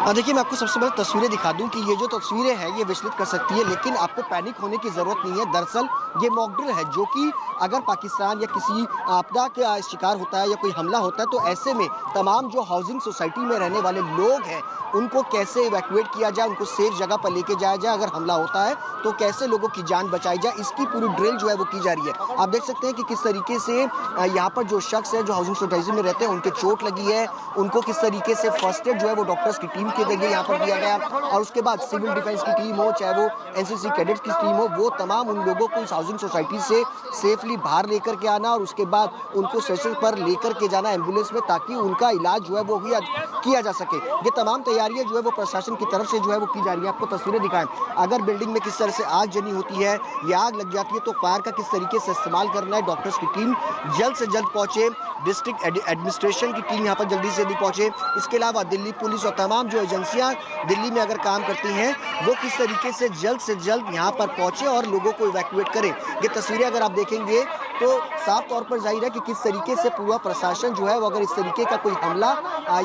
देखिए, मैं आपको सबसे पहले तस्वीरें दिखा दूं कि ये जो तस्वीरें हैं ये विचलित कर सकती है, लेकिन आपको पैनिक होने की ज़रूरत नहीं है। दरअसल ये मॉक ड्रिल है, जो कि अगर पाकिस्तान या किसी आपदा का शिकार होता है या कोई हमला होता है, तो ऐसे में तमाम जो हाउसिंग सोसाइटी में रहने वाले लोग हैं उनको कैसे इवैक्यूएट किया जाए, उनको सेफ जगह पर लेके जाया जाए, अगर हमला होता है तो कैसे लोगों की जान बचाई जाए, इसकी पूरी ड्रिल जो है वो की जा रही है। आप देख सकते हैं कि किस तरीके से यहाँ पर जो शख्स है जो हाउसिंग सोसाइटी में रहते हैं उनके चोट लगी है, उनको किस तरीके से फर्स्ट एड जो है वो डॉक्टर्स की टीम के जरिए यहाँ पर दिया गया, और उसके बाद सिविल डिफेंस की टीम हो, चाहे वो एनसीसी कैडेट्स की टीम हो, वो तमाम उन लोगों को इस हाउसिंग सोसाइटी से सेफली बाहर लेकर के आना और उसके बाद उनको स्ट्रेचर पर लेकर के जाना एम्बुलेंस में, ताकि उनका इलाज जो है वो किया जा सके। ये तमाम तैयारियां जो है वो प्रशासन की तरफ से जो है वो की जा रही है। आपको तस्वीरें दिखाएं, अगर बिल्डिंग में किस तरह से आग जनी होती है या आग लग जाती है तो फायर का किस तरीके से इस्तेमाल करना है। डॉक्टर्स की टीम जल्द से जल्द पहुंचे, डिस्ट्रिक्ट एडमिनिस्ट्रेशन की टीम यहाँ पर जल्दी से जल्दी पहुंचे। इसके अलावा दिल्ली पुलिस और तमाम जो एजेंसियां दिल्ली में अगर काम करती हैं वो किस तरीके से जल्द यहाँ पर पहुंचे और लोगों को इवैक्यूएट करें। ये तस्वीरें अगर आप देखेंगे तो साफ तौर पर जाहिर है कि किस तरीके से पूरा प्रशासन जो है वो अगर इस तरीके का कोई हमला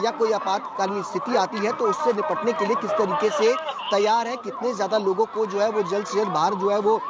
या कोई आपातकालीन स्थिति आती है तो उससे निपटने के लिए किस तरीके से तैयार है, कितने ज़्यादा लोगों को जो है वो जल्द से जल्द बाहर जो है वो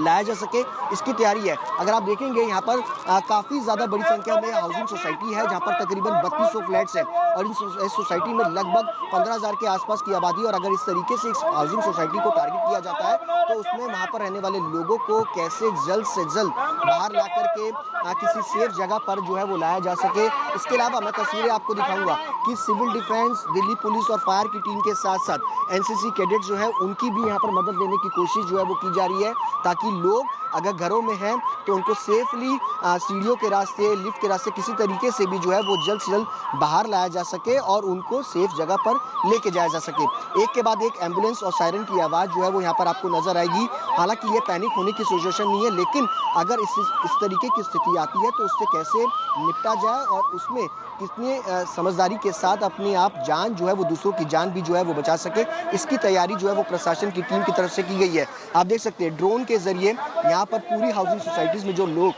लाया जा सके, इसकी तैयारी है। अगर आप देखेंगे यहाँ पर काफ़ी ज़्यादा बड़ी संख्या में हाउसिंग सोसाइटी है, जहाँ पर तकरीबन 3200 फ्लैट्स हैं और इस सोसाइटी में लगभग 15,000 के आसपास की आबादी। और अगर इस तरीके से इस हाउसिंग सोसाइटी को टारगेट किया जाता है तो उसमें वहाँ पर रहने वाले लोगों को कैसे जल्द से जल्द बाहर ला करके किसी सेफ जगह पर जो है वो लाया जा सके। इसके अलावा मैं तस्वीरें आपको दिखाऊंगा कि सिविल डिफेंस, दिल्ली पुलिस और फायर की टीम के साथ साथ एनसीसी कैडेट जो है उनकी भी यहाँ पर मदद देने की कोशिश जो है वो की जा रही है, ताकि लोग अगर घरों में हैं तो उनको सेफली सीढ़ियों के रास्ते, लिफ्ट के रास्ते किसी तरीके से भी जो है वो जल्द से जल्द बाहर लाया जा सके और उनको सेफ जगह पर लेके जाया जा सके। एक के बाद एक एम्बुलेंस और सायरन की आवाज़ जो है वो यहाँ पर आपको नजर आएगी। हालांकि ये पैनिक होने की सिचुएशन नहीं है, लेकिन अगर इस तरीके की स्थिति आती है तो उससे कैसे निपटा जाए और उसमें कितनी समझदारी के साथ अपनी आप जान जो है वो दूसरों की जान भी जो है वो बचा सके, इसकी तैयारी जो है वो प्रशासन की टीम की तरफ से की गई है। आप देख सकते हैं ड्रोन के जरिए यहाँ पर पूरी हाउसिंग सोसाइटीज़ में जो लोग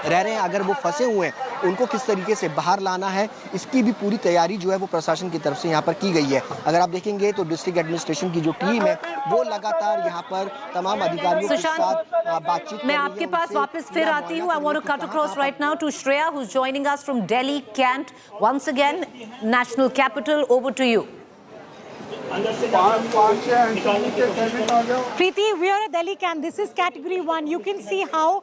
रह रहे हैं, अगर वो फंसे हुए हैं, उनको किस तरीके से बाहर लाना है, इसकी भी पूरी तैयारी जो है वो प्रशासन की तरफ से यहाँ पर की गई है। अगर आप देखेंगे तो डिस्ट्रिक्ट एडमिनिस्ट्रेशन की जो टीम है वो लगातार यहाँ पर तमाम अधिकारियों के साथ बातचीत। मैं आपके पास वापस फिर आती हूँ। I want to cut across right now to Shreya, who's joining us from Delhi, Kent. Once again, national capital, over to you. Preeti, we are at Delhi Camp. This is category 1. You can see how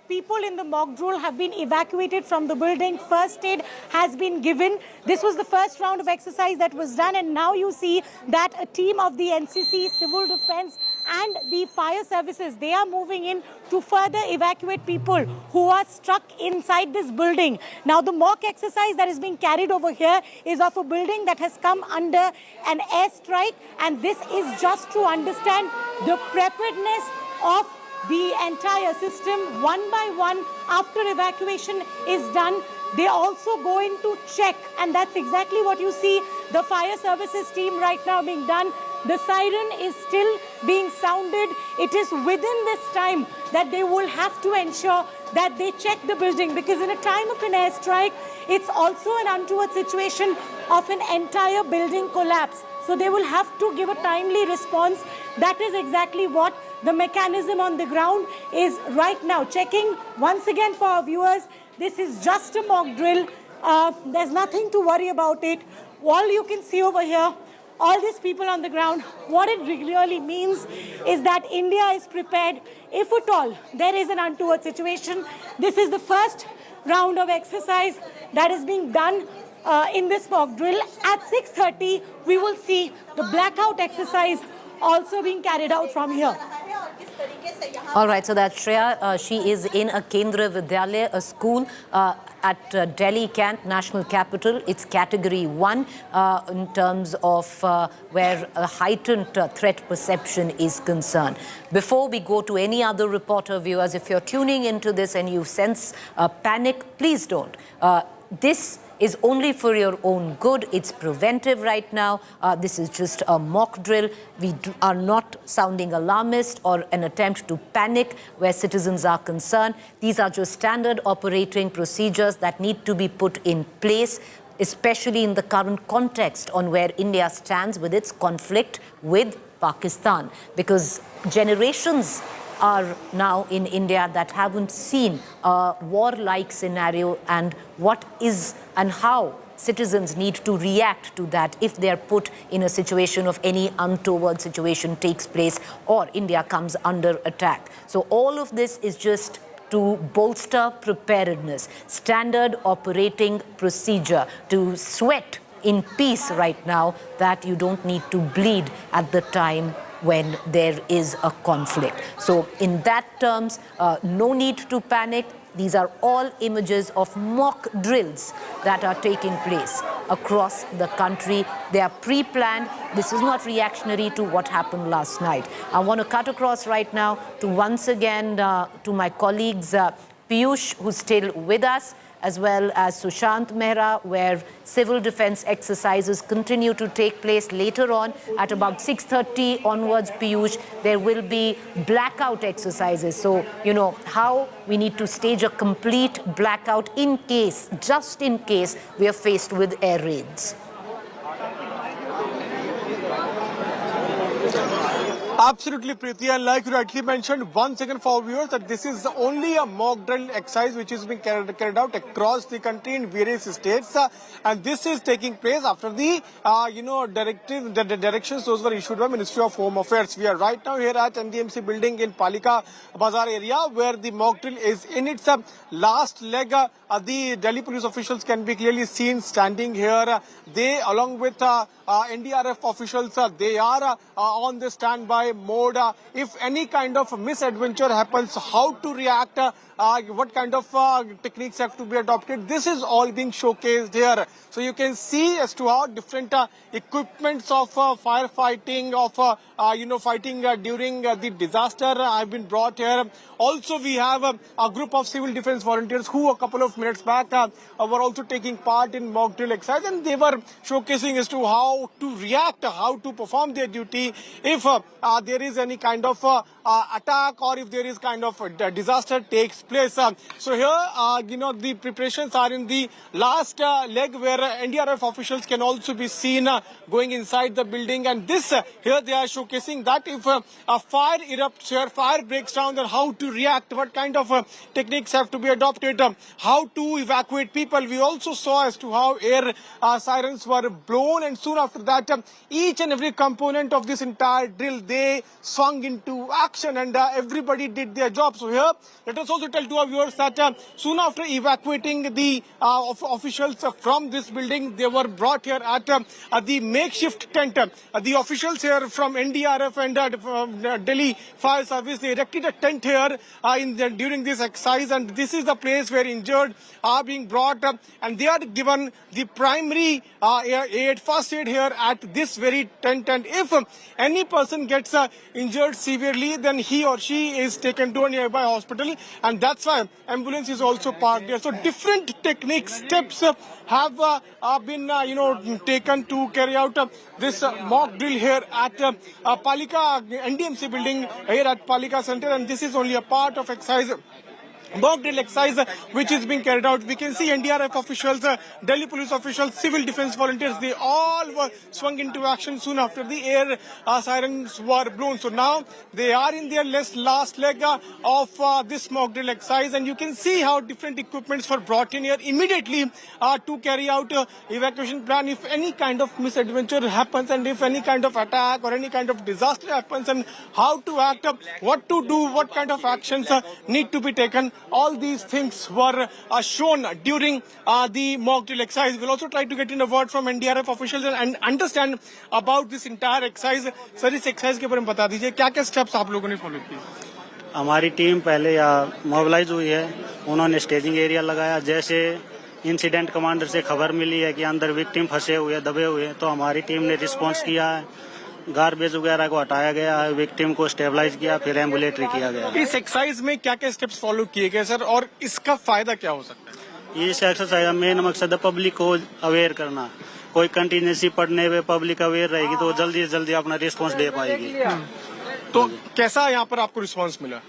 people in the mock drill have been evacuated from the building. First aid has been given. This was the first round of exercise that was done, and now you see that a team of the NCC, Civil Defense and the fire services, they are moving in to further evacuate people who are stuck inside this building. Now the mock exercise that is being carried over here is of a building that has come under an airstrike, and this is just to understand the preparedness of the entire system. One by one, after evacuation is done, they also go in to check, and that's exactly what you see the fire services team right now being done. The siren is still being sounded. It is within this time that they will have to ensure that they check the building, because in a time of an airstrike, it's also an untoward situation of an entire building collapse. So they will have to give a timely response. That is exactly what the mechanism on the ground is right now. Checking once again for our viewers, this is just a mock drill. There's nothing to worry about it. All you can see over here, all these people on the ground, what it really means is that India is prepared if at all there is an untoward situation. This is the first round of exercise that is being done in this mock drill. At 6:30, we will see the blackout exercise also being carried out from here. All right, so that's Shreya. She is in a Kendra Vidyalaya, a school at Delhi, Kent, national capital. It's category 1 in terms of where a heightened threat perception is concerned. Before we go to any other reporter, viewers, if you're tuning into this and you sense panic, please don't. This is only for your own good. It's preventive right now. This is just a mock drill. We are not sounding alarmist or an attempt to panic where citizens are concerned. These are just standard operating procedures that need to be put in place, especially in the current context on where India stands with its conflict with Pakistan, because generations are now in India that haven't seen a war-like scenario, and what is and how citizens need to react to that if they are put in a situation of any untoward situation takes place or India comes under attack. So all of this is just to bolster preparedness, standard operating procedure, to sweat in peace right now that you don't need to bleed at the time when there is a conflict. So in that terms, no need to panic. These are all images of mock drills that are taking place across the country. They are pre-planned. This is not reactionary to what happened last night. I want to cut across right now to once again to my colleagues Piyush, who's still with us, as well as Sushant Mehra, where civil defense exercises continue to take place later on. At about 6:30 onwards, Piyush, there will be blackout exercises. So, you know, how we need to stage a complete blackout in case, just in case, we are faced with air raids. Absolutely, Preeti. And like you rightly mentioned, once again for viewers, that this is only a mock drill exercise which is being carried out across the country in various states. And this is taking place after the, the directions those were issued by Ministry of Home Affairs. We are right now here at NDMC building in Palika Bazaar area where the mock drill is in its last leg. The Delhi police officials can be clearly seen standing here. They, along with NDRF officials, they are on the standby mode. If any kind of misadventure happens, how to react, what kind of techniques have to be adopted, this is all being showcased here. So you can see as to how different equipments of firefighting, of fighting during the disaster have been brought here. Also, we have a group of civil defense volunteers who a couple of minutes back were also taking part in mock drill exercise, and they were showcasing as to how to react, how to perform their duty if there is any kind of attack or if there is kind of a disaster takes place. So here, the preparations are in the last leg where NDRF officials can also be seen going inside the building, and this here they are showcasing that if a fire erupts here, fire breaks down, then how to react, what kind of techniques have to be adopted, how to evacuate people. We also saw as to how air sirens were blown, and soon after that, each and every component of this entire drill, they swung into action, and everybody did their job. So here, let us also tell to our viewers that soon after evacuating the officials from this building, they were brought here at the makeshift tent. The officials here from NDRF and Delhi Fire Service, they erected a tent here during this exercise, and this is the place where injured are being brought up, and they are given the primary aid, first aid here at this very tent. And if any person gets injured severely, then he or she is taken to a nearby hospital, and that's why ambulance is also parked there. So different techniques, steps have been taken to carry out this mock drill here at Palika NDMC building here at Palika Center, and this is only a part of exercise. Mock drill exercise which is being carried out. We can see NDRF officials, Delhi police officials, civil defense volunteers, they all were swung into action soon after the air sirens were blown. So now they are in their last leg of this mock drill exercise, and you can see how different equipments were brought in here immediately to carry out evacuation plan if any kind of misadventure happens, and if any kind of attack or any kind of disaster happens, and how to act, what to do, what kind of actions need to be taken. All these things were shown during the mock drill exercise. We'll also try to get in a word from NDRF officials and understand about this entire exercise. Sir, इस exercise के बारे में बता दीजिए क्या क्या steps आप लोगों ने follow किए? हमारी टीम पहले मोबिलाइज हुई है, उन्होंने स्टेजिंग एरिया लगाया। जैसे इंसिडेंट कमांडर से खबर मिली है कि अंदर विक्टिम फंसे हुए दबे हुए, तो हमारी टीम ने रिस्पॉन्स किया है, गार्बेज वगैरह को हटाया गया है, विक्टिम को स्टेबलाइज किया, फिर एम्बुलेटरी किया गया। इस एक्सरसाइज में क्या क्या स्टेप्स फॉलो किए गए सर, और इसका फायदा क्या हो सकता है? इस एक्सरसाइज का मेन मकसद है पब्लिक को अवेयर करना। कोई कंटिजेंसी पड़ने पे पब्लिक अवेयर रहेगी तो जल्दी से जल्दी अपना रिस्पॉन्स दे पाएगी। तो कैसा यहाँ पर आपको रिस्पॉन्स मिला?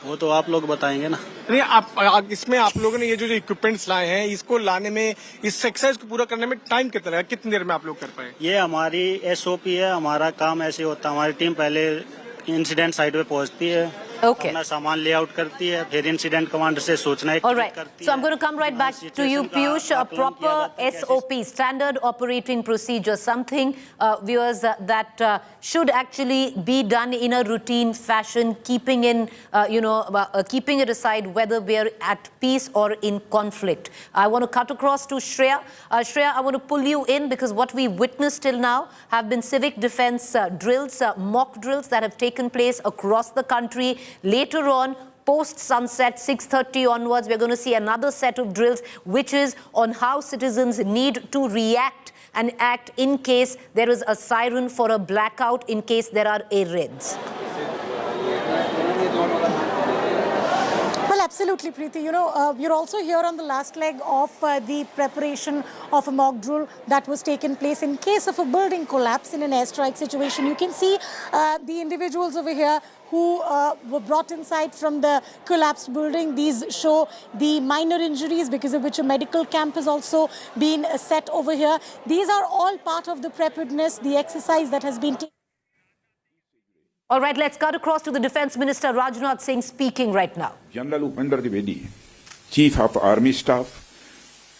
वो तो आप लोग बताएंगे ना। नहीं, आप इसमें आप लोगों ने ये जो इक्विपमेंट्स लाए हैं, इसको लाने में, इस एक्सरसाइज को पूरा करने में टाइम कितना लगा, कितनी देर में आप लोग कर पाए? ये हमारी SOP है, हमारा काम ऐसे होता है। हमारी टीम पहले इंसिडेंट साइट पे पहुंचती है, अपना सामान लेआउट करती है, फिर इंसिडेंट कमांडर से सूचनाएं करती है। So I'm going to come right back to you, Piyush. A proper SOP, standard operating procedure, something viewers that should actually be done in a routine fashion, keeping in keeping it aside whether we are at peace or in conflict. I want to cut across to Shreya. Shreya, I want to pull you in because what we witnessed till now have been civic defense drills, mock drills that have taken place across the country. Later on, post-sunset, 6:30 onwards, we're going to see another set of drills, which is on how citizens need to react and act in case there is a siren for a blackout, in case there are air raids. Well, absolutely, Preeti. You're also here on the last leg of the preparation of a mock drill that was taken place in case of a building collapse in an airstrike situation. You can see the individuals over here who were brought inside from the collapsed building. These show the minor injuries, because of which a medical camp has also been set over here. These are all part of the preparedness, the exercise that has been taken. All right, let's cut across to the Defence Minister Rajnath Singh speaking right now. General Upendra Dwivedi, Chief of Army Staff,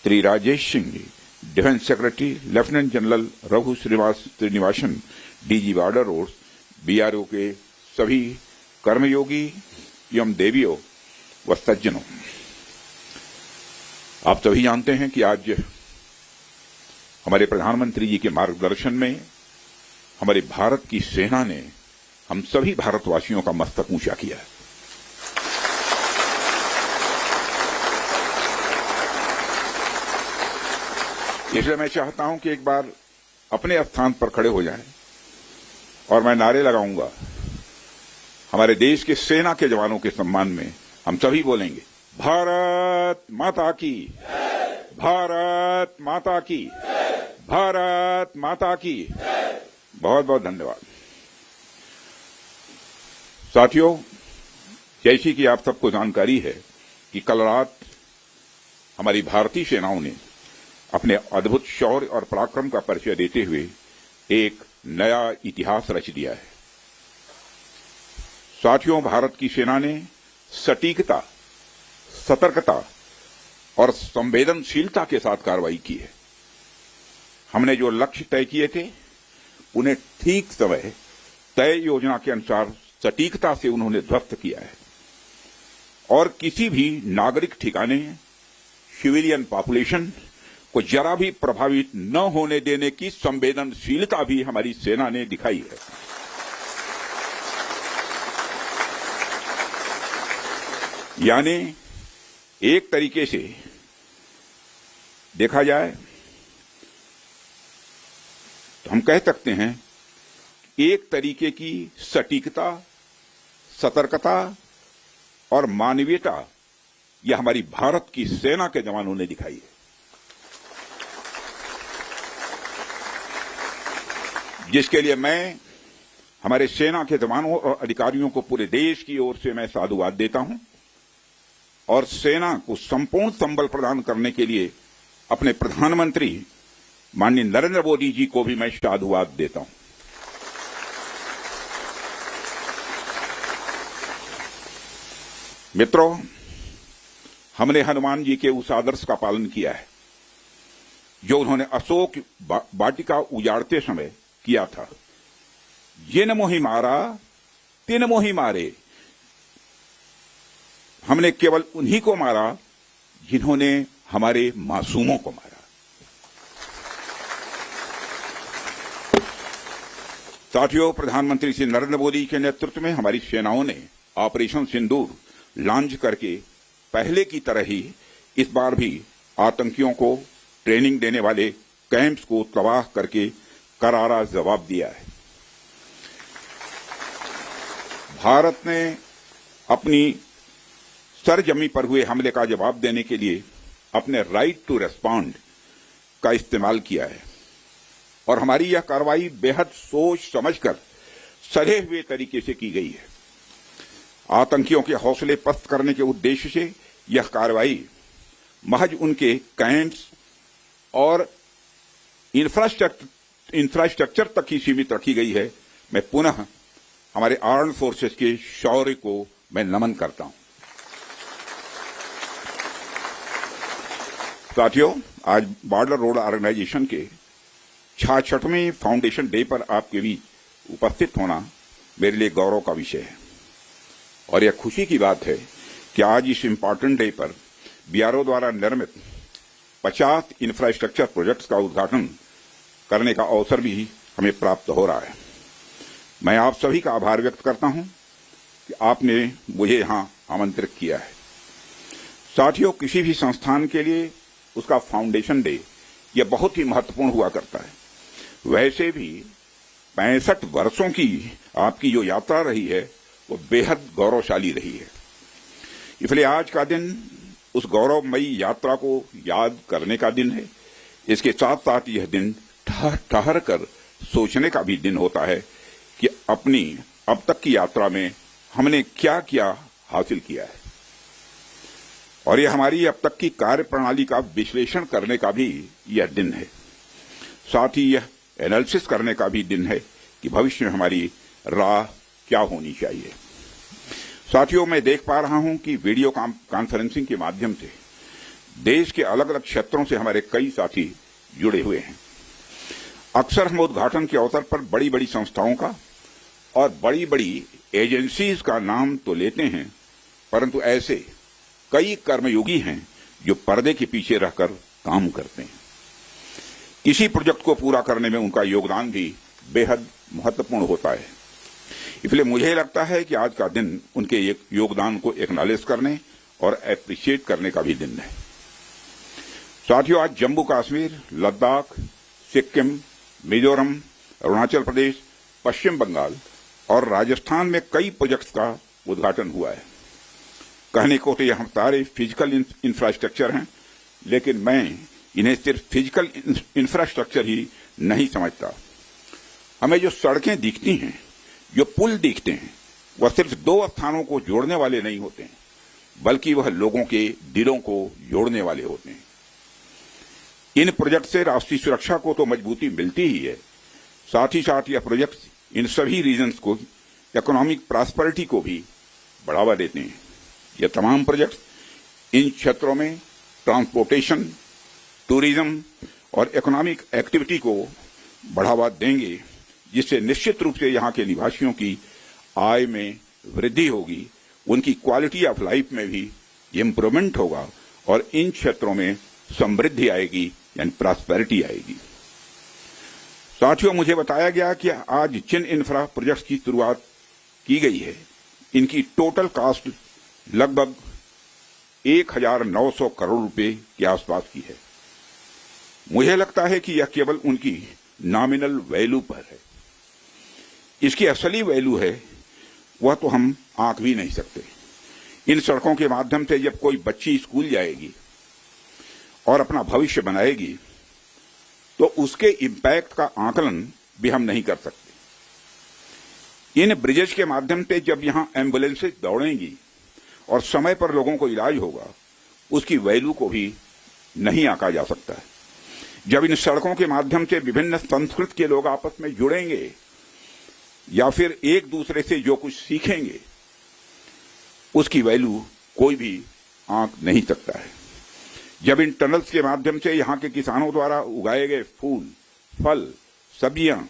Sri Rajesh Singh ji, Defence Secretary, Lieutenant General Raghu Srinivasan, DG Border Roads, BRO के सभी कर्मयोगी एवं देवियों व सज्जनों, आप सभी जानते हैं कि आज हमारे प्रधानमंत्री जी के मार्गदर्शन में हमारे भारत की सेना ने हम सभी भारतवासियों का मस्तक ऊंचा किया है। इसलिए मैं चाहता हूं कि एक बार अपने स्थान पर खड़े हो जाएं और मैं नारे लगाऊंगा। हमारे देश के सेना के जवानों के सम्मान में हम सभी बोलेंगे, भारत माता की, भारत माता की, भारत माता की। बहुत बहुत धन्यवाद। साथियों, जैसी कि आप सबको जानकारी है कि कल रात हमारी भारतीय सेनाओं ने अपने अद्भुत शौर्य और पराक्रम का परिचय देते हुए एक नया इतिहास रच दिया है। साथियों, भारत की सेना ने सटीकता, सतर्कता और संवेदनशीलता के साथ कार्रवाई की है। हमने जो लक्ष्य तय किए थे उन्हें ठीक समय तय योजना के अनुसार सटीकता से उन्होंने ध्वस्त किया है और किसी भी नागरिक ठिकाने, सिविलियन पॉपुलेशन को जरा भी प्रभावित न होने देने की संवेदनशीलता भी हमारी सेना ने दिखाई है। यानी एक तरीके से देखा जाए तो हम कह सकते हैं एक तरीके की सटीकता, सतर्कता और मानवीयता यह हमारी भारत की सेना के जवानों ने दिखाई है, जिसके लिए मैं हमारे सेना के जवानों और अधिकारियों को पूरे देश की ओर से मैं साधुवाद देता हूं और सेना को संपूर्ण संबल प्रदान करने के लिए अपने प्रधानमंत्री माननीय नरेंद्र मोदी जी को भी मैं साधुवाद देता हूं। मित्रों, हमने हनुमान जी के उस आदर्श का पालन किया है जो उन्होंने अशोक वाटिका उजाड़ते समय किया था, जिन मोहि मारा तिन मोहि मारे। हमने केवल उन्हीं को मारा जिन्होंने हमारे मासूमों को मारा। साथियों, प्रधानमंत्री श्री नरेंद्र मोदी के नेतृत्व में हमारी सेनाओं ने ऑपरेशन सिंदूर लॉन्च करके पहले की तरह ही इस बार भी आतंकियों को ट्रेनिंग देने वाले कैंप्स को तबाह करके करारा जवाब दिया है। भारत ने अपनी सरजमी पर हुए हमले का जवाब देने के लिए अपने राइट टू रेस्पॉन्ड का इस्तेमाल किया है और हमारी यह कार्रवाई बेहद सोच समझकर सधे हुए तरीके से की गई है। आतंकियों के हौसले पस्त करने के उद्देश्य से यह कार्रवाई महज उनके कैंप्स और इंफ्रास्ट्रक्चर तक ही सीमित रखी गई है। मैं पुनः हमारे आर्म्ड फोर्सेस के शौर्य को मैं नमन करता हूं। साथियों, आज बॉर्डर रोड ऑर्गेनाइजेशन के 66वें फाउंडेशन डे पर आपके बीच उपस्थित होना मेरे लिए गौरव का विषय है और यह खुशी की बात है कि आज इस इम्पोर्टेंट डे पर बीआरओ द्वारा निर्मित 50 इंफ्रास्ट्रक्चर प्रोजेक्ट्स का उद्घाटन करने का अवसर भी हमें प्राप्त हो रहा है। मैं आप सभी का आभार व्यक्त करता हूं कि आपने मुझे यहां आमंत्रित किया है। साथियों, किसी भी संस्थान के लिए उसका फाउंडेशन डे यह बहुत ही महत्वपूर्ण हुआ करता है। वैसे भी 65 वर्षों की आपकी जो यात्रा रही है वो बेहद गौरवशाली रही है। इसलिए आज का दिन उस गौरवमयी यात्रा को याद करने का दिन है। इसके साथ साथ यह दिन ठहर कर सोचने का भी दिन होता है कि अपनी अब तक की यात्रा में हमने क्या क्या हासिल किया है और यह हमारी अब तक की कार्य प्रणाली का विश्लेषण करने का भी यह दिन है। साथ ही यह एनालिसिस करने का भी दिन है कि भविष्य में हमारी राह क्या होनी चाहिए। साथियों, मैं देख पा रहा हूं कि वीडियो कॉन्फ्रेंसिंग के माध्यम से देश के अलग अलग क्षेत्रों से हमारे कई साथी जुड़े हुए हैं। अक्सर हम उद्घाटन के अवसर पर बड़ी बड़ी संस्थाओं का और बड़ी बड़ी एजेंसीज का नाम तो लेते हैं, परंतु ऐसे कई कर्मयोगी हैं जो पर्दे के पीछे रहकर काम करते हैं। किसी प्रोजेक्ट को पूरा करने में उनका योगदान भी बेहद महत्वपूर्ण होता है। इसलिए मुझे लगता है कि आज का दिन उनके योगदान को एक्नॉलेज करने और एप्रिशिएट करने का भी दिन है। साथियों, आज जम्मू कश्मीर, लद्दाख, सिक्किम, मिजोरम, अरुणाचल प्रदेश, पश्चिम बंगाल और राजस्थान में कई प्रोजेक्ट्स का उद्घाटन हुआ है। कहने को तो यह सारे फिजिकल इंफ्रास्ट्रक्चर हैं, लेकिन मैं इन्हें सिर्फ फिजिकल इंफ्रास्ट्रक्चर ही नहीं समझता। हमें जो सड़कें दिखती हैं, जो पुल दिखते हैं, वह सिर्फ दो स्थानों को जोड़ने वाले नहीं होते हैं, बल्कि वह लोगों के दिलों को जोड़ने वाले होते हैं। इन प्रोजेक्ट से राष्ट्रीय सुरक्षा को तो मजबूती मिलती ही है, साथ ही साथ यह प्रोजेक्ट इन सभी रीजन्स को इकोनॉमिक प्रॉस्पेरिटी को भी बढ़ावा देते हैं। यह तमाम प्रोजेक्ट इन क्षेत्रों में ट्रांसपोर्टेशन, टूरिज्म और इकोनॉमिक एक्टिविटी को बढ़ावा देंगे, जिससे निश्चित रूप से यहाँ के निवासियों की आय में वृद्धि होगी, उनकी क्वालिटी ऑफ लाइफ में भी इम्प्रूवमेंट होगा और इन क्षेत्रों में समृद्धि आएगी, यानी प्रॉस्पेरिटी आएगी। साथियों, मुझे बताया गया कि आज जिन इंफ्रा प्रोजेक्ट्स की शुरुआत की गई है, इनकी टोटल कॉस्ट लगभग 1900 करोड़ रुपए के आसपास की है। मुझे लगता है कि यह केवल उनकी नॉमिनल वैल्यू पर है। इसकी असली वैल्यू है वह तो हम आंक भी नहीं सकते। इन सड़कों के माध्यम से जब कोई बच्ची स्कूल जाएगी और अपना भविष्य बनाएगी, तो उसके इम्पैक्ट का आकलन भी हम नहीं कर सकते। इन ब्रिजेज के माध्यम से जब यहां एम्बुलेंसेज दौड़ेंगी और समय पर लोगों को इलाज होगा, उसकी वैल्यू को भी नहीं आंका जा सकता है। जब इन सड़कों के माध्यम से विभिन्न संस्कृति के लोग आपस में जुड़ेंगे या फिर एक दूसरे से जो कुछ सीखेंगे, उसकी वैल्यू कोई भी आंक नहीं सकता है। जब इन टनल्स के माध्यम से यहाँ के किसानों द्वारा उगाए गए फूल, फल, सब्जियां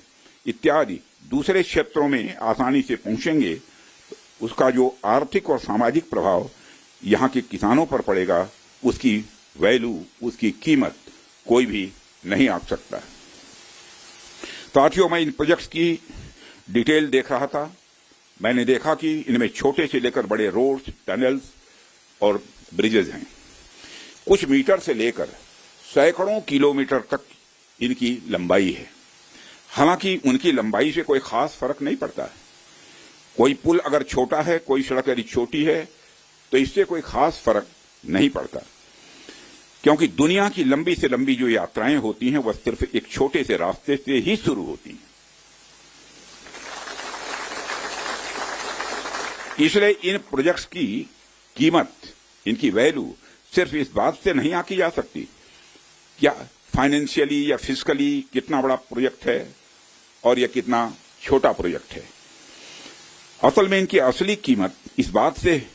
इत्यादि दूसरे क्षेत्रों में आसानी से पहुंचेंगे, तो उसका जो आर्थिक और सामाजिक प्रभाव यहाँ के किसानों पर पड़ेगा, उसकी वैल्यू, उसकी कीमत कोई भी नहीं आंक सकता। साथियों, मैं इन प्रोजेक्ट्स की डिटेल देख रहा था। मैंने देखा कि इनमें छोटे से लेकर बड़े रोड्स, टनल्स और ब्रिजेज हैं। कुछ मीटर से लेकर सैकड़ों किलोमीटर तक इनकी लंबाई है। हालांकि उनकी लंबाई से कोई खास फर्क नहीं पड़ता है। कोई पुल अगर छोटा है, कोई सड़क यदि छोटी है, तो इससे कोई खास फर्क नहीं पड़ता, क्योंकि दुनिया की लंबी से लंबी जो यात्राएं होती हैं, वह सिर्फ एक छोटे से रास्ते से ही शुरू होती हैं। इसलिए इन प्रोजेक्ट्स की कीमत, इनकी वैल्यू सिर्फ इस बात से नहीं आंकी जा सकती क्या फाइनेंशियली या फिजिकली कितना बड़ा प्रोजेक्ट है और यह कितना छोटा प्रोजेक्ट है। असल में इनकी असली कीमत इस बात से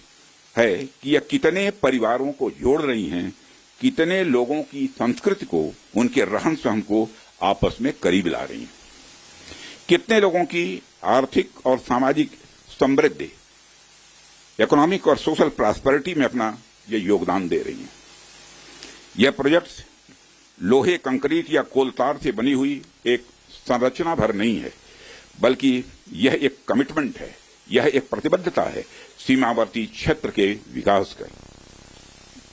है कि यह कितने परिवारों को जोड़ रही हैं, कितने लोगों की संस्कृति को, उनके रहन सहन को आपस में करीब ला रही हैं, कितने लोगों की आर्थिक और सामाजिक समृद्धि, इकोनॉमिक और सोशल प्रॉस्पेरिटी में अपना ये योगदान दे रही हैं। यह प्रोजेक्ट लोहे, कंक्रीट या कोलतार से बनी हुई एक संरचना भर नहीं है, बल्कि यह एक कमिटमेंट है, यह एक प्रतिबद्धता है सीमावर्ती क्षेत्र के विकास का।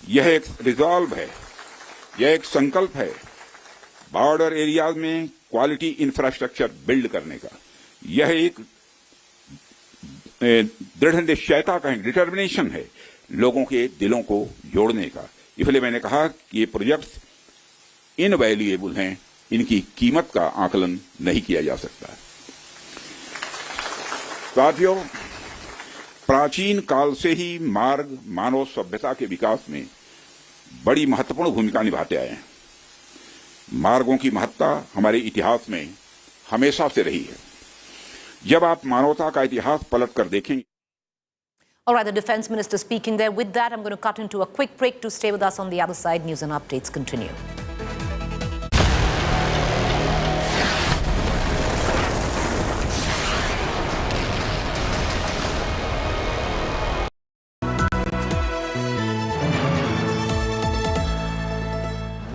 यह एक रिजॉल्व है, यह एक संकल्प है बॉर्डर एरियाज में क्वालिटी इंफ्रास्ट्रक्चर बिल्ड करने का। यह एक दृढ़ निश्चयता का डिटर्मिनेशन है लोगों के दिलों को जोड़ने का। इसलिए मैंने कहा कि ये प्रोजेक्ट्स इनवैल्यूएबल हैं, इनकी कीमत का आकलन नहीं किया जा सकता। साथियों, प्राचीन काल से ही मार्ग मानव सभ्यता के विकास में बड़ी महत्वपूर्ण भूमिका निभाते आए हैं। मार्गों की महत्ता हमारे इतिहास में हमेशा से रही है। जब आप मानवता का इतिहास पलट कर देखेंगे। All right, the defense minister speaking there. With that, I'm going to cut into a quick break. To stay with us on the other side. News and updates continue.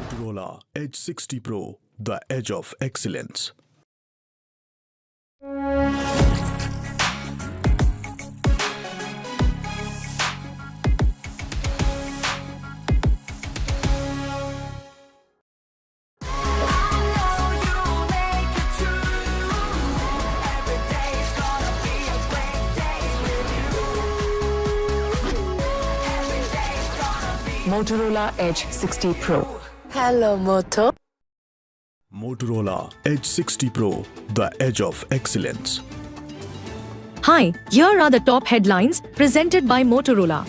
Motorola Edge 60 Pro, the edge of excellence. Motorola Edge 60 Pro. Hello, Moto. Motorola Edge 60 Pro, the edge of excellence. Hi, here are the top headlines presented by Motorola.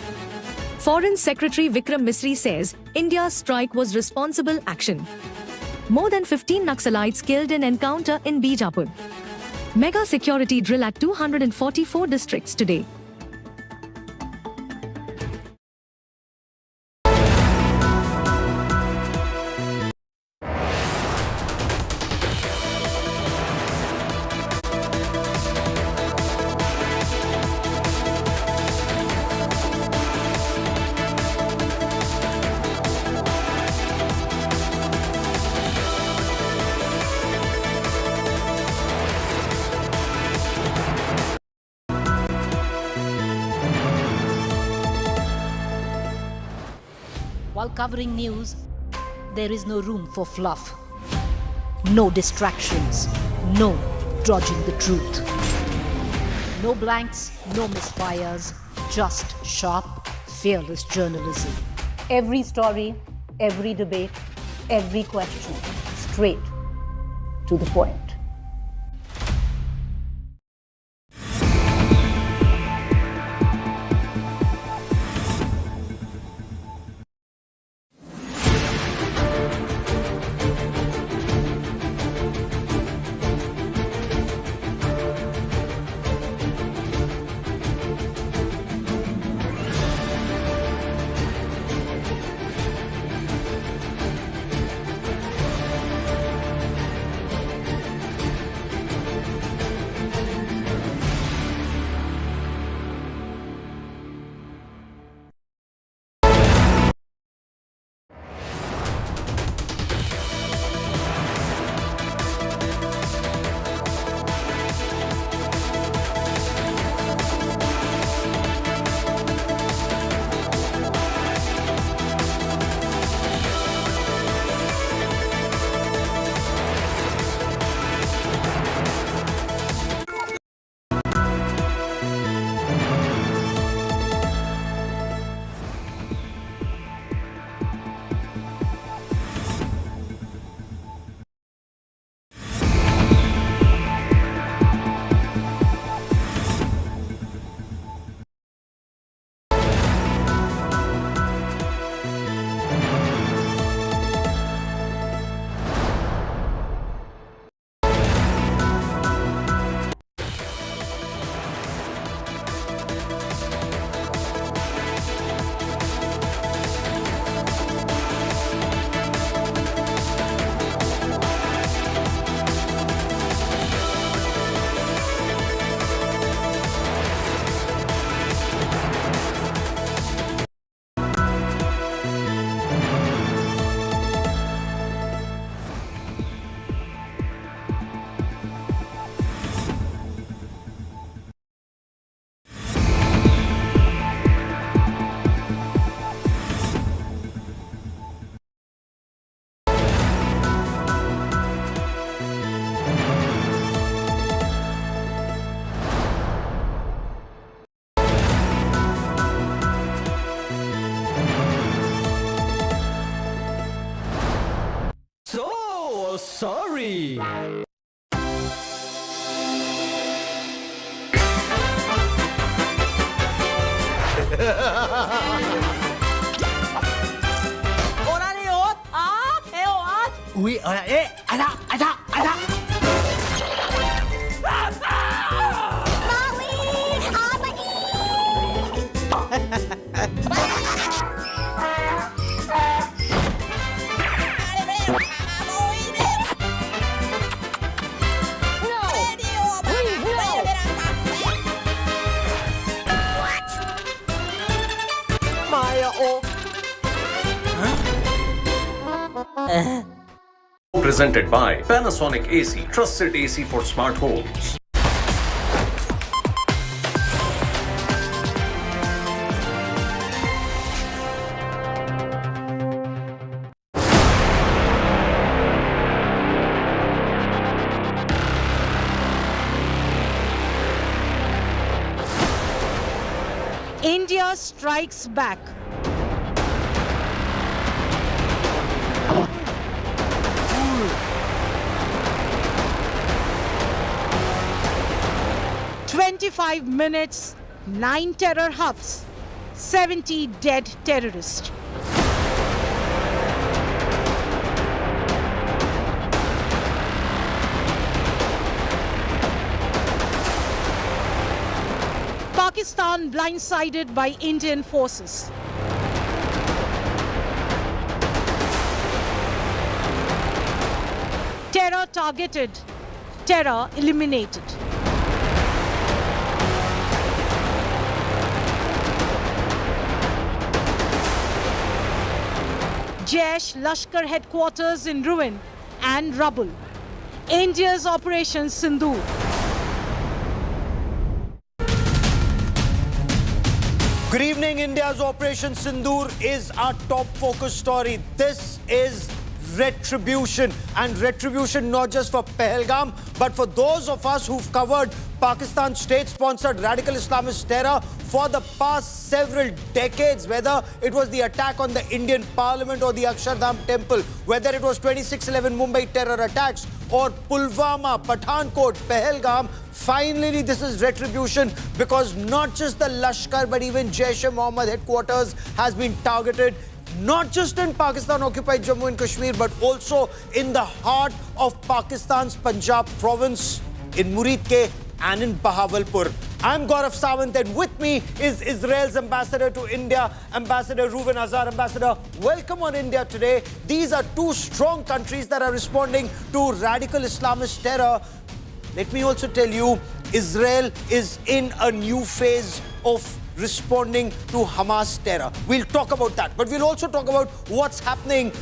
Foreign Secretary Vikram Misri says India's strike was responsible action. More than 15 Naxalites killed in encounter in Bijapur. Mega security drill at 244 districts today. While covering news, there is no room for fluff. No distractions. No dodging the truth. No blanks, no misfires. Just sharp, fearless journalism. Every story, every debate, every question, straight to the point. Sorry. Ui, aja. Presented by Panasonic AC, trusted AC for smart homes. India strikes back. "25 minutes, 9 terror hubs, 70 dead terrorists." Pakistan blindsided by Indian forces. Terror targeted, terror eliminated. Jaish Lashkar headquarters in ruin and rubble. India's Operation Sindoor. Good evening. India's Operation Sindoor is our top focus story. This is Retribution, and Retribution not just for Pahalgam, but for those of us who've covered Pakistan's state-sponsored radical Islamist terror for the past several decades, whether it was the attack on the Indian Parliament or the Akshardham Temple, whether it was 26/11 Mumbai terror attacks or Pulwama, Pathankot, Pahalgam. Finally, this is Retribution, because not just the Lashkar but even Jaish-e-Mohammed headquarters has been targeted, not just in Pakistan-occupied Jammu and Kashmir, but also in the heart of Pakistan's Punjab province, in Muridke and in Bahawalpur. I'm Gaurav Sawant, and with me is Israel's ambassador to India, Ambassador Reuven Azar. Ambassador, welcome on India today. These are two strong countries that are responding to radical Islamist terror. Let me also tell you, Israel is in a new phase of responding to Hamas terror. We'll talk about that, but we'll also talk about what's happening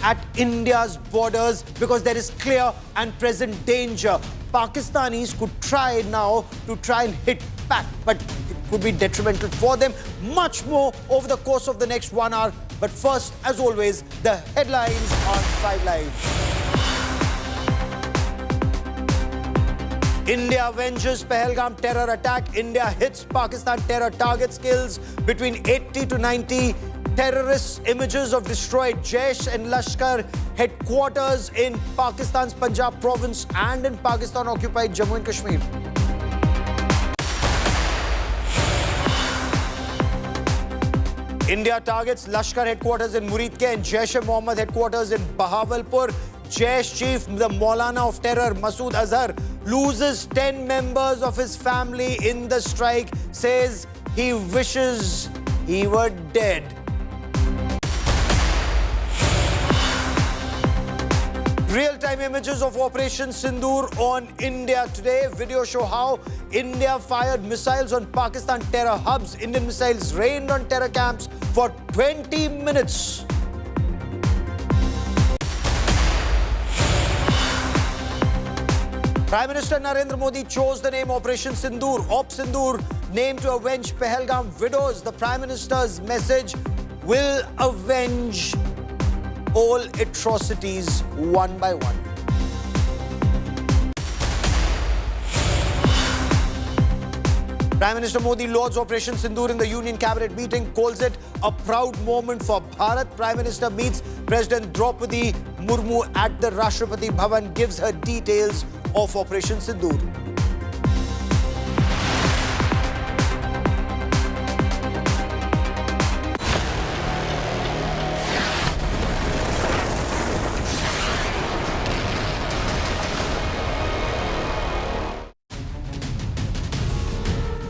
at India's borders, because there is clear and present danger. Pakistanis could try now to try and hit back, but it could be detrimental for them. Much more over the course of the next 1 hour. But first, as always, the headlines on 5 Live. India avenges Pahalgam terror attack. India hits Pakistan terror targets, kills between 80 to 90 terrorists. Images of destroyed Jaish and Lashkar headquarters in Pakistan's Punjab province and in Pakistan-occupied Jammu and Kashmir. India targets Lashkar headquarters in Muridke and Jaish-e-Mohammed headquarters in Bahawalpur. Jaish chief, the Maulana of terror, Masood Azhar, loses 10 members of his family in the strike, says he wishes he were dead. Real-time images of Operation Sindoor on India today. Video show how India fired missiles on Pakistan terror hubs. Indian missiles rained on terror camps for 20 minutes. Prime Minister Narendra Modi chose the name Operation Sindoor, Op Sindoor, named to avenge Pahalgam widows. The Prime Minister's message will avenge all atrocities one by one. Prime Minister Modi lauds Operation Sindoor in the Union Cabinet meeting, calls it a proud moment for Bharat. Prime Minister meets President Draupadi Murmu at the Rashtrapati Bhavan, gives her details of Operation Sindoor.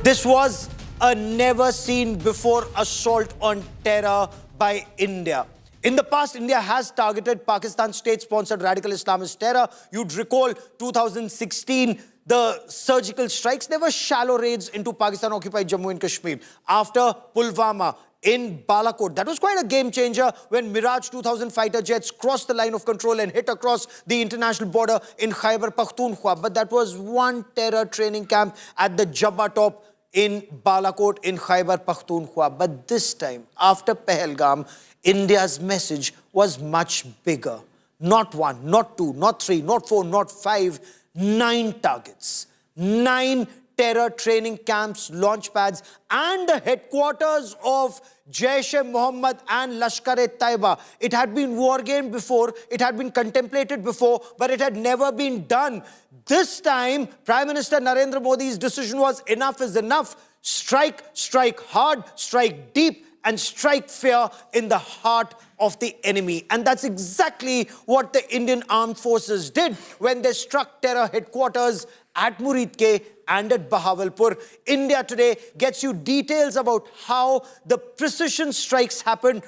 This was a never-seen-before assault on terror by India. In the past, India has targeted Pakistan's state-sponsored radical Islamist terror. You'd recall 2016, the surgical strikes. They were shallow raids into Pakistan-occupied Jammu and Kashmir. After Pulwama, in Balakot. That was quite a game changer when Mirage 2000 fighter jets crossed the line of control and hit across the international border in Khyber Pakhtunkhwa. But that was one terror training camp at the Jabba Top in Balakot in Khyber Pakhtunkhwa. But this time, after Pahalgam, India's message was much bigger. Not one, not two, not three, not four, not five, 9 targets. 9 terror training camps, launch pads, and the headquarters of Jaish-e-Mohammed and Lashkar-e-Taiba. It had been war game before, it had been contemplated before, but it had never been done. This time, Prime Minister Narendra Modi's decision was enough is enough. Strike, strike hard, strike deep, and strike fear in the heart of the enemy. And that's exactly what the Indian Armed Forces did when they struck terror headquarters at Muridke and at Bahawalpur. India Today gets you details about how the precision strikes happened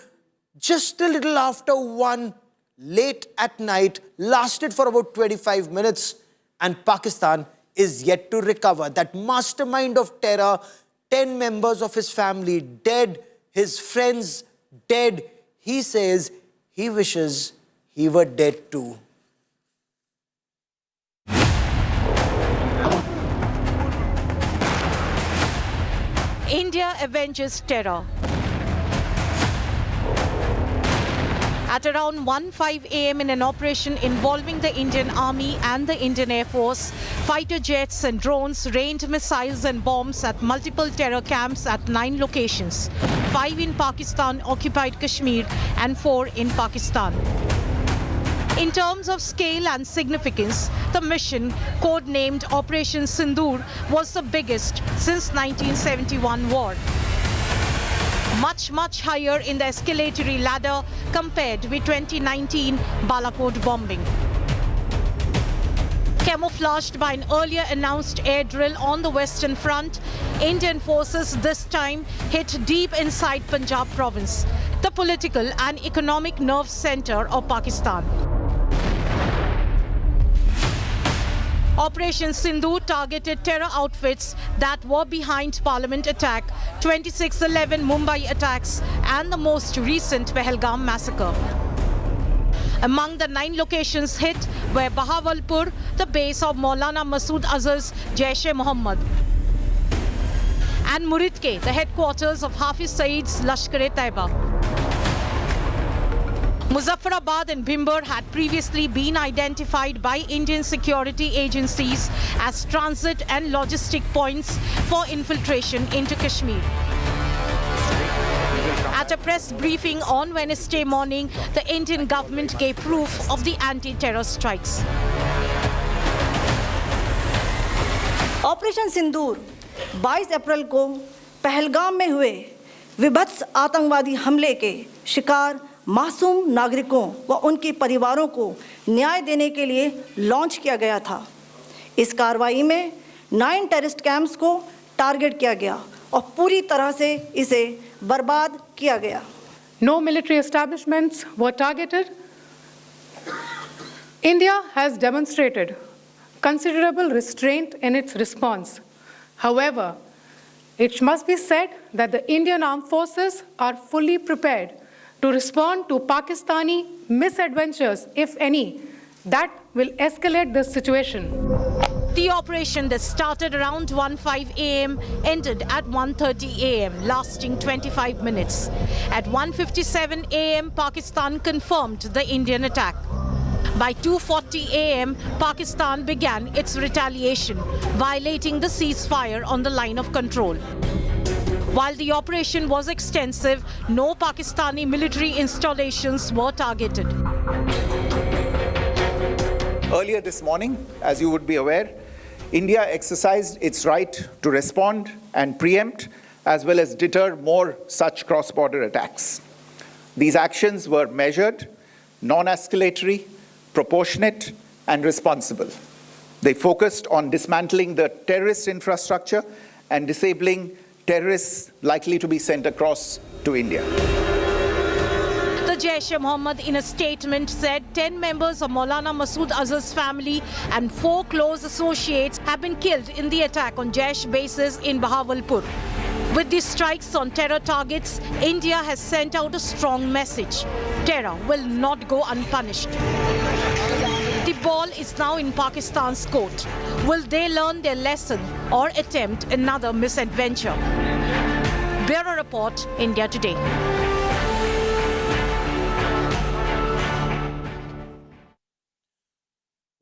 just a little after 1 late at night, lasted for about 25 minutes, and Pakistan is yet to recover. That mastermind of terror, 10 members of his family dead, his friends dead. He says he wishes he were dead too. India avenges terror. At around 1:05 a.m. in an operation involving the Indian Army and the Indian Air Force, fighter jets and drones rained missiles and bombs at multiple terror camps at 9 locations, 5 in Pakistan-occupied Kashmir and 4 in Pakistan. In terms of scale and significance, the mission, codenamed Operation Sindoor, was the biggest since 1971 war. Much higher in the escalatory ladder compared with 2019 Balakot bombing. Camouflaged by an earlier announced air drill on the Western Front, Indian forces this time hit deep inside Punjab province, the political and economic nerve center of Pakistan. Operation Sindoor targeted terror outfits that were behind Parliament attack, 26/11 Mumbai attacks, and the most recent Pahalgam massacre. Among the 9 locations hit were Bahawalpur, the base of Maulana Masood Azhar's Jaish-e-Mohammed, and Muridke, the headquarters of Hafiz Saeed's Lashkar-e-Taiba. Muzaffarabad and Bhimber had previously been identified by Indian security agencies as transit and logistic points for infiltration into Kashmir. At a press briefing on Wednesday morning, the Indian government gave proof of the anti-terror strikes. Operation Sindoor 22 April को पहलगाम में हुए विभत्स आतंकवादी हमले के शिकार मासूम नागरिकों व उनके परिवारों को न्याय देने के लिए लॉन्च किया गया था। इस कार्रवाई में 9 टेररिस्ट कैंप्स को टारगेट किया गया और पूरी तरह से इसे बर्बाद किया गया। No military establishments were targeted. India has demonstrated considerable restraint in its response. However, it must be said that the Indian Armed Forces are fully prepared to respond to Pakistani misadventures, if any, that will escalate the situation. The operation that started around 1:05 a.m. ended at 1:30 a.m., lasting 25 minutes. At 1:57 a.m., Pakistan confirmed the Indian attack. By 2:40 a.m., Pakistan began its retaliation, violating the ceasefire on the line of control. While the operation was extensive, no Pakistani military installations were targeted. Earlier this morning, as you would be aware, India exercised its right to respond and preempt, as well as deter more such cross-border attacks. These actions were measured, non-escalatory, proportionate, and responsible. They focused on dismantling the terrorist infrastructure and disabling terrorists likely to be sent across to India. The Jaish-e-Mohammed in a statement said 10 members of Maulana Masood Azhar's family and 4 close associates have been killed in the attack on Jaish bases in Bahawalpur. With these strikes on terror targets, India has sent out a strong message. Terror will not go unpunished. The ball is now in Pakistan's court. Will they learn their lesson or attempt another misadventure? Bureau Report, India Today.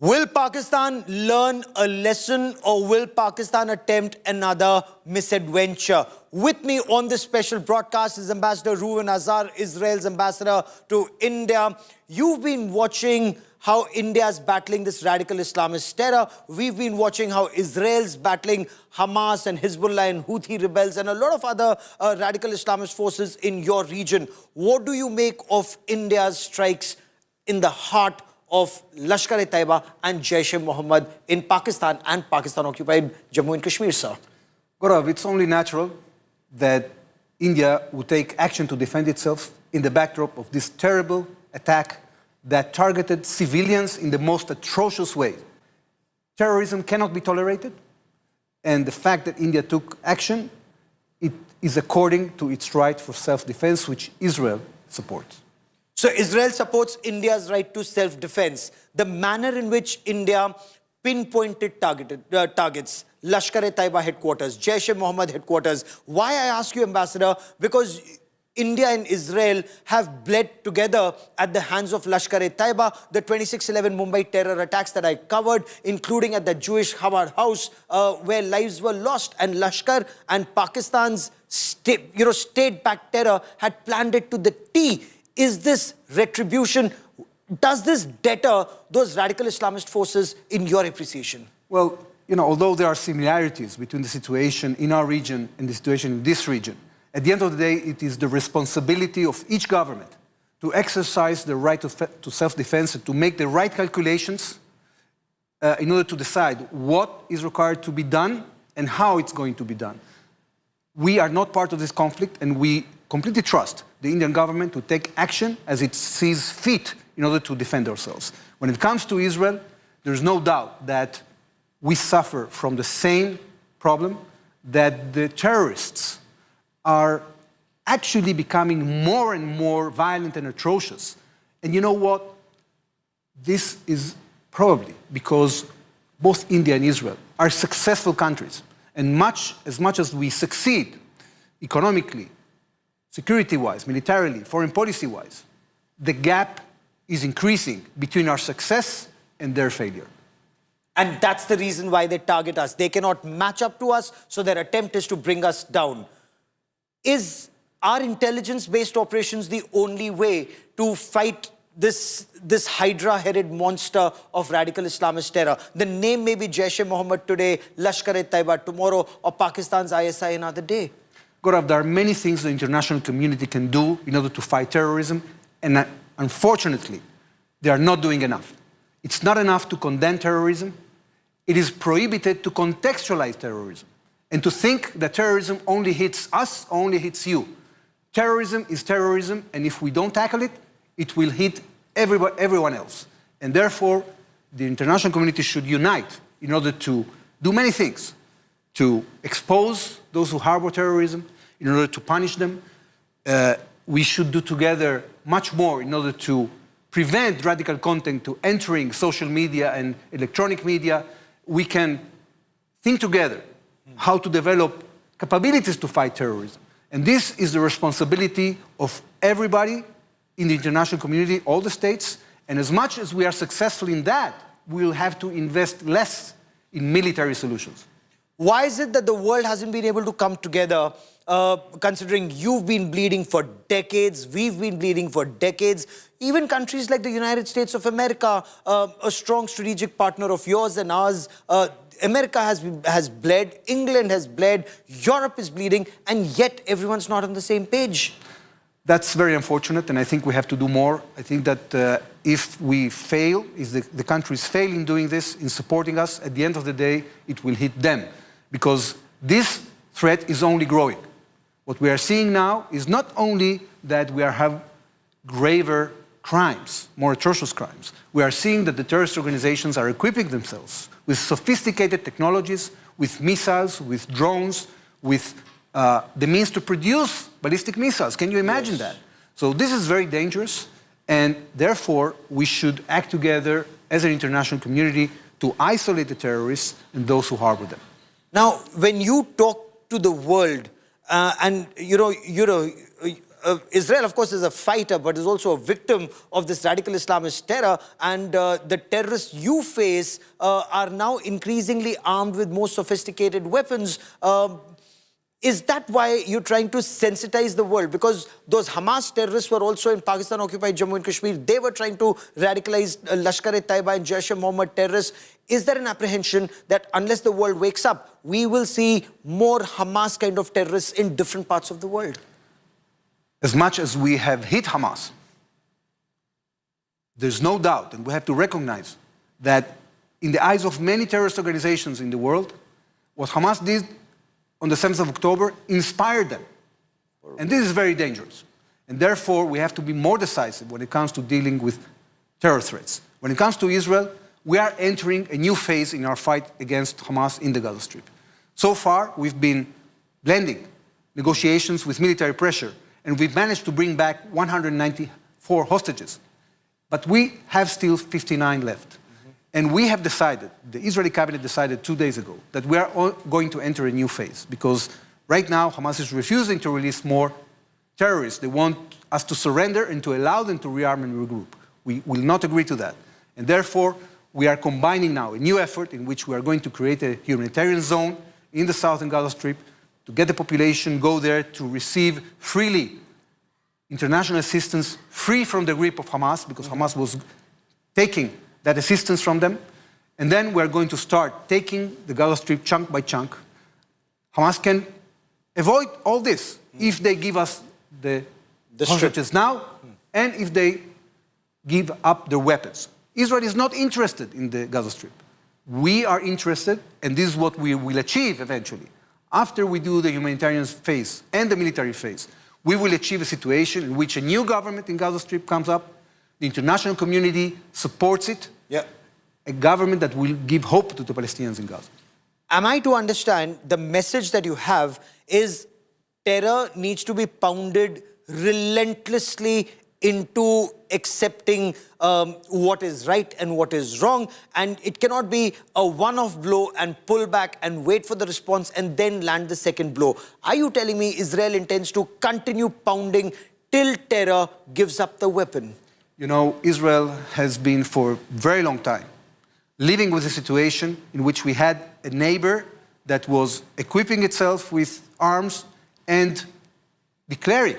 Will Pakistan learn a lesson or will Pakistan attempt another misadventure? With me on this special broadcast is Ambassador Ruwan Azhar, Israel's ambassador to India. You've been watching how India is battling this radical Islamist terror. We've been watching how Israel's battling Hamas and Hezbollah and Houthi rebels and a lot of other radical Islamist forces in your region. What do you make of India's strikes in the heart of Lashkar-e-Taiba and Jaish-e-Mohammed in Pakistan and Pakistan-occupied Jammu and Kashmir, sir? Gaurav, it's only natural that India would take action to defend itself in the backdrop of this terrible attack that targeted civilians in the most atrocious way. Terrorism cannot be tolerated, and the fact that India took action, it is according to its right for self-defense, which Israel supports. So Israel supports India's right to self-defense. The manner in which India pinpointed targets, Lashkar-e-Taiba headquarters, Jaish-e-Mohammed headquarters. Why I ask you, Ambassador? Because India and Israel have bled together at the hands of Lashkar-e-Taiba. The 26/11 Mumbai terror attacks that I covered, including at the Jewish Chabad house, where lives were lost. And Lashkar and Pakistan's state-backed terror had planned it to the T. Is this retribution? Does this deter those radical Islamist forces in your appreciation? Well, although there are similarities between the situation in our region and the situation in this region, at the end of the day, it is the responsibility of each government to exercise the right to self-defense and to make the right calculations in order to decide what is required to be done and how it's going to be done. We are not part of this conflict, and we completely trust the Indian government to take action as it sees fit in order to defend ourselves. When it comes to Israel, there's no doubt that we suffer from the same problem, that the terrorists are actually becoming more and more violent and atrocious. And you know what? This is probably because both India and Israel are successful countries. And as much as we succeed economically, security-wise, militarily, foreign policy-wise, the gap is increasing between our success and their failure. And that's the reason why they target us. They cannot match up to us, so their attempt is to bring us down. Is our intelligence-based operations the only way to fight this Hydra-headed monster of radical Islamist terror? The name may be Jaish-e-Mohammed today, Lashkar-e-Taiba tomorrow, or Pakistan's ISI another day. Gaurav, there are many things the international community can do in order to fight terrorism, and unfortunately, they are not doing enough. It's not enough to condemn terrorism. It is prohibited to contextualize terrorism and to think that terrorism only hits us, only hits you. Terrorism is terrorism, and if we don't tackle it, it will hit everyone else. And therefore, the international community should unite in order to do many things, to expose those who harbor terrorism, in order to punish them. We should do together much more in order to prevent radical content to entering social media and electronic media. We can think together how to develop capabilities to fight terrorism. And this is the responsibility of everybody in the international community, all the states. And as much as we are successful in that, we will have to invest less in military solutions. Why is it that the world hasn't been able to come together, considering you've been bleeding for decades, we've been bleeding for decades, even countries like the United States of America, a strong strategic partner of yours and ours, America has bled, England has bled, Europe is bleeding, and yet everyone's not on the same page. That's very unfortunate, and I think we have to do more. I think that if we fail, if the countries fail in doing this, in supporting us, at the end of the day, it will hit them. Because this threat is only growing. What we are seeing now is not only that we have graver crimes, more atrocious crimes. We are seeing that the terrorist organizations are equipping themselves with sophisticated technologies, with missiles, with drones, with the means to produce ballistic missiles. Can you imagine that? So this is very dangerous, and therefore we should act together as an international community to isolate the terrorists and those who harbor them. Now, when you talk to the world, Israel, of course, is a fighter, but is also a victim of this radical Islamist terror. And the terrorists you face are now increasingly armed with more sophisticated weapons. Is that why you're trying to sensitize the world? Because those Hamas terrorists were also in Pakistan-occupied Jammu and Kashmir. They were trying to radicalize Lashkar-e-Taiba and Jaish-e-Mohammed terrorists. Is there an apprehension that unless the world wakes up, we will see more Hamas kind of terrorists in different parts of the world? As much as we have hit Hamas, there's no doubt, and we have to recognize that in the eyes of many terrorist organizations in the world, what Hamas did on the 7th of October inspired them. And this is very dangerous. And therefore, we have to be more decisive when it comes to dealing with terror threats. When it comes to Israel, we are entering a new phase in our fight against Hamas in the Gaza Strip. So far, we've been blending negotiations with military pressure, and we've managed to bring back 194 hostages. But we have still 59 left. And we have decided, the Israeli cabinet decided 2 days ago, that we are going to enter a new phase, because right now Hamas is refusing to release more terrorists. They want us to surrender and to allow them to rearm and regroup. We will not agree to that. And therefore, we are combining now a new effort in which we are going to create a humanitarian zone in the southern Gaza Strip to get the population go there to receive freely international assistance free from the grip of Hamas, because Hamas was taking that assistance from them. And then we're going to start taking the Gaza Strip chunk by chunk. Hamas can avoid all this if they give us the hostages now and if they give up their weapons. Israel is not interested in the Gaza Strip. We are interested, and this is what we will achieve eventually. After we do the humanitarian phase and the military phase, we will achieve a situation in which a new government in Gaza Strip comes up, the international community supports it, a government that will give hope to the Palestinians in Gaza. Am I to understand the message that you have is terror needs to be pounded relentlessly into accepting what is right and what is wrong, and it cannot be a one-off blow and pull back and wait for the response and then land the second blow? Are you telling me Israel intends to continue pounding till terror gives up the weapon? You know, Israel has been for a very long time living with a situation in which we had a neighbor that was equipping itself with arms and declaring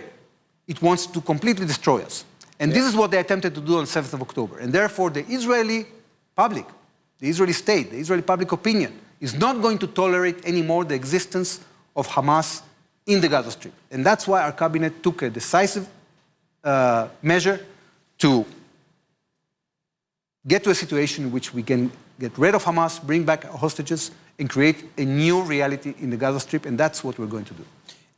it wants to completely destroy us. And this is what they attempted to do on 7th of October. And therefore, the Israeli public, the Israeli state, the Israeli public opinion is not going to tolerate anymore the existence of Hamas in the Gaza Strip. And that's why our cabinet took a decisive measure to get to a situation in which we can get rid of Hamas, bring back hostages, and create a new reality in the Gaza Strip, and that's what we're going to do.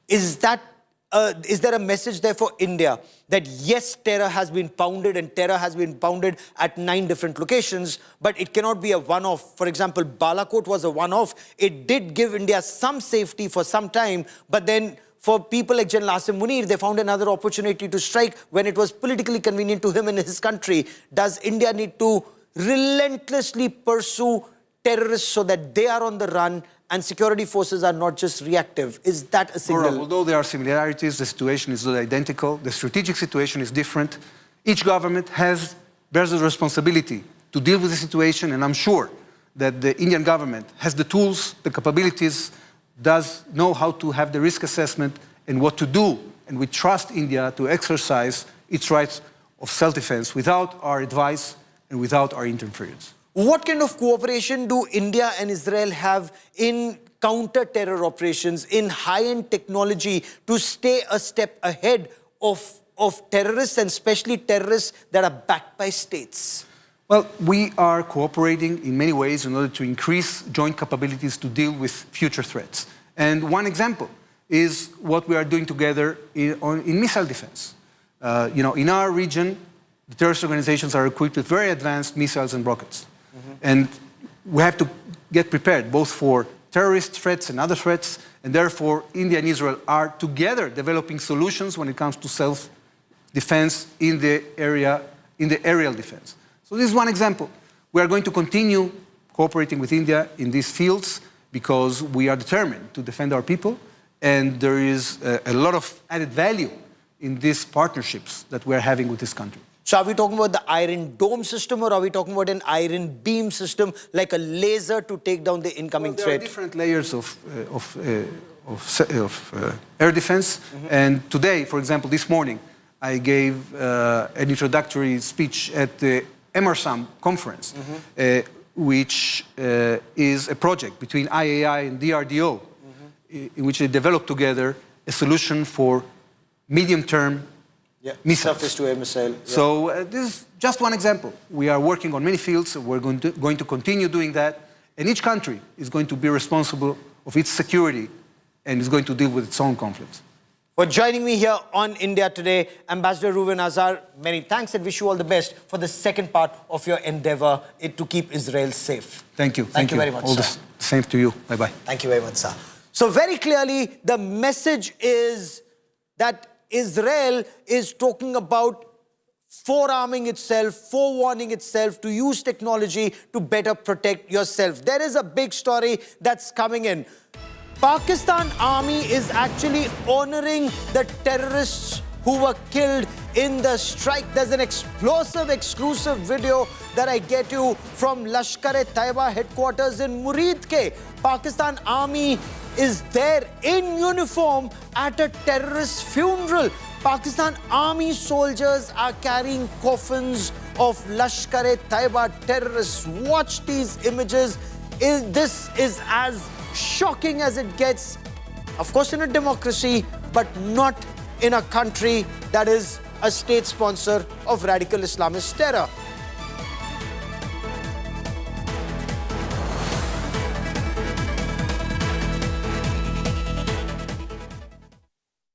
Is there a message there for India that yes, terror has been pounded and terror has been pounded at 9 different locations, but it cannot be a one-off? For example, Balakot was a one-off. It did give India some safety for some time, but then for people like General Asim Munir, they found another opportunity to strike when it was politically convenient to him and his country. Does India need to relentlessly pursue terrorists so that they are on the run and security forces are not just reactive? Is that a signal? Although there are similarities, the situation is not identical. The strategic situation is different. Each government bears the responsibility to deal with the situation, and I'm sure that the Indian government has the tools, the capabilities, does know how to have the risk assessment and what to do. And we trust India to exercise its rights of self-defense without our advice and without our interference. What kind of cooperation do India and Israel have in counter-terror operations, in high-end technology to stay a step ahead of terrorists, and especially terrorists that are backed by states? Well, we are cooperating in many ways in order to increase joint capabilities to deal with future threats. And one example is what we are doing together in missile defense. In our region, the terrorist organizations are equipped with very advanced missiles and rockets. And we have to get prepared both for terrorist threats and other threats, and therefore India and Israel are together developing solutions when it comes to self-defense in the aerial defense. So this is one example. We are going to continue cooperating with India in these fields because we are determined to defend our people, and there is a lot of added value in these partnerships that we are having with this country. So are we talking about the Iron Dome system, or are we talking about an iron beam system, like a laser to take down the incoming there threat? There are different layers of air defense. And today, for example, this morning, I gave an introductory speech at the MRSAM conference, which is a project between IAI and DRDO, in which they developed together a solution for medium-term missiles. Surface-to-air missile. So this is just one example. We are working on many fields. We're going to continue doing that. And each country is going to be responsible of its security and is going to deal with its own conflicts. For joining me here on India Today, Ambassador Reuven Azar, many thanks and wish you all the best for the second part of your endeavor to keep Israel safe. Thank you. Thank you very much, All sir. the same to you. Bye-bye. Thank you very much, sir. So very clearly, the message is that Israel is talking about forearming itself, forewarning itself to use technology to better protect yourself. There is a big story that's coming in. Pakistan Army is actually honoring the terrorists who were killed in the strike. There's an explosive, exclusive video that I get you from Lashkar-e-Taiba headquarters in Muridke. Pakistan Army is there in uniform at a terrorist funeral. Pakistan Army soldiers are carrying coffins of Lashkar-e-Taiba terrorists. Watch these images. This is as shocking as it gets. Of course, in a democracy, but not in a country that is a state sponsor of radical Islamist terror.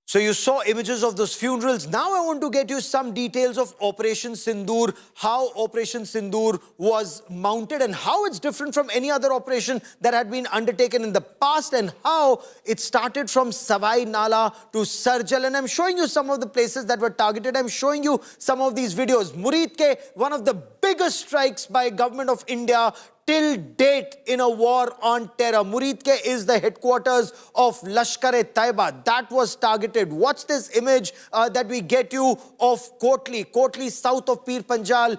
So you saw images of those funerals. Now I want to get you some details of Operation Sindoor, how Operation Sindoor was mounted and how it's different from any other operation that had been undertaken in the past, and how it started from Savai Nala to Sarjal. And I'm showing you some of the places that were targeted. I'm showing you some of these videos. Muridke, one of the biggest strikes by government of India till date in a war on terror. Muridke is the headquarters of Lashkar-e-Taiba. That was targeted. Watch this image that we get you of Kotli. Kotli, south of Pir Panjal,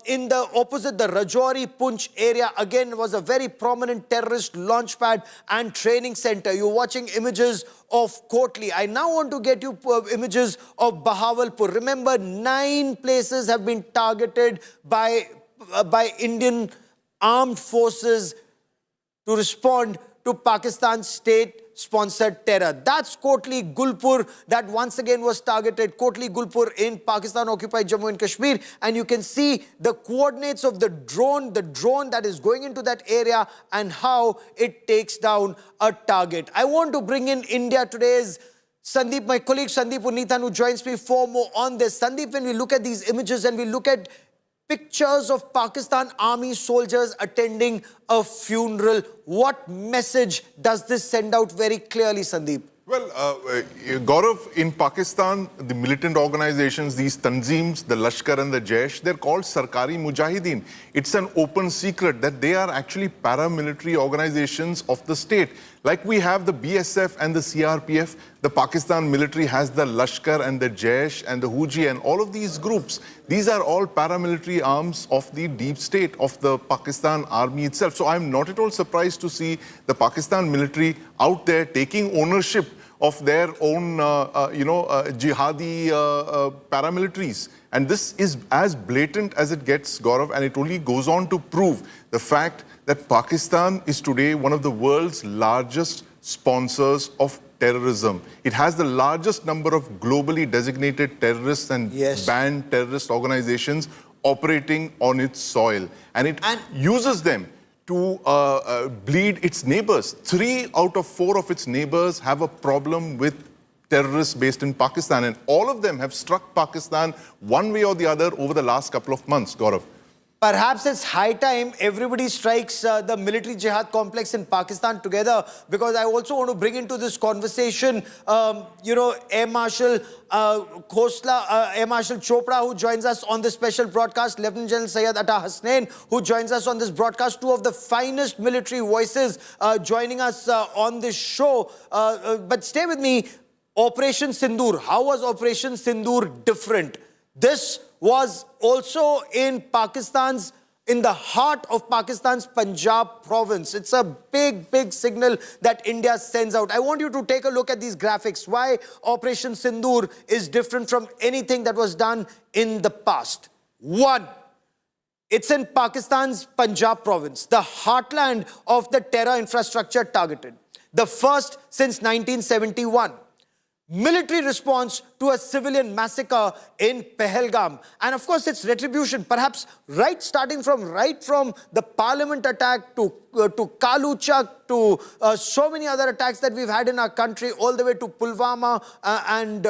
in the opposite the Rajouri Punch area. Again, was a very prominent terrorist launchpad and training center. You're watching images of Kotli. I now want to get you images of Bahawalpur. Remember, 9 places have been targeted by Indian armed forces to respond to Pakistan's state-sponsored terror. That's Kotli Gulpur that once again was targeted. Kotli Gulpur in Pakistan-occupied Jammu and Kashmir. And you can see the coordinates of the drone that is going into that area and how it takes down a target. I want to bring in India Today's Sandeep, my colleague Sandeep Unithan, who joins me for more on this. Sandeep, when we look at these images and we look at pictures of Pakistan Army soldiers attending a funeral, what message does this send out very clearly, Sandeep? Well, Gaurav, in Pakistan, the militant organizations, these tanzeems, the Lashkar and the Jaish, they're called Sarkari Mujahideen. It's an open secret that they are actually paramilitary organizations of the state. Like we have the BSF and the CRPF, the Pakistan military has the Lashkar and the Jaish and the Huji and all of these groups. These are all paramilitary arms of the deep state, of the Pakistan army itself. So I'm not at all surprised to see the Pakistan military out there taking ownership of their own, jihadi paramilitaries. And this is as blatant as it gets, Gaurav, and it only goes on to prove the fact that Pakistan is today one of the world's largest sponsors of terrorism. It has the largest number of globally designated terrorists and banned terrorist organizations operating on its soil. And it uses them to bleed its neighbors. 3 out of 4 of its neighbors have a problem with terrorists based in Pakistan, and all of them have struck Pakistan one way or the other over the last couple of months, Gaurav. Perhaps it's high time everybody strikes the military jihad complex in Pakistan together, because I also want to bring into this conversation, Air Marshal Air Marshal Chopra, who joins us on this special broadcast, Lieutenant General Syed Atta Hasnain, who joins us on this broadcast, two of the finest military voices joining us on this show. But stay with me. Operation Sindoor. How was Operation Sindoor different? This was also in the heart of Pakistan's Punjab province. It's a big, big signal that India sends out. I want you to take a look at these graphics. Why Operation Sindoor is different from anything that was done in the past. One, it's in Pakistan's Punjab province, the heartland of the terror infrastructure targeted. The first since 1971. Military response to a civilian massacre in Pahalgam. And of course, it's retribution, perhaps starting from the parliament attack to Kalu Chak, to so many other attacks that we've had in our country, all the way to Pulwama and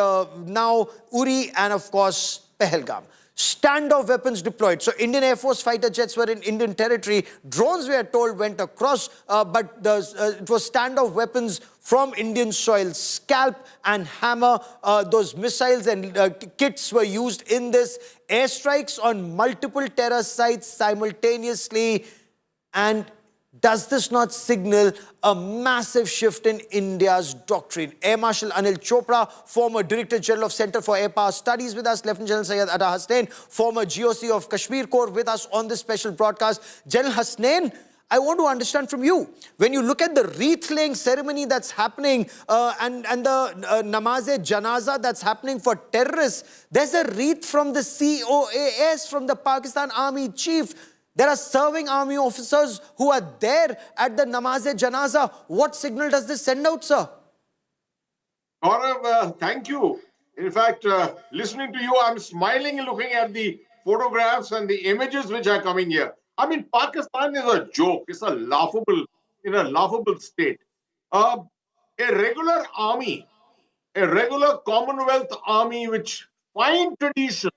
now Uri and of course Pahalgam. Standoff weapons deployed. So Indian Air Force fighter jets were in Indian territory. Drones, we are told, went across, but it was standoff weapons from Indian soil. Scalp and hammer, those missiles and kits were used in this. Airstrikes on multiple terror sites simultaneously. And does this not signal a massive shift in India's doctrine? Air Marshal Anil Chopra, former Director General of Center for Air Power Studies with us, Lieutenant General Syed Atta Hasnain, former GOC of Kashmir Corps with us on this special broadcast. General Hasnain, I want to understand from you, when you look at the wreath-laying ceremony that's happening and the namaz-e-janaza that's happening for terrorists, there's a wreath from the COAS, from the Pakistan Army Chief. There are serving army officers who are there at the namaz-e-janaza. What signal does this send out, sir? Gaurav, thank you. In fact, listening to you, I'm smiling looking at the photographs and the images which are coming here. I mean, Pakistan is a joke. It's a laughable state. A regular army, a regular Commonwealth army, which fine tradition,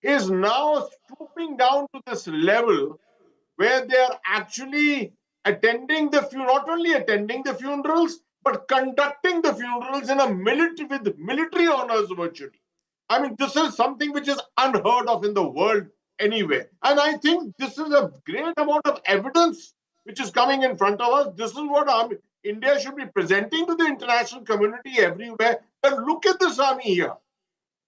is now stooping down to this level where they are actually attending not only attending the funerals, but conducting the funerals in with military honors virtually. I mean, this is something which is unheard of in the world anywhere. And I think this is a great amount of evidence which is coming in front of us. This is what India should be presenting to the international community everywhere. And look at this army here.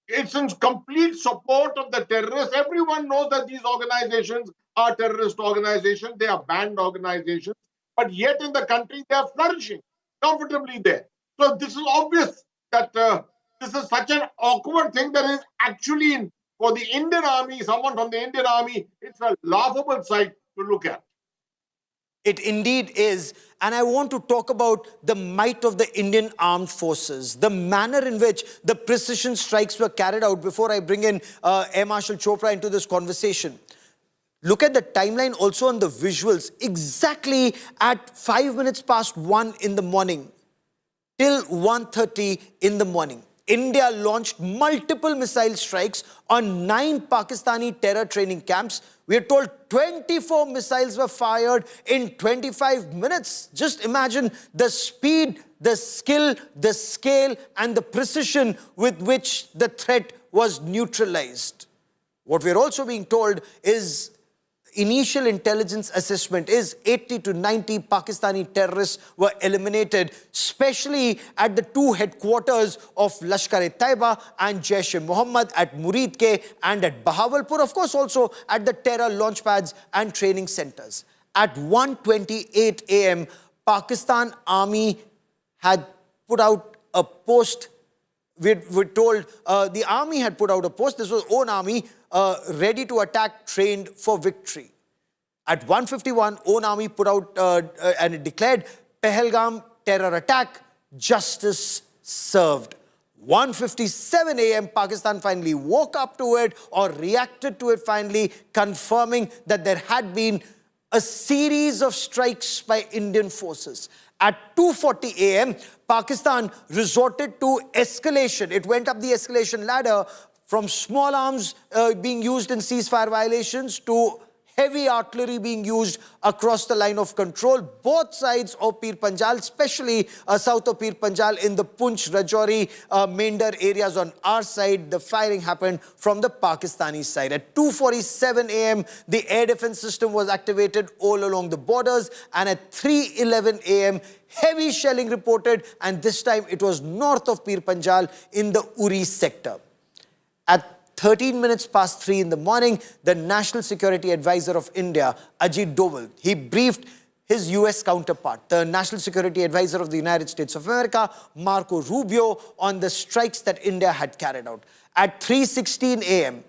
It's in complete support of the terrorists. Everyone knows that these organizations are terrorist organizations. They are banned organizations. But yet in the country, they are flourishing comfortably there. So this is obvious that this is such an awkward thing that is actually for the Indian army, someone from the Indian army, it's a laughable sight to look at. It indeed is. And I want to talk about the might of the Indian armed forces, the manner in which the precision strikes were carried out, before I bring in Air Marshal Chopra into this conversation. Look at the timeline also on the visuals. Exactly at 1:05 in the morning, till 1:30 in the morning, India launched multiple missile strikes on 9 Pakistani terror training camps. We are told 24 missiles were fired in 25 minutes. Just imagine the speed, the skill, the scale, and the precision with which the threat was neutralized. What we're also being told is initial intelligence assessment is 80 to 90 Pakistani terrorists were eliminated, especially at the 2 headquarters of Lashkar-e-Taiba and Jaish-e-Mohammed at Muridke and at Bahawalpur, of course also at the terror launchpads and training centers. At 1:28 a.m., Pakistan Army had put out a post. We're told the army had put out a post. This was own army, ready to attack, trained for victory. At 1:51, own army put out and it declared Pahalgam terror attack, justice served. 1:57 a.m., Pakistan finally woke up to it, or reacted to it finally, confirming that there had been a series of strikes by Indian forces. At 2:40 a.m., Pakistan resorted to escalation. It went up the escalation ladder, from small arms being used in ceasefire violations to heavy artillery being used across the line of control. Both sides of Pir Panjal, especially south of Pir Panjal in the Poonch, Rajouri, Mender areas on our side, the firing happened from the Pakistani side. At 2:47 a.m., the air defense system was activated all along the borders, and at 3:11 a.m., heavy shelling reported, and this time it was north of Pir Panjal in the Uri sector. At 13 minutes past 3 in the morning, the National Security Advisor of India, Ajit Doval, he briefed his US counterpart, the National Security Advisor of the United States of America, Marco Rubio, on the strikes that India had carried out. At 3:16 a.m.,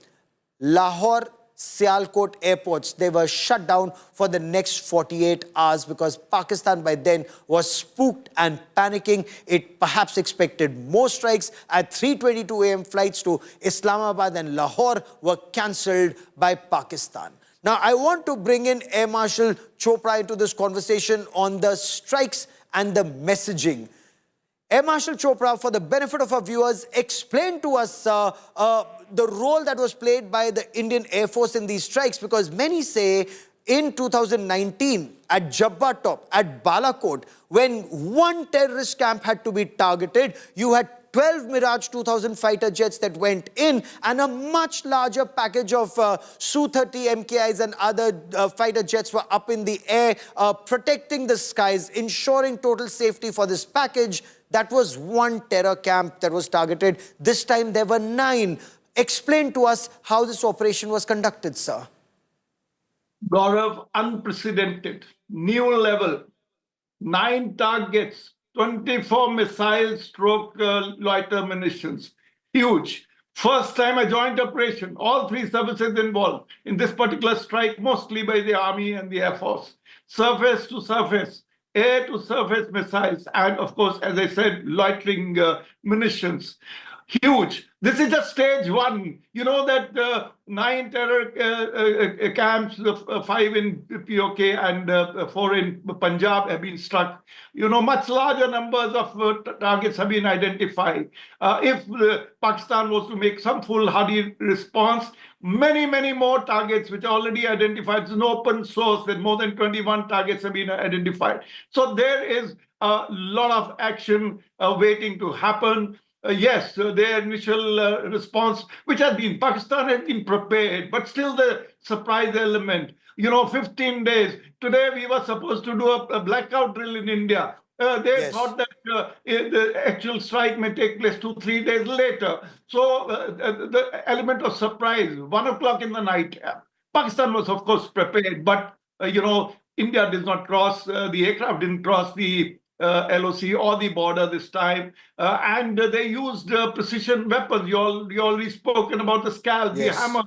Lahore, Sialkot airports, they were shut down for the next 48 hours because Pakistan by then was spooked and panicking. It perhaps expected more strikes. At 3:22 a.m., flights to Islamabad and Lahore were cancelled by Pakistan. Now, I want to bring in Air Marshal Chopra into this conversation on the strikes and the messaging. Air Marshal Chopra, for the benefit of our viewers, explain to us the role that was played by the Indian Air Force in these strikes, because many say in 2019 at Jabba Top, at Balakot, when one terrorist camp had to be targeted, you had 12 Mirage 2000 fighter jets that went in, and a much larger package of Su-30 MKIs and other fighter jets were up in the air, protecting the skies, ensuring total safety for this package. That was one terror camp that was targeted. This time there were 9. Explain to us how this operation was conducted, sir. Gaurav, unprecedented, new level, 9 targets, 24 missiles stroke loiter munitions. Huge. First time a joint operation, all 3 services involved in this particular strike, mostly by the Army and the Air Force. Surface to surface, air to surface missiles, and of course, as I said, loitering munitions. Huge. This is just stage 1. You know that 9 terror camps, 5 in POK and 4 in Punjab have been struck. You know, much larger numbers of targets have been identified. If Pakistan was to make some foolhardy response, many more targets which are already identified. It's an open source that more than 21 targets have been identified. So there is a lot of action waiting to happen. Yes, their initial response, which has been, Pakistan has been prepared, but still the surprise element. You know, 15 days. Today we were supposed to do a blackout drill in India. They thought that the actual strike may take place 2-3 days later. So the element of surprise, 1 o'clock in the night. Pakistan was, of course, prepared, but, you know, India did not cross, the aircraft didn't cross the LOC or the border this time, and they used precision weapons. You already spoken about the scalp, the hammer,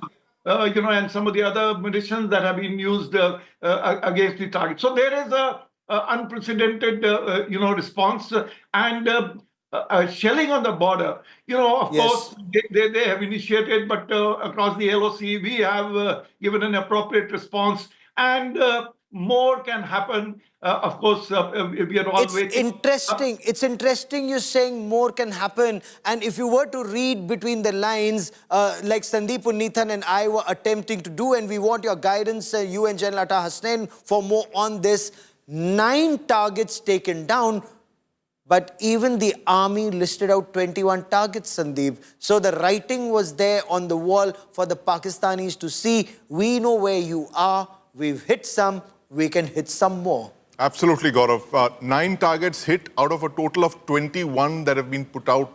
you know, and some of the other munitions that have been used against the target. So there is a unprecedented, you know, response, and shelling on the border. You know, of course, they have initiated, but across the LOC, we have given an appropriate response, and more can happen. Of course, we are all waiting. It's interesting you're saying more can happen. And if you were to read between the lines, like Sandeep Unnithan and I were attempting to do, and we want your guidance, you and General Atta Hasnain, for more on this. 9 targets taken down, but even the army listed out 21 targets, Sandeep. So the writing was there on the wall for the Pakistanis to see. We know where you are. We've hit some. We can hit some more. Absolutely, Gaurav. 9 targets hit out of a total of 21 that have been put out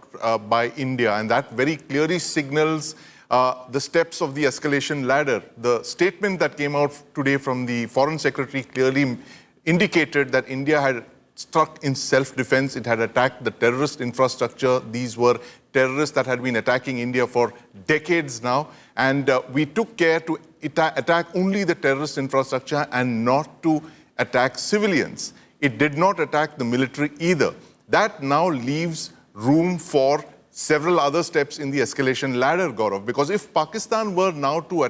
by India. And that very clearly signals the steps of the escalation ladder. The statement that came out today from the Foreign Secretary clearly indicated that India had struck in self-defense. It had attacked the terrorist infrastructure. These were terrorists that had been attacking India for decades now. And we took care to attack only the terrorist infrastructure and not to attack civilians. It did not attack the military either. That now leaves room for several other steps in the escalation ladder, Gaurav, because if Pakistan were now to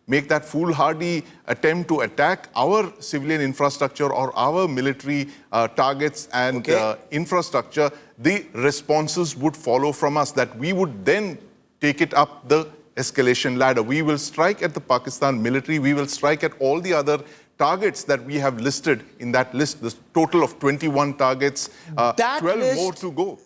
make that foolhardy attempt to attack our civilian infrastructure or our military targets and infrastructure, the responses would follow from us, that we would then take it up the escalation ladder. We will strike at the Pakistan military. We will strike at all the other targets that we have listed in that list, the total of 21 targets, 12 more to go.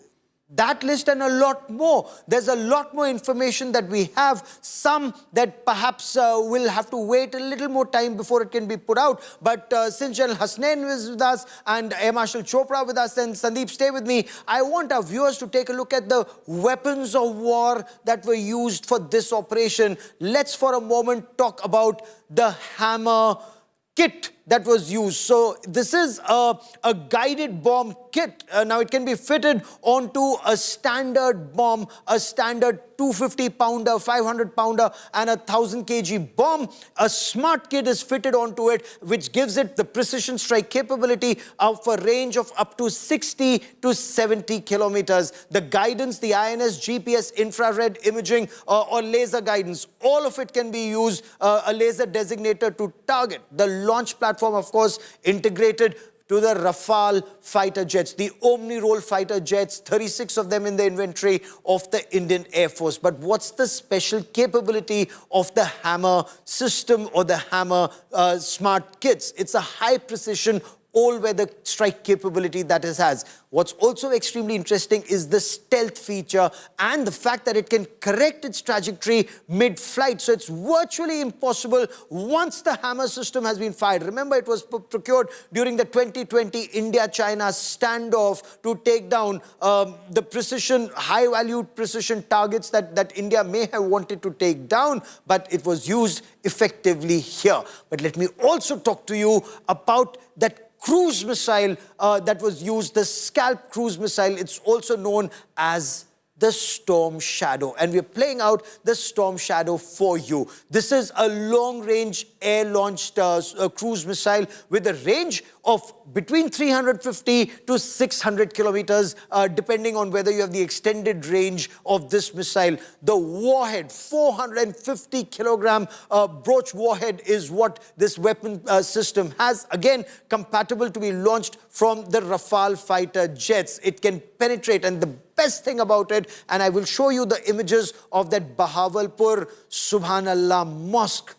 That list and a lot more. There's a lot more information that we have. Some that perhaps will have to wait a little more time before it can be put out. But since General Hasnain is with us and Air Marshal Chopra with us, and Sandeep, stay with me. I want our viewers to take a look at the weapons of war that were used for this operation. Let's for a moment talk about the hammer kit that was used. So this is a guided bomb kit. Now it can be fitted onto a standard bomb, a standard 250-pounder, 500-pounder and a 1,000 kg bomb. A smart kit is fitted onto it, which gives it the precision strike capability of a range of up to 60 to 70 kilometers. The guidance, the INS, GPS, infrared imaging or laser guidance, all of it can be used, a laser designator to target. The launch platform, of course, integrated to the Rafale fighter jets, the Omni-Roll fighter jets, 36 of them in the inventory of the Indian Air Force. But what's the special capability of the Hammer system or the Hammer smart kits? It's a high precision all-weather strike capability that it has. What's also extremely interesting is the stealth feature and the fact that it can correct its trajectory mid-flight. So it's virtually impossible once the Hammer system has been fired. Remember, it was procured during the 2020 India-China standoff to take down the precision, high-valued precision targets that India may have wanted to take down, but it was used effectively here. But let me also talk to you about that cruise missile that was used, the Scalp cruise missile. It's also known as the Storm Shadow. And we're playing out the Storm Shadow for you. This is a long-range air-launched cruise missile with a range of between 350 to 600 kilometers, depending on whether you have the extended range of this missile. The warhead, 450 kilogram broach warhead is what this weapon system has. Again, compatible to be launched from the Rafale fighter jets. It can penetrate, and the best thing about it, and I will show you the images of that Bahawalpur Subhanallah mosque,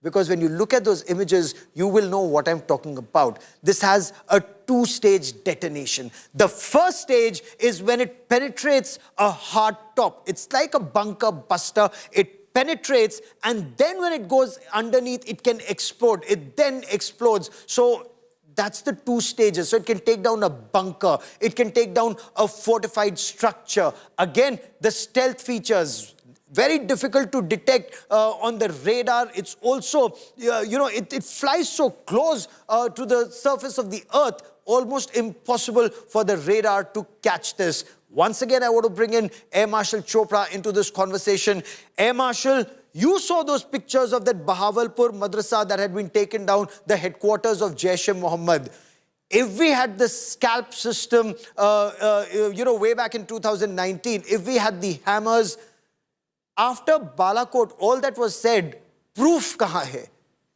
because when you look at those images, you will know what I'm talking about. This has a two-stage detonation. The first stage is when it penetrates a hard top. It's like a bunker buster. It penetrates, and then when it goes underneath, it can explode. It then explodes. So that's the two stages. So it can take down a bunker. It can take down a fortified structure. Again, the stealth features, very difficult to detect on the radar. It's also, it flies so close to the surface of the earth, almost impossible for the radar to catch this. Once again, I want to bring in Air Marshal Chopra into this conversation. Air Marshal, you saw those pictures of that Bahawalpur madrasa that had been taken down, the headquarters of Jaish-e-Mohammed. If we had the Scalp system, way back in 2019, if we had the hammers, after Balakot, all that was said, proof kahan hai?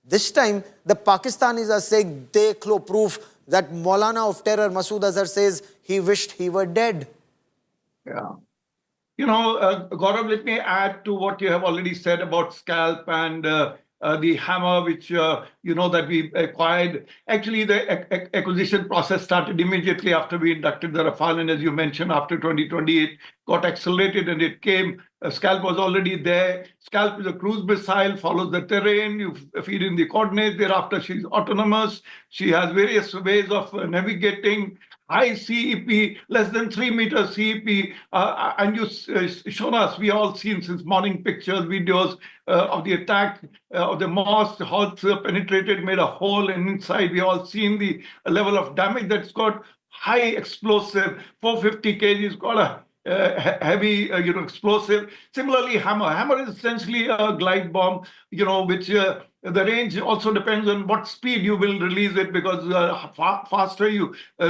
This time, the Pakistanis are saying, dekh lo proof, that Maulana of terror, Masood Azhar, says he wished he were dead. Yeah. Gaurav, let me add to what you have already said about Scalp and the Hammer, which, that we acquired. Actually, the acquisition process started immediately after we inducted the Rafale, and as you mentioned, after 2020, it got accelerated and it came. Scalp was already there. Scalp is a cruise missile, follows the terrain, you feed in the coordinates. Thereafter, she's autonomous. She has various ways of navigating. High CEP, less than 3 meters CEP, and you've shown us, we all seen since morning pictures, videos of the attack of the mosque. The horse penetrated, made a hole, and inside we all seen the level of damage that's got. High explosive, 450 kg, got a heavy, explosive. Similarly, Hammer is essentially a glide bomb, which The range also depends on what speed you will release it, because faster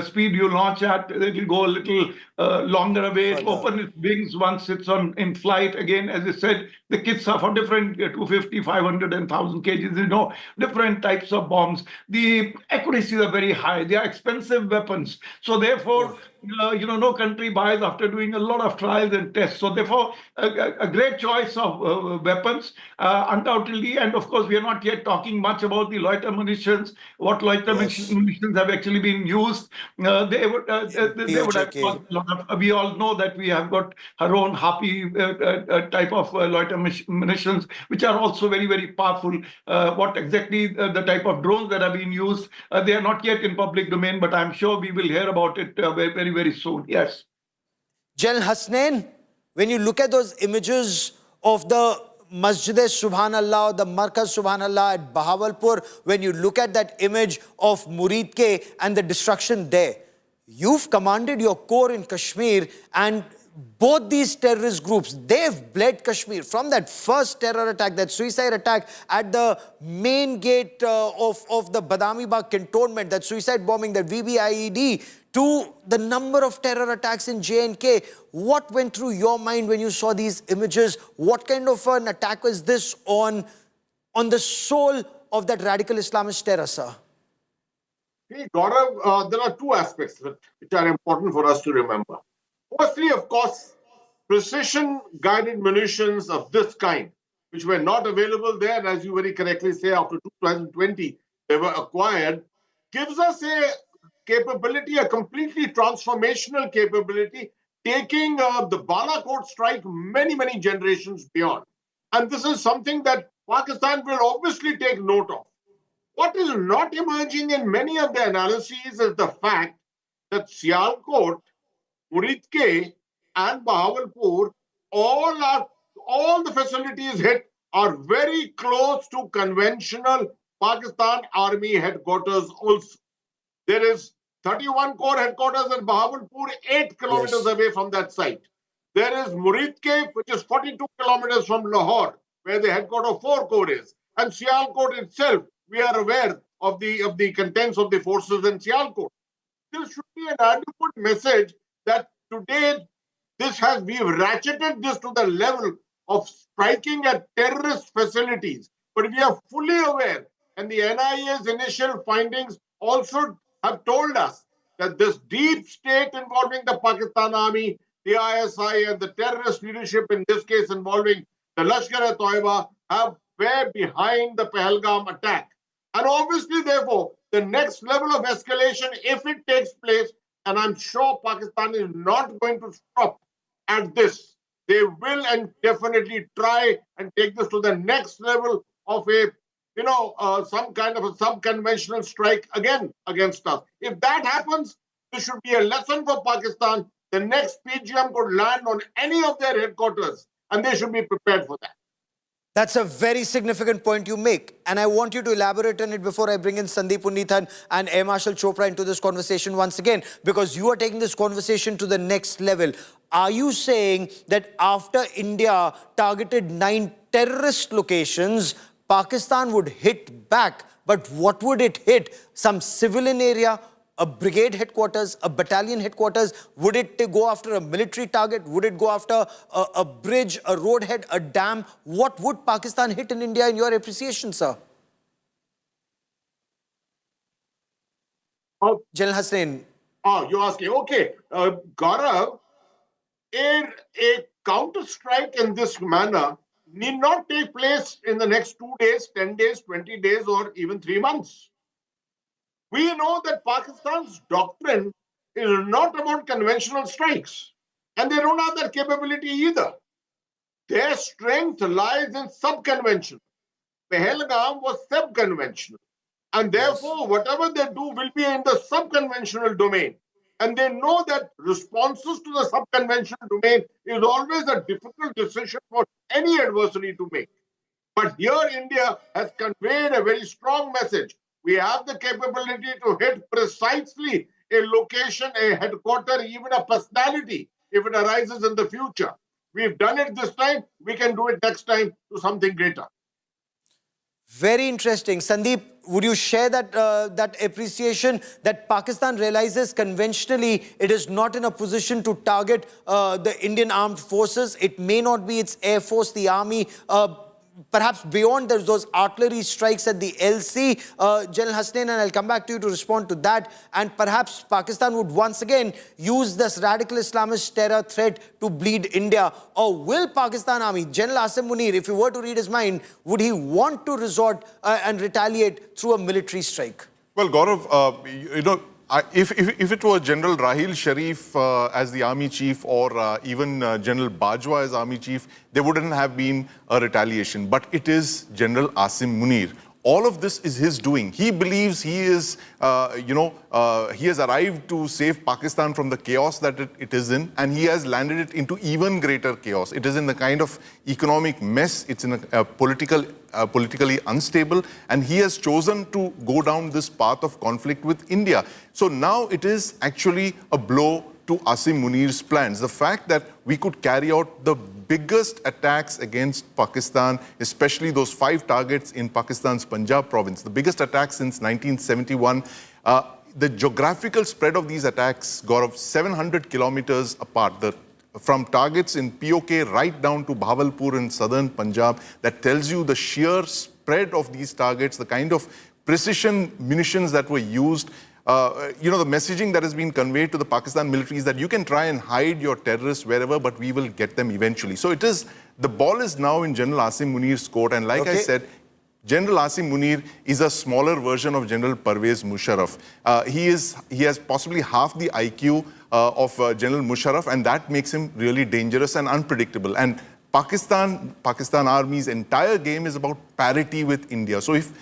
speed you launch at, it will go a little longer away. It open its wings once it's in flight. Again, as I said, the kits are for different 250, 500 and 1000 kgs, different types of bombs. The accuracies are very high. They are expensive weapons. So therefore, no country buys after doing a lot of trials and tests. So therefore, a great choice of weapons, undoubtedly. And of course, we are not yet talking much about the loiter munitions, what loiter munitions have actually been used. They would have caused a lot of, we all know that we have got our own Happy type of loiter munitions, which are also very, very powerful. What exactly the type of drones that are being used, they are not yet in public domain, but I'm sure we will hear about it very, very soon. Yes. General Hasnain, when you look at those images of the Masjid-e-Subhanallah or the Markaz-Subhanallah at Bahawalpur, when you look at that image of Muridke and the destruction there, you've commanded your corps in Kashmir, and both these terrorist groups, they've bled Kashmir from that first terror attack, that suicide attack at the main gate of the Badami Bagh cantonment, that suicide bombing, that VBIED, to the number of terror attacks in J&K. What went through your mind when you saw these images? What kind of an attack was this on the soul of that radical Islamist terror, sir? Hey, Gaurav, there are two aspects which are important for us to remember. Firstly, of course, precision-guided munitions of this kind, which were not available there, as you very correctly say, after 2020, they were acquired, gives us a capability, a completely transformational capability, taking the Balakot strike many, many generations beyond. And this is something that Pakistan will obviously take note of. What is not emerging in many of the analyses is the fact that Sialkot, Muridke, and Bahawalpur, all the facilities hit are very close to conventional Pakistan Army headquarters also. There is 31 Corps headquarters at Bahawalpur, 8 kilometers away from that site. There is Muridke, which is 42 kilometers from Lahore, where the headquarters of 4 Corps is. And Sialkot itself, we are aware of the contents of the forces in Sialkot. There should be an adequate message that today we've ratcheted this to the level of striking at terrorist facilities. But we are fully aware, and the NIA's initial findings also have told us that this deep state involving the Pakistan Army, the ISI, and the terrorist leadership, in this case involving the Lashkar-e-Toiba, were behind the Pahalgam attack. And obviously, therefore, the next level of escalation, if it takes place, and I'm sure Pakistan is not going to stop at this, they will and definitely try and take this to the next level of some kind of a sub-conventional strike again against us. If that happens, this should be a lesson for Pakistan. The next PGM could land on any of their headquarters, and they should be prepared for that. That's a very significant point you make. And I want you to elaborate on it before I bring in Sandeep Unnithan and Air Marshal Chopra into this conversation once again, because you are taking this conversation to the next level. Are you saying that after India targeted 9 terrorist locations, Pakistan would hit back? But what would it hit? Some civilian area? A brigade headquarters, a battalion headquarters? Would it go after a military target? Would it go after a bridge, a roadhead, a dam? What would Pakistan hit in India in your appreciation, sir? General Hasnain. Oh, you're asking. Okay. Gaurav, a counter-strike in this manner need not take place in the next 2 days, 10 days, 20 days, or even 3 months. We know that Pakistan's doctrine is not about conventional strikes, and they don't have that capability either. Their strength lies in sub-conventional. Pahalgam was sub-conventional, and therefore whatever they do will be in the sub-conventional domain. And they know that responses to the sub-conventional domain is always a difficult decision for any adversary to make. But here India has conveyed a very strong message. We have the capability to hit precisely a location, a headquarter, even a personality, if it arises in the future. We've done it this time, we can do it next time to something greater. Very interesting. Sandeep, would you share that appreciation that Pakistan realizes conventionally it is not in a position to target the Indian armed forces? It may not be its air force, the army, perhaps beyond there's those artillery strikes at the LC. General Hasnain, and I'll come back to you to respond to that. And perhaps Pakistan would once again use this radical Islamist terror threat to bleed India. Or will Pakistan Army, General Asim Munir, if you were to read his mind, would he want to resort and retaliate through a military strike? Well, Gaurav, if it was General Rahil Sharif as the army chief or even General Bajwa as army chief, there wouldn't have been a retaliation. But it is General Asim Munir. All of this is his doing. He believes he is, he has arrived to save Pakistan from the chaos that it is in, and he has landed it into even greater chaos. It is in the kind of economic mess. It's in a politically unstable, and he has chosen to go down this path of conflict with India. So now it is actually a blow to Asim Munir's plans. The fact that we could carry out the biggest attacks against Pakistan, especially those 5 targets in Pakistan's Punjab province, the biggest attacks since 1971. The geographical spread of these attacks, Gaurav, 700 kilometers apart. From targets in POK right down to Bahawalpur in southern Punjab, that tells you the sheer spread of these targets, the kind of precision munitions that were used. The messaging that has been conveyed to the Pakistan military is that you can try and hide your terrorists wherever, but we will get them eventually. So the ball is now in General Asim Munir's court. And like I said, General Asim Munir is a smaller version of General Pervez Musharraf. He has possibly half the IQ of General Musharraf, and that makes him really dangerous and unpredictable. And Pakistan Army's entire game is about parity with India. So if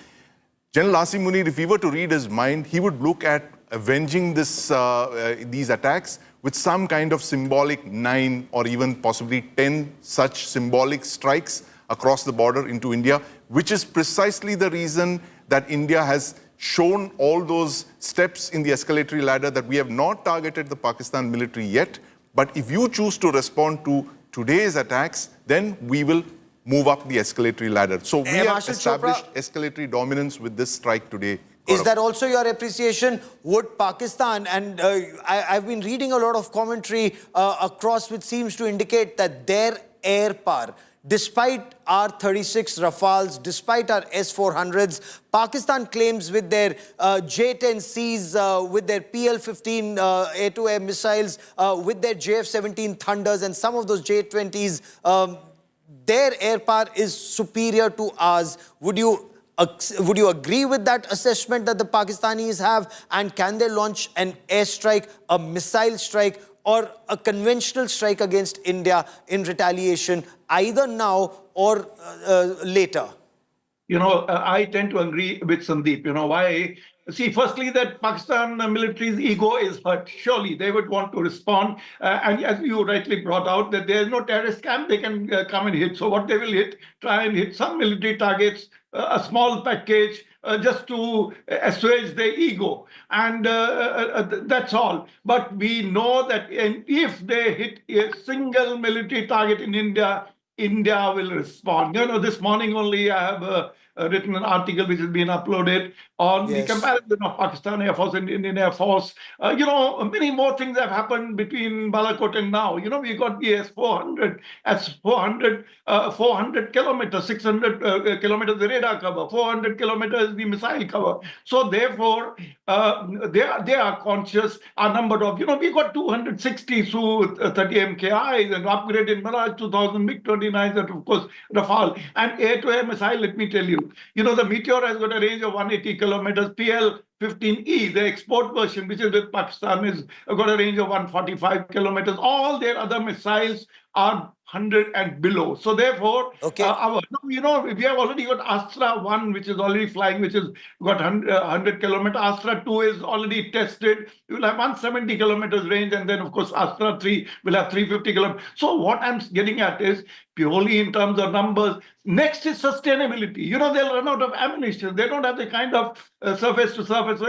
General Asim Munir, if he were to read his mind, he would look at avenging these attacks with some kind of symbolic 9 or even possibly 10 such symbolic strikes across the border into India, which is precisely the reason that India has shown all those steps in the escalatory ladder that we have not targeted the Pakistan military yet. But if you choose to respond to today's attacks, then we will move up the escalatory ladder. So we have established escalatory dominance with this strike today. Gaurav. Is that also your appreciation? Would Pakistan, and I've been reading a lot of commentary across which seems to indicate that their air power, despite our 36 Rafales, despite our S-400s, Pakistan claims with their J-10Cs, with their PL-15 air-to-air missiles, with their JF-17 Thunders and some of those J-20s, their air power is superior to ours. Would you agree with that assessment that the Pakistanis have? And can they launch an airstrike, a missile strike, or a conventional strike against India in retaliation, either now or later? I tend to agree with Sandeep. Why? See, firstly, that Pakistan military's ego is hurt. Surely they would want to respond. And as you rightly brought out, that there is no terrorist camp they can come and hit. So what they will try and hit some military targets, a small package, just to assuage their ego. And that's all. But we know that if they hit a single military target in India, India will respond. This morning only I have written an article which has been uploaded on the comparison of Pakistan Air Force and Indian Air Force. Many more things have happened between Balakot and now. We got the S-400, S-400 kilometers, 600 kilometers the radar cover, 400 kilometers the missile cover. So therefore, they are conscious. A number of, we got 260 Su-30 MKIs and upgraded Mirage 2000 MiG-29s and of course Rafale. And air-to-air missile, let me tell you, the Meteor has got a range of 180 kilometers. PL-15E, the export version, which is with Pakistan, has got a range of 145 kilometers. All their other missiles are 100 and below. So therefore, we have already got Astra 1, which is already flying, which has got 100 kilometers. Astra 2 is already tested. You will have 170 kilometers range. And then, of course, Astra 3 will have 350 kilometers. So what I'm getting at is purely in terms of numbers. Next is sustainability. They'll run out of ammunition. They don't have the kind of surface-to-surface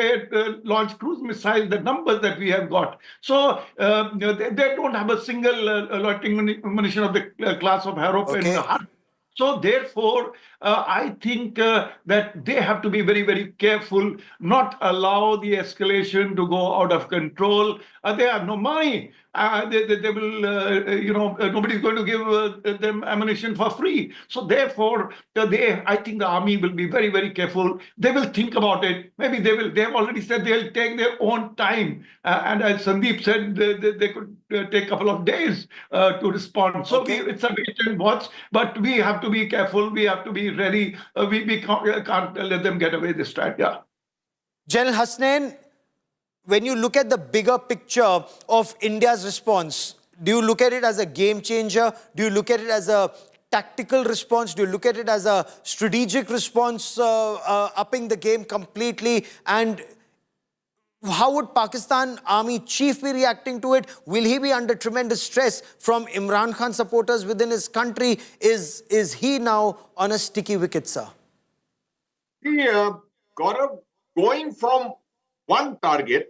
launch cruise missiles, the numbers that we have got. So they don't have a single loitering munition of the class of Harop and So therefore, I think that they have to be very, very careful, not allow the escalation to go out of control. They have no money. They will, nobody's going to give them ammunition for free. So therefore, I think the army will be very, very careful. They will think about it. Maybe they have already said they'll take their own time. And as Sandeep said, they could take a couple of days to respond. So it's a wait and watch, but we have to be careful. We have to be ready. We can't let them get away this time. Yeah. General Hasnain, when you look at the bigger picture of India's response, do you look at it as a game changer? Do you look at it as a tactical response? Do you look at it as a strategic response, upping the game completely? And how would Pakistan Army Chief be reacting to it? Will he be under tremendous stress from Imran Khan supporters within his country? Is he now on a sticky wicket, sir? Gaurav, going from one target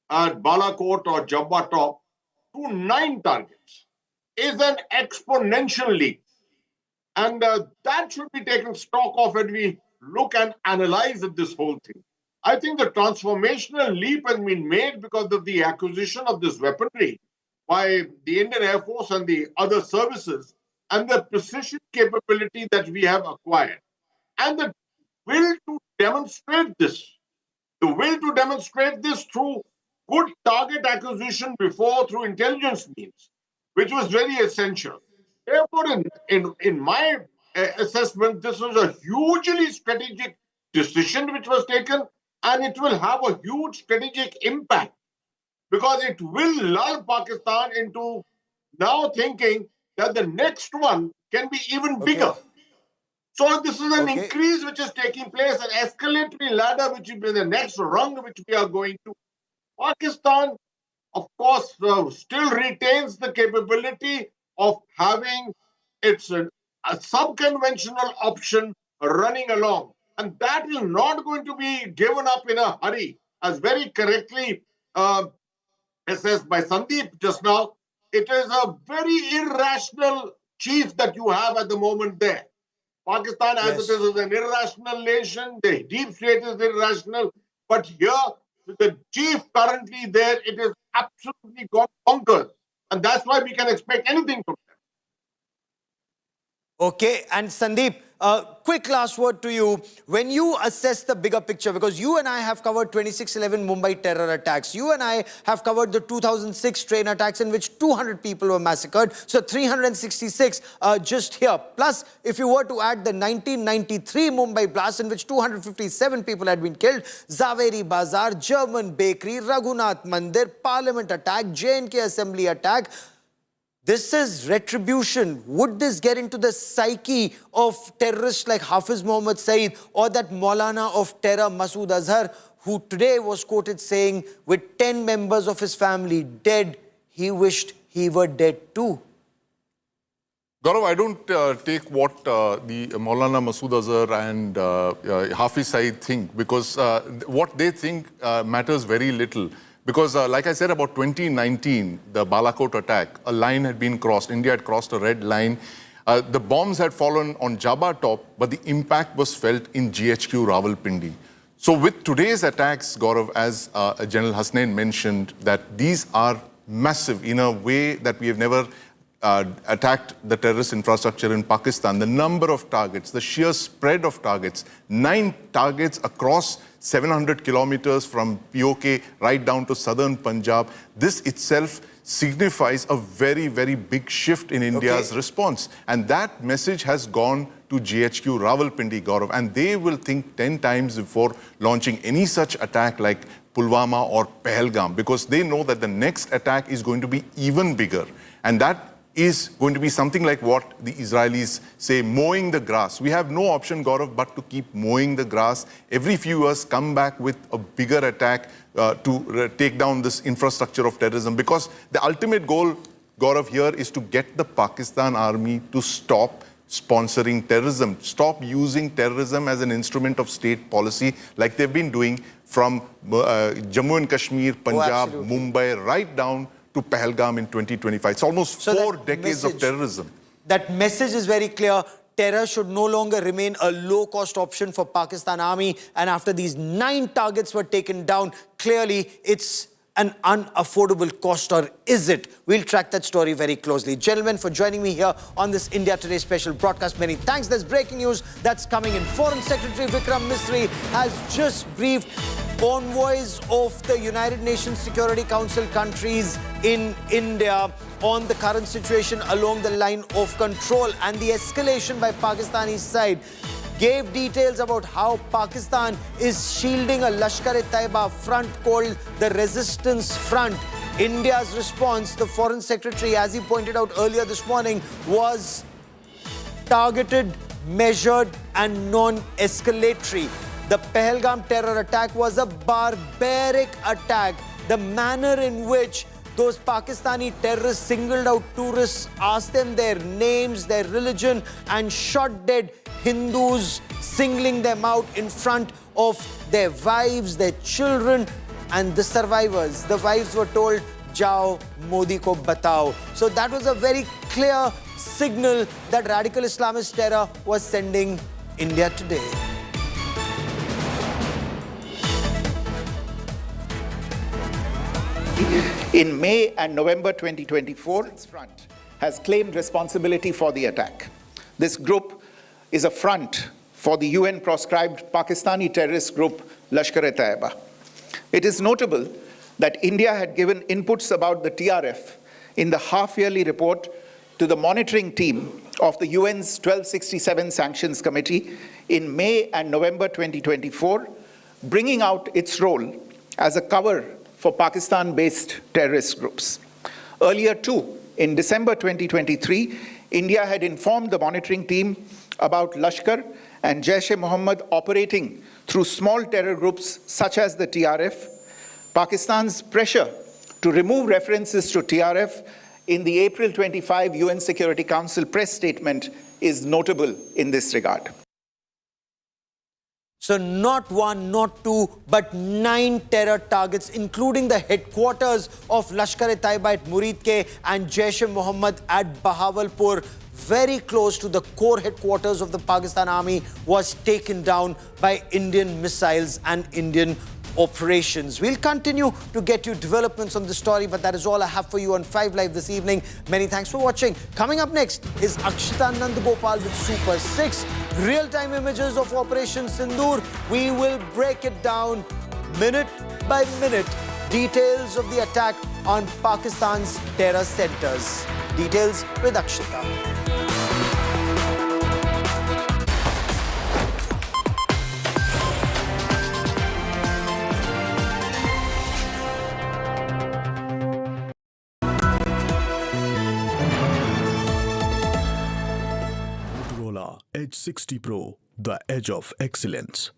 at Balakot or Jabba Top to 9 targets is an exponential leap. And that should be taken stock of when we look and analyze this whole thing. I think the transformational leap has been made because of the acquisition of this weaponry by the Indian Air Force and the other services and the precision capability that we have acquired. And the will to demonstrate this. The will to demonstrate this through good target acquisition before through intelligence means, which was very essential. Therefore, in my assessment, this was a hugely strategic decision which was taken, and it will have a huge strategic impact because it will lull Pakistan into now thinking that the next one can be even bigger. So this is an increase which is taking place, an escalatory ladder which will be the next rung which we are going to. Pakistan, of course, still retains the capability of having its a sub-conventional option running along. And that is not going to be given up in a hurry, as very correctly assessed by Sandeep just now. It is a very irrational chief that you have at the moment there. Pakistan, as it is an irrational nation, the deep state is irrational, but here, with the chief currently there, it is absolutely gone bonkers. And that's why we can expect anything from them. Okay, and Sandeep, quick last word to you. When you assess the bigger picture, because you and I have covered 26/11 Mumbai terror attacks, you and I have covered the 2006 train attacks in which 200 people were massacred, so 366 just here. Plus, if you were to add the 1993 Mumbai blast in which 257 people had been killed, Zaveri Bazaar, German bakery, Raghunath Mandir, Parliament attack, J&K assembly attack, this is retribution. Would this get into the psyche of terrorists like Hafiz Mohammed Saeed or that Maulana of terror Masood Azhar, who today was quoted saying, with 10 members of his family dead, he wished he were dead too? Gaurav, I don't take what the Maulana Masood Azhar and Hafiz Saeed think, because what they think matters very little. Because like I said, about 2019, the Balakot attack, a line had been crossed. India had crossed a red line. The bombs had fallen on Jabba Top, but the impact was felt in GHQ Rawalpindi. So with today's attacks, Gaurav, as General Hasnain mentioned, that these are massive in a way that we have never attacked the terrorist infrastructure in Pakistan. The number of targets, the sheer spread of targets, 9 targets across 700 kilometers from POK right down to southern Punjab. This itself signifies a very, very big shift in India's response. And that message has gone to GHQ Rawalpindi, Gaurav, and they will think 10 times before launching any such attack like Pulwama or Pahalgam, because they know that the next attack is going to be even bigger. And that is going to be something like what the Israelis say, mowing the grass. We have no option, Gaurav, but to keep mowing the grass. Every few years, come back with a bigger attack to take down this infrastructure of terrorism. Because the ultimate goal, Gaurav, here is to get the Pakistan army to stop sponsoring terrorism, stop using terrorism as an instrument of state policy like they've been doing from Jammu and Kashmir, Punjab, Mumbai, right down to Pahalgam in 2025. It's almost 4 decades of terrorism. That message is very clear. terror should no longer remain a low-cost option for Pakistan Army. And after these 9 targets were taken down, clearly it's an unaffordable cost, or is it? We'll track that story very closely. Gentlemen, for joining me here on this India Today special broadcast, many thanks. There's breaking news that's coming in. Foreign Secretary Vikram Misri has just briefed envoys of the United Nations Security Council countries in India on the current situation along the line of control and the escalation by Pakistani side. Gave details about how Pakistan is shielding a Lashkar-e-Taiba front called the Resistance Front. India's response, the Foreign Secretary, as he pointed out earlier this morning, was targeted, measured and non-escalatory. The Pahalgam terror attack was a barbaric attack. The manner in which those Pakistani terrorists singled out tourists, asked them their names, their religion, and shot dead Hindus, singling them out in front of their wives, their children, and the survivors. The wives were told, "Jao, Modi ko batao." So that was a very clear signal that radical Islamist terror was sending India today. In May and November 2024, front has claimed responsibility for the attack. This group is a front for the UN-proscribed Pakistani terrorist group Lashkar-e-Taiba. It is notable that India had given inputs about the TRF in the half-yearly report to the monitoring team of the UN's 1267 Sanctions Committee in May and November 2024, bringing out its role as a cover for Pakistan-based terrorist groups. Earlier too, in December 2023, India had informed the monitoring team about Lashkar and Jaish-e-Mohammed operating through small terror groups such as the TRF. Pakistan's pressure to remove references to TRF in the April 25 UN Security Council press statement is notable in this regard. So not 1, not 2, but 9 terror targets, including the headquarters of Lashkar-e-Taiba at Muridke and Jaish-e-Mohammed at Bahawalpur, very close to the core headquarters of the Pakistan Army, was taken down by Indian missiles and Indian operations. We'll continue to get you developments on the story, but that is all I have for you on 5 Live this evening. Many thanks for watching. Coming up next is Akshita Nandagopal with Super 6. Real-time images of Operation Sindoor. We will break it down minute by minute. Details of the attack on Pakistan's terror centers. Details with Akshita. Edge 60 Pro, the edge of excellence.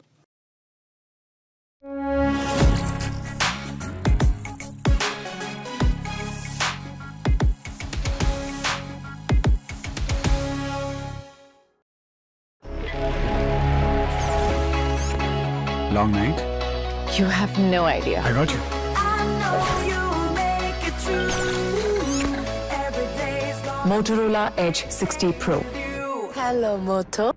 Long night? You have no idea. I got you. Motorola Edge 60 Pro. Hello, Moto.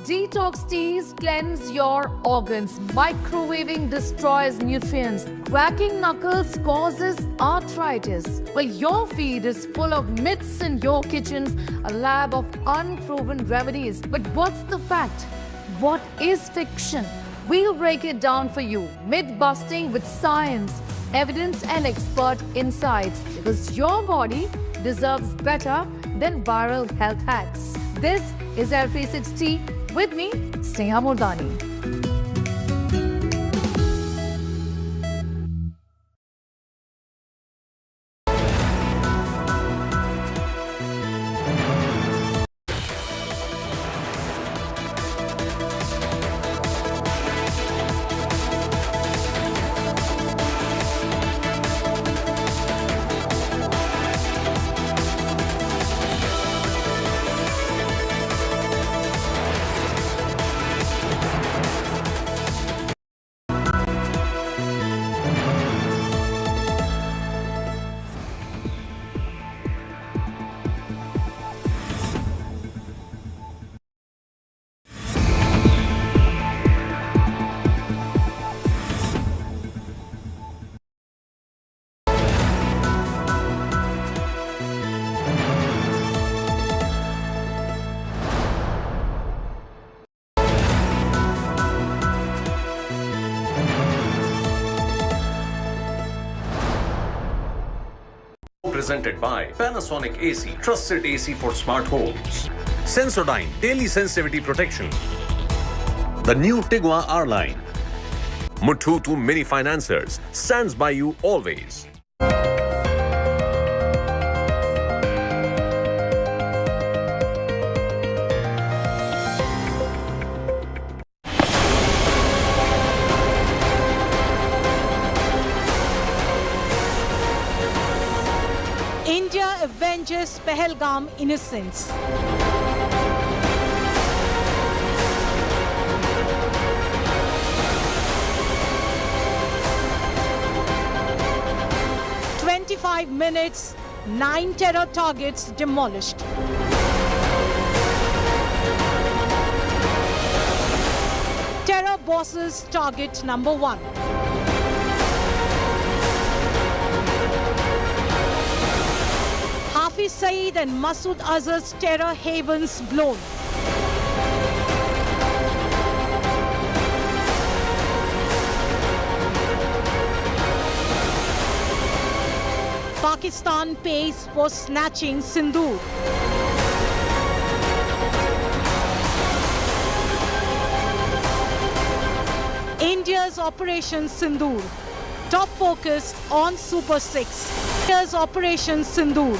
Detox teas cleanse your organs. Microwaving destroys nutrients. Cracking knuckles causes arthritis. Well, your feed is full of myths in your kitchens, a lab of unproven remedies. But what's the fact? What is fiction? We'll break it down for you. Myth-busting with science, evidence and expert insights. Because your body deserves better than viral health hacks. This is L360. With me, Sneha Murdani. presented by Panasonic AC, trusted AC for smart homes. Sensodyne, daily sensitivity protection. The new Tigua R-Line. Muthutu Mini Financers stands by you always. India avenges Pahalgam innocents. "25 minutes, 9 terror targets demolished." Terror bosses target number 1. Hafiz Saeed and Masood Azhar's terror havens blown. Pakistan pays for snatching Sindoor. India's Operation Sindoor. Top focus on Super 6. India's Operation Sindoor.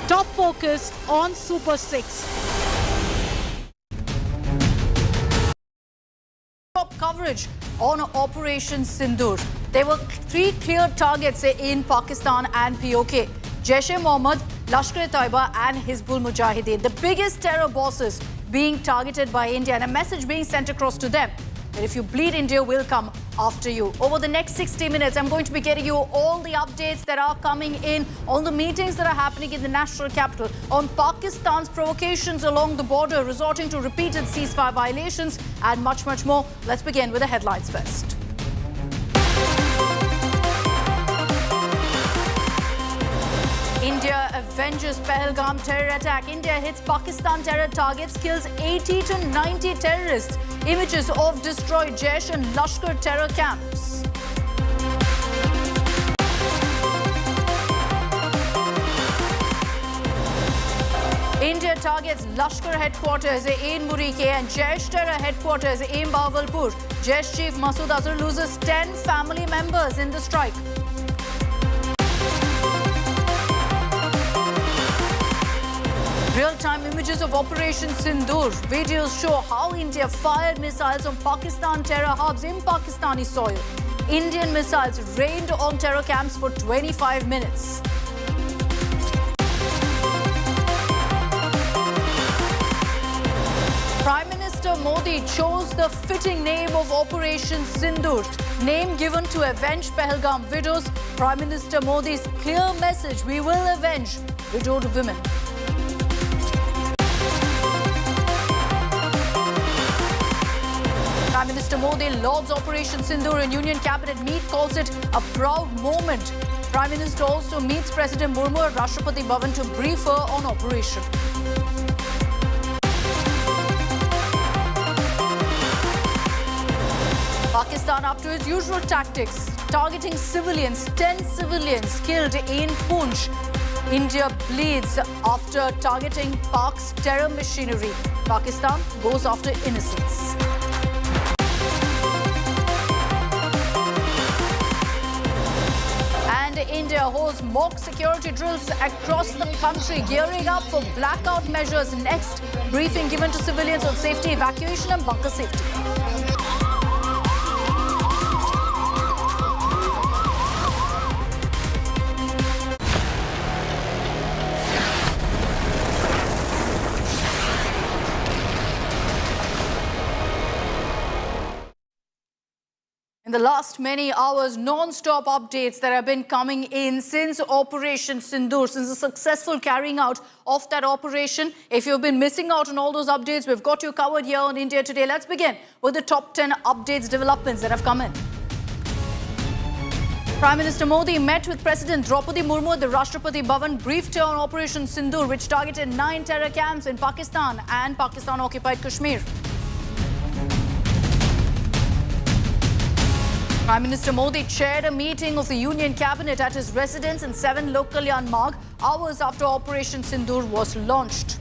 Top focus on Super 6. Top coverage on Operation Sindoor. There were 3 clear targets in Pakistan and POK. Jaish-e-Mohammed, Lashkar-e-Taiba and Hizbul Mujahideen. The biggest terror bosses being targeted by India, and a message being sent across to them that if you bleed, India will come after you. Over the next 60 minutes, I'm going to be getting you all the updates that are coming in on the meetings that are happening in the national capital, on Pakistan's provocations along the border, resorting to repeated ceasefire violations, and much, much more. Let's begin with the headlines first. India avenges Pahalgam terror attack. India hits Pakistan terror targets, kills 80 to 90 terrorists. Images of destroyed Jaish and Lashkar terror camps. India targets Lashkar headquarters in Murike and Jaish terror headquarters in Bahawalpur. Jaish chief Masood Azhar loses 10 family members in the strike. Real-time images of Operation Sindoor. Videos show how India fired missiles on Pakistan terror hubs in Pakistani soil. Indian missiles rained on terror camps for 25 minutes. Prime Minister Modi chose the fitting name of Operation Sindoor, name given to avenge Pahalgam widows. Prime Minister Modi's clear message: we will avenge widowed women. Prime Minister Modi lauds Operation Sindoor in Union Cabinet meet, calls it a proud moment. Prime Minister also meets President Murmu at Rashtrapati Bhavan to brief her on operation. Pakistan up to its usual tactics, targeting civilians. 10 civilians killed in Poonch. India bleeds after targeting Pak's terror machinery. Pakistan goes after innocents. And India holds mock security drills across the country, gearing up for blackout measures next. Briefing given to civilians on safety, evacuation and bunker safety. In the last many hours, non-stop updates that have been coming in since Operation Sindoor, since the successful carrying out of that operation. If you've been missing out on all those updates, we've got you covered here on India Today. Let's begin with the top 10 updates, developments that have come in. Prime Minister Modi met with President Draupadi Murmu at the Rashtrapati Bhavan, briefed her on Operation Sindoor, which targeted 9 terror camps in Pakistan and Pakistan-occupied Kashmir. Prime Minister Modi chaired a meeting of the Union Cabinet at his residence in 7 Lok Kalyan Marg, hours after Operation Sindoor was launched.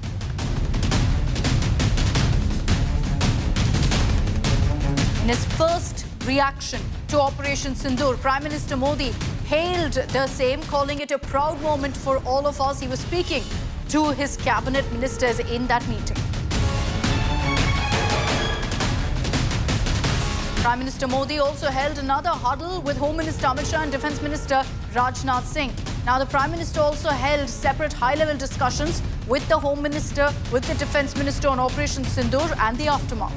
In his first reaction to Operation Sindoor, Prime Minister Modi hailed the same, calling it a proud moment for all of us. He was speaking to his cabinet ministers in that meeting. Prime Minister Modi also held another huddle with Home Minister Amit Shah and Defence Minister Rajnath Singh. Now, the Prime Minister also held separate high-level discussions with the Home Minister, with the Defence Minister on Operation Sindoor and the aftermath.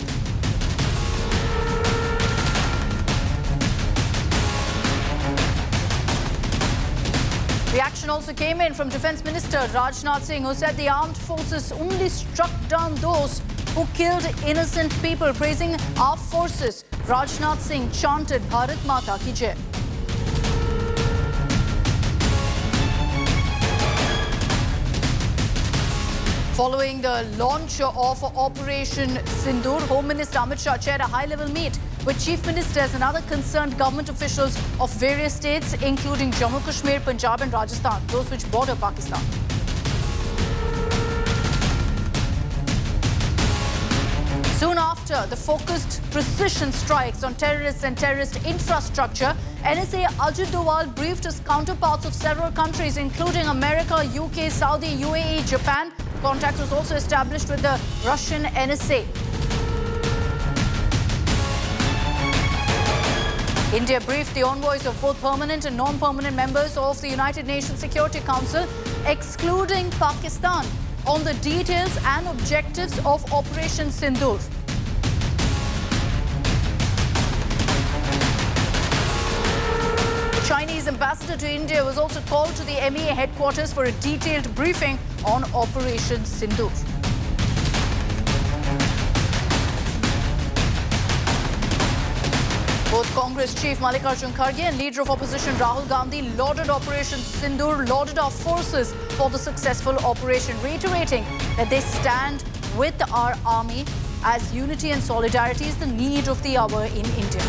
Reaction also came in from Defence Minister Rajnath Singh, who said the armed forces only struck down those who killed innocent people. Praising our forces, Rajnath Singh chanted Bharat Mata Ki Jai. Following the launch of Operation Sindoor, Home Minister Amit Shah chaired a high-level meet with chief ministers and other concerned government officials of various states, including Jammu Kashmir, Punjab and Rajasthan, those which border Pakistan. Soon after the focused precision strikes on terrorists and terrorist infrastructure, NSA Ajit Doval briefed his counterparts of several countries, including America, UK, Saudi, UAE, Japan. Contact was also established with the Russian NSA. India briefed the envoys of both permanent and non-permanent members of the United Nations Security Council, excluding Pakistan, on the details and objectives of Operation Sindoor. The Chinese ambassador to India was also called to the MEA headquarters for a detailed briefing on Operation Sindoor. Both Congress Chief Mallikarjun Kharge and Leader of Opposition Rahul Gandhi lauded Operation Sindoor, lauded our forces for the successful operation, reiterating that they stand with our army as unity and solidarity is the need of the hour in India.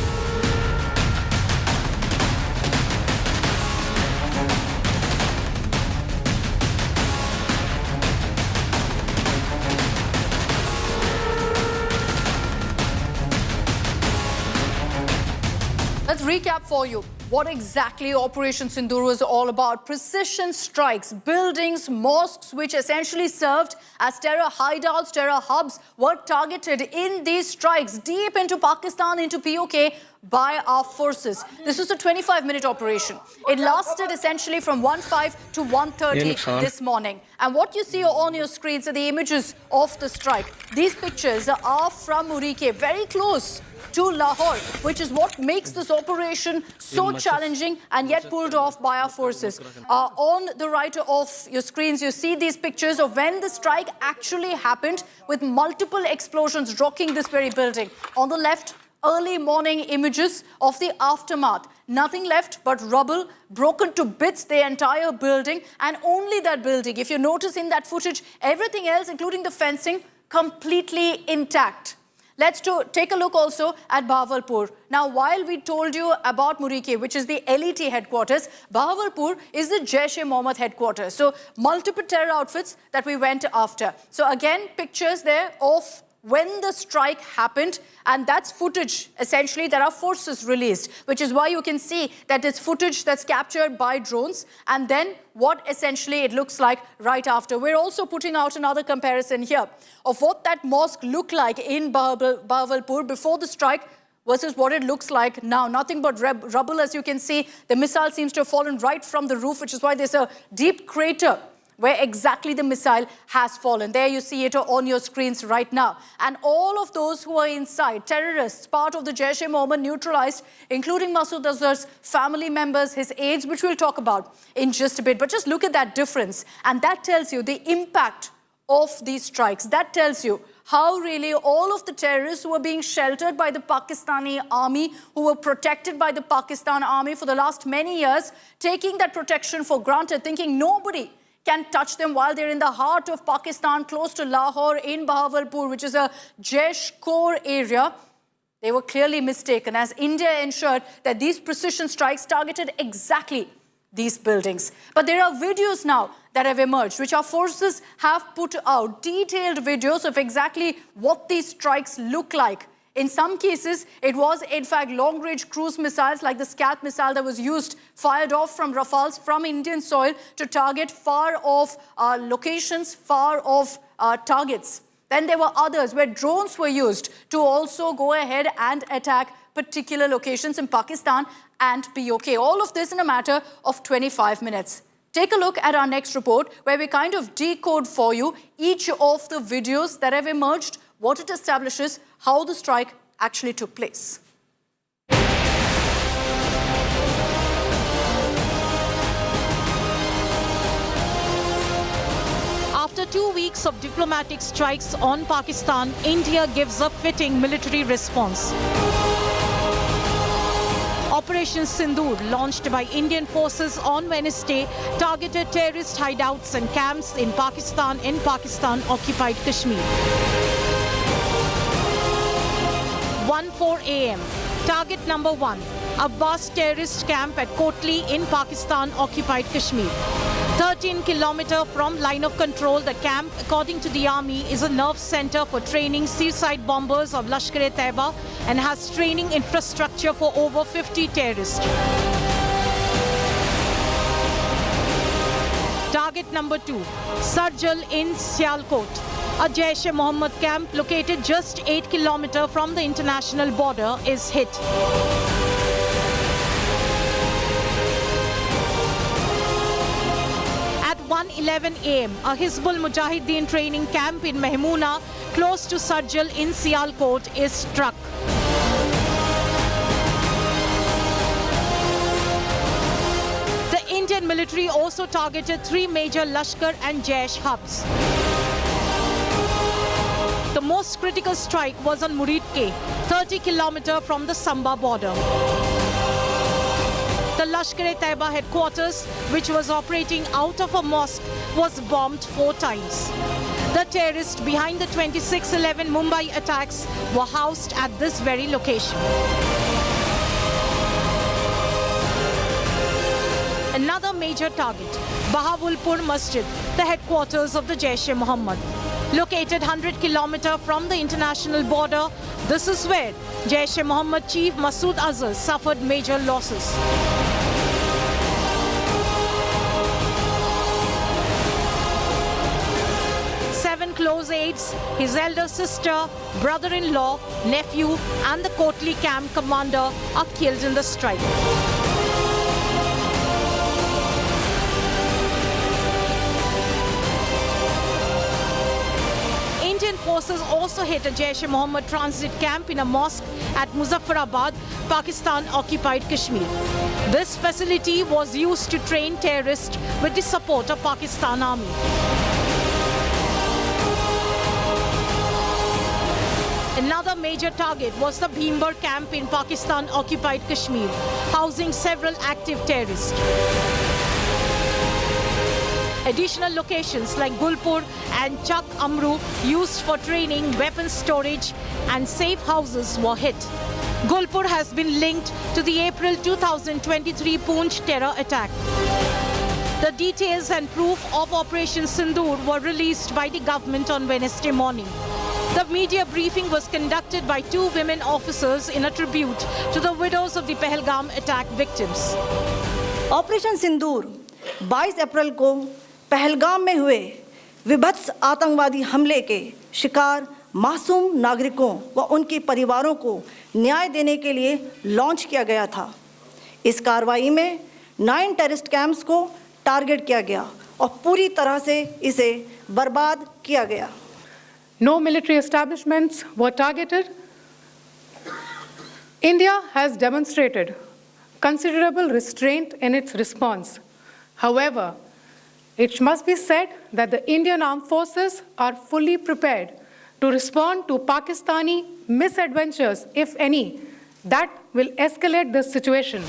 Let's recap for you what exactly Operation Sindoor was all about. Precision strikes, buildings, mosques, which essentially served as terror hideouts, terror hubs, were targeted in these strikes deep into Pakistan, into POK, by our forces. This was a 25-minute operation. It lasted essentially from 1:05 to 1:30 this morning. And what you see on your screens are the images of the strike. These pictures are from Murike, very close to Lahore, which is what makes this operation so challenging and yet pulled off by our forces. On the right of your screens, you see these pictures of when the strike actually happened, with multiple explosions rocking this very building. On the left, early morning images of the aftermath. Nothing left but rubble, broken to bits, the entire building, and only that building. If you notice in that footage, everything else, including the fencing, completely intact. Let's take a look also at Bahawalpur. Now, while we told you about Murike, which is the LET headquarters, Bahawalpur is the Jaish-e-Mohammed headquarters. So, multiple terror outfits that we went after. So, again, pictures there of when the strike happened, and that's footage essentially that our forces released, which is why you can see that it's footage that's captured by drones, and then what essentially it looks like right after. We're also putting out another comparison here of what that mosque looked like in Bahawalpur before the strike versus what it looks like now. Nothing but rubble, as you can see. The missile seems to have fallen right from the roof, which is why there's a deep crater where exactly the missile has fallen. There you see it on your screens right now. And all of those who are inside, terrorists, part of the Jaish-e-Mohammed, neutralized, including Masood Azhar's family members, his aides, which we'll talk about in just a bit. But just look at that difference. And that tells you the impact of these strikes. That tells you how really all of the terrorists who were being sheltered by the Pakistani army, who were protected by the Pakistan army for the last many years, taking that protection for granted, thinking nobody can touch them while they're in the heart of Pakistan, close to Lahore, in Bahawalpur, which is a Jaish core area. They were clearly mistaken, as India ensured that these precision strikes targeted exactly these buildings. But there are videos now that have emerged, which our forces have put out, detailed videos of exactly what these strikes look like. In some cases, it was, in fact, long-range cruise missiles like the Scat missile that was used, fired off from Rafales from Indian soil to target far-off locations, far-off targets. Then there were others where drones were used to also go ahead and attack particular locations in Pakistan and POK. All of this in a matter of 25 minutes. Take a look at our next report, where we kind of decode for you each of the videos that have emerged, what it establishes, how the strike actually took place. After 2 weeks of diplomatic strikes on Pakistan, India gives a fitting military response. Operation Sindoor, launched by Indian forces on Wednesday, targeted terrorist hideouts and camps in Pakistan and Pakistan-occupied Kashmir. 1:04 a.m. Target number 1, Abbas terrorist camp at Kotli in Pakistan-occupied Kashmir. 13 kilometers from line of control, the camp, according to the army, is a nerve center for training suicide bombers of Lashkar-e-Taiba and has training infrastructure for over 50 terrorists. Target number 2, Sarjal in Sialkot. A Jaish-e-Mohammed camp located just 8 kilometers from the international border is hit. At 1:11 a.m., a Hizbul Mujahideen training camp in Mehmoona, close to Sarjal in Sialkot, is struck. The Indian military also targeted 3 major Lashkar and Jaish hubs. The most critical strike was on Murid Ke, 30 kilometers from the Samba border. The Lashkar-e-Taiba headquarters, which was operating out of a mosque, was bombed 4 times. The terrorists behind the 26/11 Mumbai attacks were housed at this very location. Another major target, Bahawalpur Masjid, the headquarters of the Jaish-e-Mohammed. Located 100 kilometers from the international border, this is where Jaish-e-Mohammed chief Masood Azhar suffered major losses. Seven close aides, his elder sister, brother-in-law, nephew, and the Kotli camp commander are killed in the strike. Indian forces also hit a Jaish-e-Mohammed transit camp in a mosque at Muzaffarabad, Pakistan-occupied Kashmir. This facility was used to train terrorists with the support of Pakistan Army. Another major target was the Bhimbar camp in Pakistan-occupied Kashmir, housing several active terrorists. Additional locations like Gulpur and Chak Amru, used for training, weapons storage, and safe houses, were hit. Gulpur has been linked to the April 2023 Poonch terror attack. The details and proof of Operation Sindoor were released by the government on Wednesday morning. The media briefing was conducted by 2 women officers in a tribute to the widows of the Pahalgam attack victims. Operation Sindoor 22 April को पहलगाम में हुए विभत्स आतंकवादी हमले के शिकार मासूम नागरिकों व उनके परिवारों को न्याय देने के लिए लॉन्च किया गया था। इस कार्रवाई में 9 टेररिस्ट कैंप्स को टारगेट किया गया और पूरी तरह से इसे बर्बाद किया गया। No military establishments were targeted. India has demonstrated considerable restraint in its response. However, it must be said that the Indian armed forces are fully prepared to respond to Pakistani misadventures, if any, that will escalate the situation.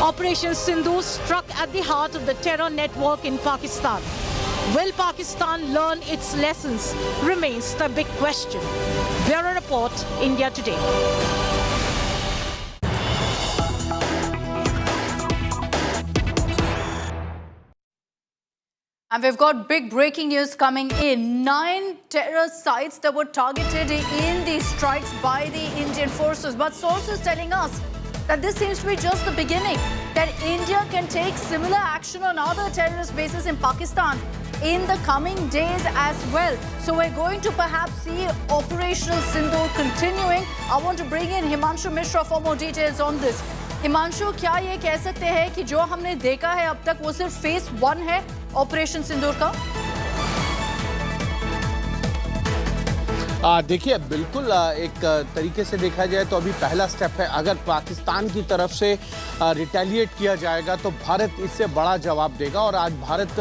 Operation Sindoor struck at the heart of the terror network in Pakistan. Will Pakistan learn its lessons? Remains the big question. Bureau Report, India Today. And we've got big breaking news coming in. 9 terror sites that were targeted in these strikes by the Indian forces. But sources telling us that this seems to be just the beginning, that India can take similar action on other terrorist bases in Pakistan in the coming days as well. So we're going to perhaps see Operational Sindoor continuing. I want to bring in Himanshu Mishra for more details on this. Himanshu, क्या ये कह सकते हैं कि जो हमने देखा है अब तक वो सिर्फ फेज 1 है ऑपरेशन सिंदूर का? देखिए, बिल्कुल एक तरीके से देखा जाए तो अभी पहला स्टेप है। अगर पाकिस्तान की तरफ से रिटेलिएट किया जाएगा तो भारत इससे बड़ा जवाब देगा। और आज भारत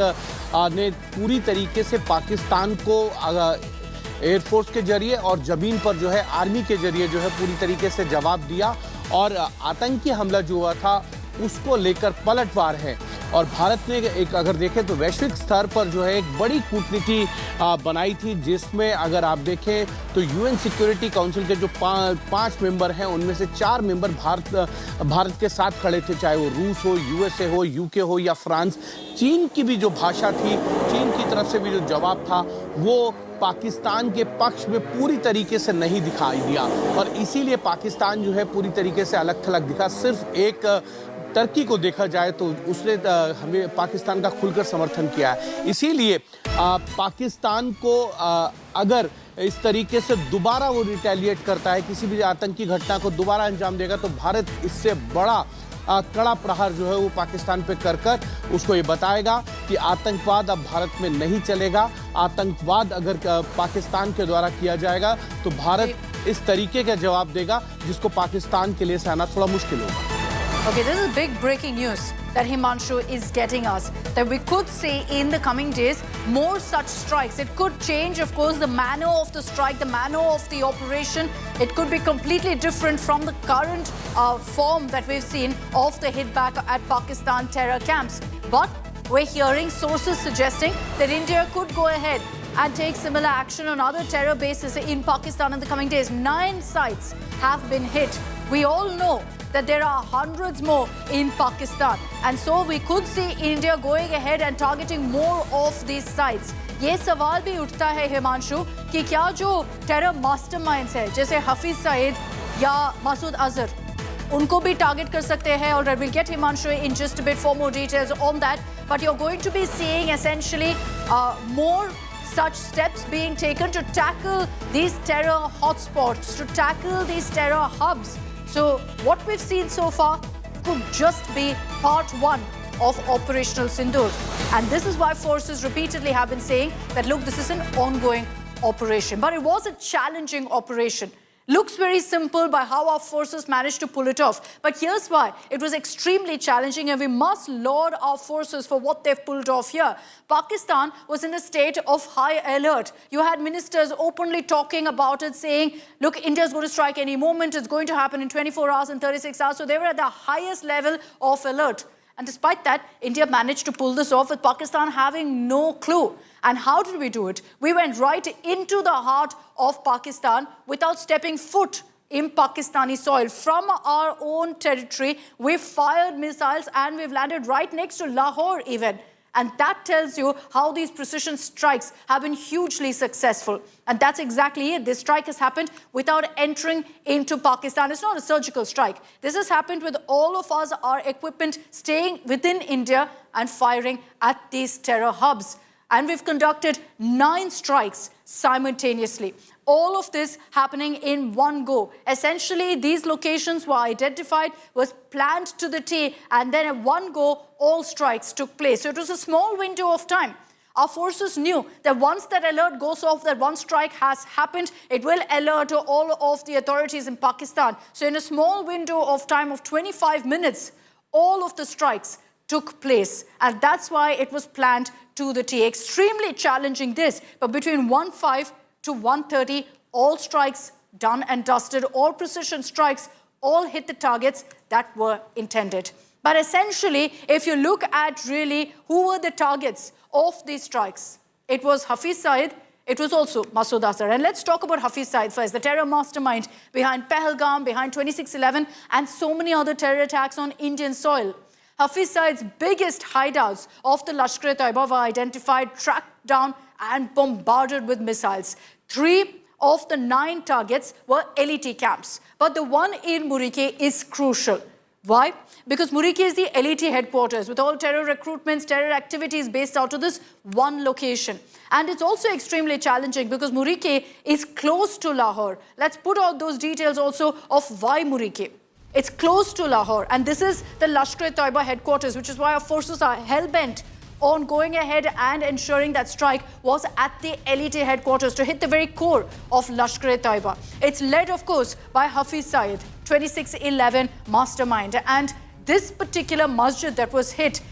ने पूरी तरीके से पाकिस्तान को एयरफोर्स के जरिए और ज़मीन पर जो है आर्मी के जरिए जो है पूरी तरीके से जवाब दिया। और आतंकी हमला जो हुआ था उसको लेकर पलटवार है। और भारत ने एक अगर देखें तो वैश्विक स्तर पर जो है एक बड़ी कूटनीति बनाई थी, जिसमें अगर आप देखें तो यूएन सिक्योरिटी काउंसिल के जो 5 मेंबर हैं उनमें से 4 मेंबर भारत के साथ खड़े थे, चाहे वो रूस हो, यूएसए हो, यूके हो या फ्रांस। चीन की भी जो भाषा थी, चीन की तरफ से भी जो जवाब था वो पाकिस्तान के पक्ष में पूरी तरीके से नहीं दिखाई दिया। और इसीलिए पाकिस्तान जो है पूरी तरीके से अलग थलग दिखा। सिर्फ एक टर्की को देखा जाए तो उसने हमें पाकिस्तान का खुलकर समर्थन किया है। इसीलिए पाकिस्तान को अगर इस तरीके से दोबारा वो रिटेलिएट करता है, किसी भी आतंकी घटना को दोबारा अंजाम देगा, तो भारत इससे बड़ा कड़ा प्रहार जो है वो पाकिस्तान पे कर उसको ये बताएगा कि आतंकवाद अब भारत में नहीं चलेगा। आतंकवाद अगर पाकिस्तान के द्वारा किया जाएगा तो भारत इस तरीके का जवाब देगा जिसको पाकिस्तान के लिए सहना थोड़ा मुश्किल होगा। Okay, this is big breaking news that Himanshu is getting us, that we could see in the coming days more such strikes. It could change, of course, the manner of the strike, the manner of the operation. It could be completely different from the current form that we've seen of the hit back at Pakistan terror camps. But we're hearing sources suggesting that India could go ahead and take similar action on other terror bases in Pakistan in the coming days. 9 sites have been hit. We all know that there are hundreds more in Pakistan. And so we could see India going ahead and targeting more of these sites. ये सवाल भी उठता है हिमांशु कि क्या जो terror masterminds है जैसे हफीज सईद या मसूद अजहर, उनको भी टारगेट कर सकते हैं? All right, we'll get Himanshu in just a bit for more details on that. But you're going to be seeing essentially more such steps being taken to tackle these terror hotspots, to tackle these terror hubs. So what we've seen so far could just be part 1 of Operational Sindoor. And this is why forces repeatedly have been saying that, look, this is an ongoing operation. But it was a challenging operation. Looks very simple by how our forces managed to pull it off. But here's why. It was extremely challenging, and we must laud our forces for what they've pulled off here. Pakistan was in a state of high alert. You had ministers openly talking about it, saying, look, India's going to strike any moment. It's going to happen in 24 hours and 36 hours. So they were at the highest level of alert. And despite that, India managed to pull this off with Pakistan having no clue. And how did we do it? We went right into the heart of Pakistan without stepping foot in Pakistani soil. From our own territory, we fired missiles and we've landed right next to Lahore even. And that tells you how these precision strikes have been hugely successful. And that's exactly it. This strike has happened without entering into Pakistan. It's not a surgical strike. This has happened with all of us, our equipment staying within India and firing at these terror hubs. And we've conducted 9 strikes simultaneously. All of this happening in one go. Essentially, these locations were identified, was planned to the T, and then at one go, all strikes took place. So it was a small window of time. Our forces knew that once that alert goes off, that one strike has happened, it will alert all of the authorities in Pakistan. So in a small window of time of 25 minutes, all of the strikes took place. And that's why it was planned to the T. Extremely challenging this, but between 1:05 to 1:30, all strikes done and dusted, all precision strikes, all hit the targets that were intended. But essentially, if you look at really who were the targets of these strikes, it was Hafiz Saeed, it was also Masood Azhar. And let's talk about Hafiz Saeed first, the terror mastermind behind Pahalgam, behind 26/11, and so many other terror attacks on Indian soil. Hafiz Saeed's biggest hideouts of the Lashkar-e-Taiba were identified, tracked down, and bombarded with missiles. 3 of the 9 targets were LET camps. But the one in Murike is crucial. Why? Because Murike is the LET headquarters with all terror recruitments, terror activities based out of this one location. And it's also extremely challenging because Murike is close to Lahore. Let's put out those details also of why Murike. It's close to Lahore, and this is the Lashkar-e-Taiba headquarters, which is why our forces are hell-bent on going ahead and ensuring that strike was at the LET headquarters to hit the very core of Lashkar-e-Taiba. It's led, of course, by Hafiz Saeed, 26/11 mastermind. And this particular masjid that was hit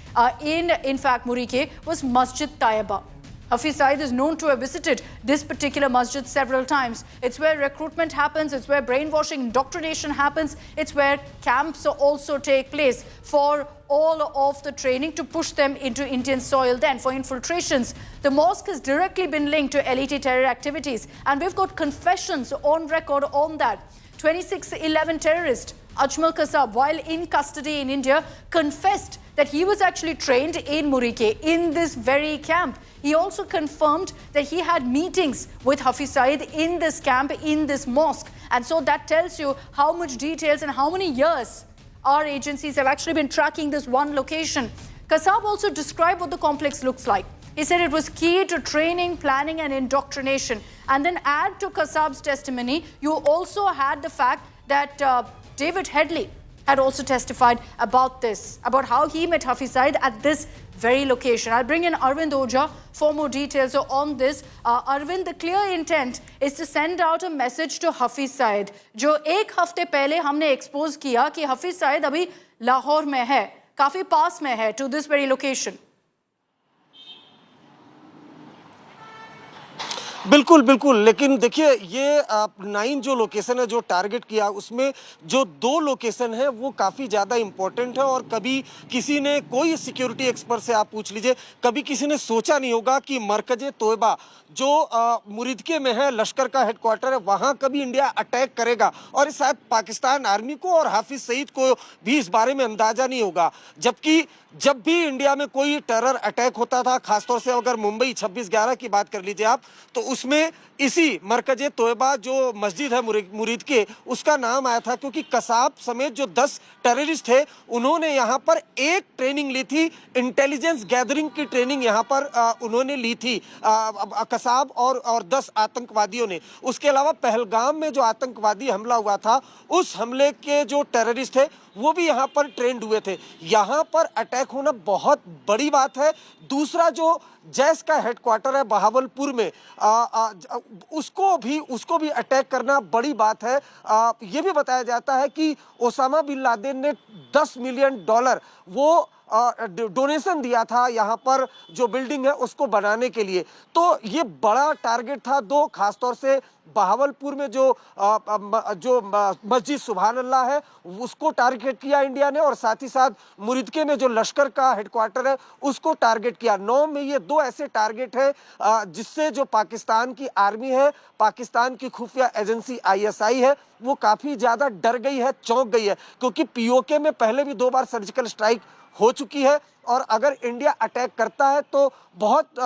in fact, Murike, was Masjid Taiba. Hafiz Saeed is known to have visited this particular masjid several times. It's where recruitment happens, it's where brainwashing, indoctrination happens, it's where camps also take place for all of the training to push them into Indian soil then for infiltrations. The mosque has directly been linked to LET terror activities, and we've got confessions on record on that. 26/11 terrorist Ajmal Kasab, while in custody in India, confessed that he was actually trained in Murike, in this very camp. He also confirmed that he had meetings with Hafiz Saeed in this camp, in this mosque. And so that tells you how much details and how many years our agencies have actually been tracking this one location. Kasab also described what the complex looks like. He said it was key to training, planning, and indoctrination. And then add to Kasab's testimony, you also had the fact that David Headley had also testified about this, about how he met Hafiz Saeed at this very location. I'll bring in Arvind Oja for more details on this. Arvind, the clear intent is to send out a message to Hafiz Saeed, जो एक हफ्ते पहले हमने expose किया कि Hafiz Saeed अभी लाहौर में है, काफी पास में है to this very location. बिल्कुल बिल्कुल, लेकिन देखिए ये 9 जो लोकेशन है जो टारगेट किया उसमें जो 2 लोकेशन है वो काफ़ी ज़्यादा इम्पोर्टेंट है और कभी किसी ने कोई सिक्योरिटी एक्सपर्ट से आप पूछ लीजिए, कभी किसी ने सोचा नहीं होगा कि मरकज़े तोयबा जो मुरीदके में है, लश्कर का हेडक्वार्टर है, वहाँ कभी इंडिया अटैक करेगा। और शायद पाकिस्तान आर्मी को और हाफिज सईद को भी इस बारे में अंदाज़ा नहीं होगा। जबकि जब भी इंडिया में कोई टेरर अटैक होता था, खासतौर से अगर मुंबई 26/11 की बात कर लीजिए आप, तो उसमें इसी मरकज़े तोयबा जो मस्जिद है मुरीद के, उसका नाम आया था क्योंकि कसाब समेत जो 10 टेररिस्ट थे उन्होंने यहाँ पर एक ट्रेनिंग ली थी, इंटेलिजेंस गैदरिंग की ट्रेनिंग यहाँ पर उन्होंने ली थी कसाब और 10 आतंकवादियों ने। उसके अलावा पहलगाम में जो आतंकवादी हमला हुआ था, उस हमले के जो टेररिस्ट थे वो भी यहाँ पर ट्रेंड हुए थे। यहाँ पर अटैक होना बहुत बड़ी बात है। दूसरा जो जैश का हेडक्वार्टर है बहावलपुर में, उसको भी अटैक करना बड़ी बात है। ये भी बताया जाता है कि ओसामा बिन लादेन ने $10 मिलियन वो डोनेशन दिया था यहाँ पर जो बिल्डिंग है उसको बनाने के लिए। तो ये बड़ा टारगेट था। 2 खासतौर से बहावलपुर में जो मस्जिद सुभान अल्लाह है उसको टारगेट किया इंडिया ने, और साथ ही साथ मुरीदके में जो लश्कर का हेडक्वार्टर है उसको टारगेट किया। 9 में ये 2 ऐसे टारगेट हैं जिससे जो पाकिस्तान की आर्मी है, पाकिस्तान की खुफिया एजेंसी ISI है, वो काफ़ी ज़्यादा डर गई है, चौंक गई है, क्योंकि POK में पहले भी 2 बार सर्जिकल स्ट्राइक हो चुकी है। और अगर इंडिया अटैक करता है तो बहुत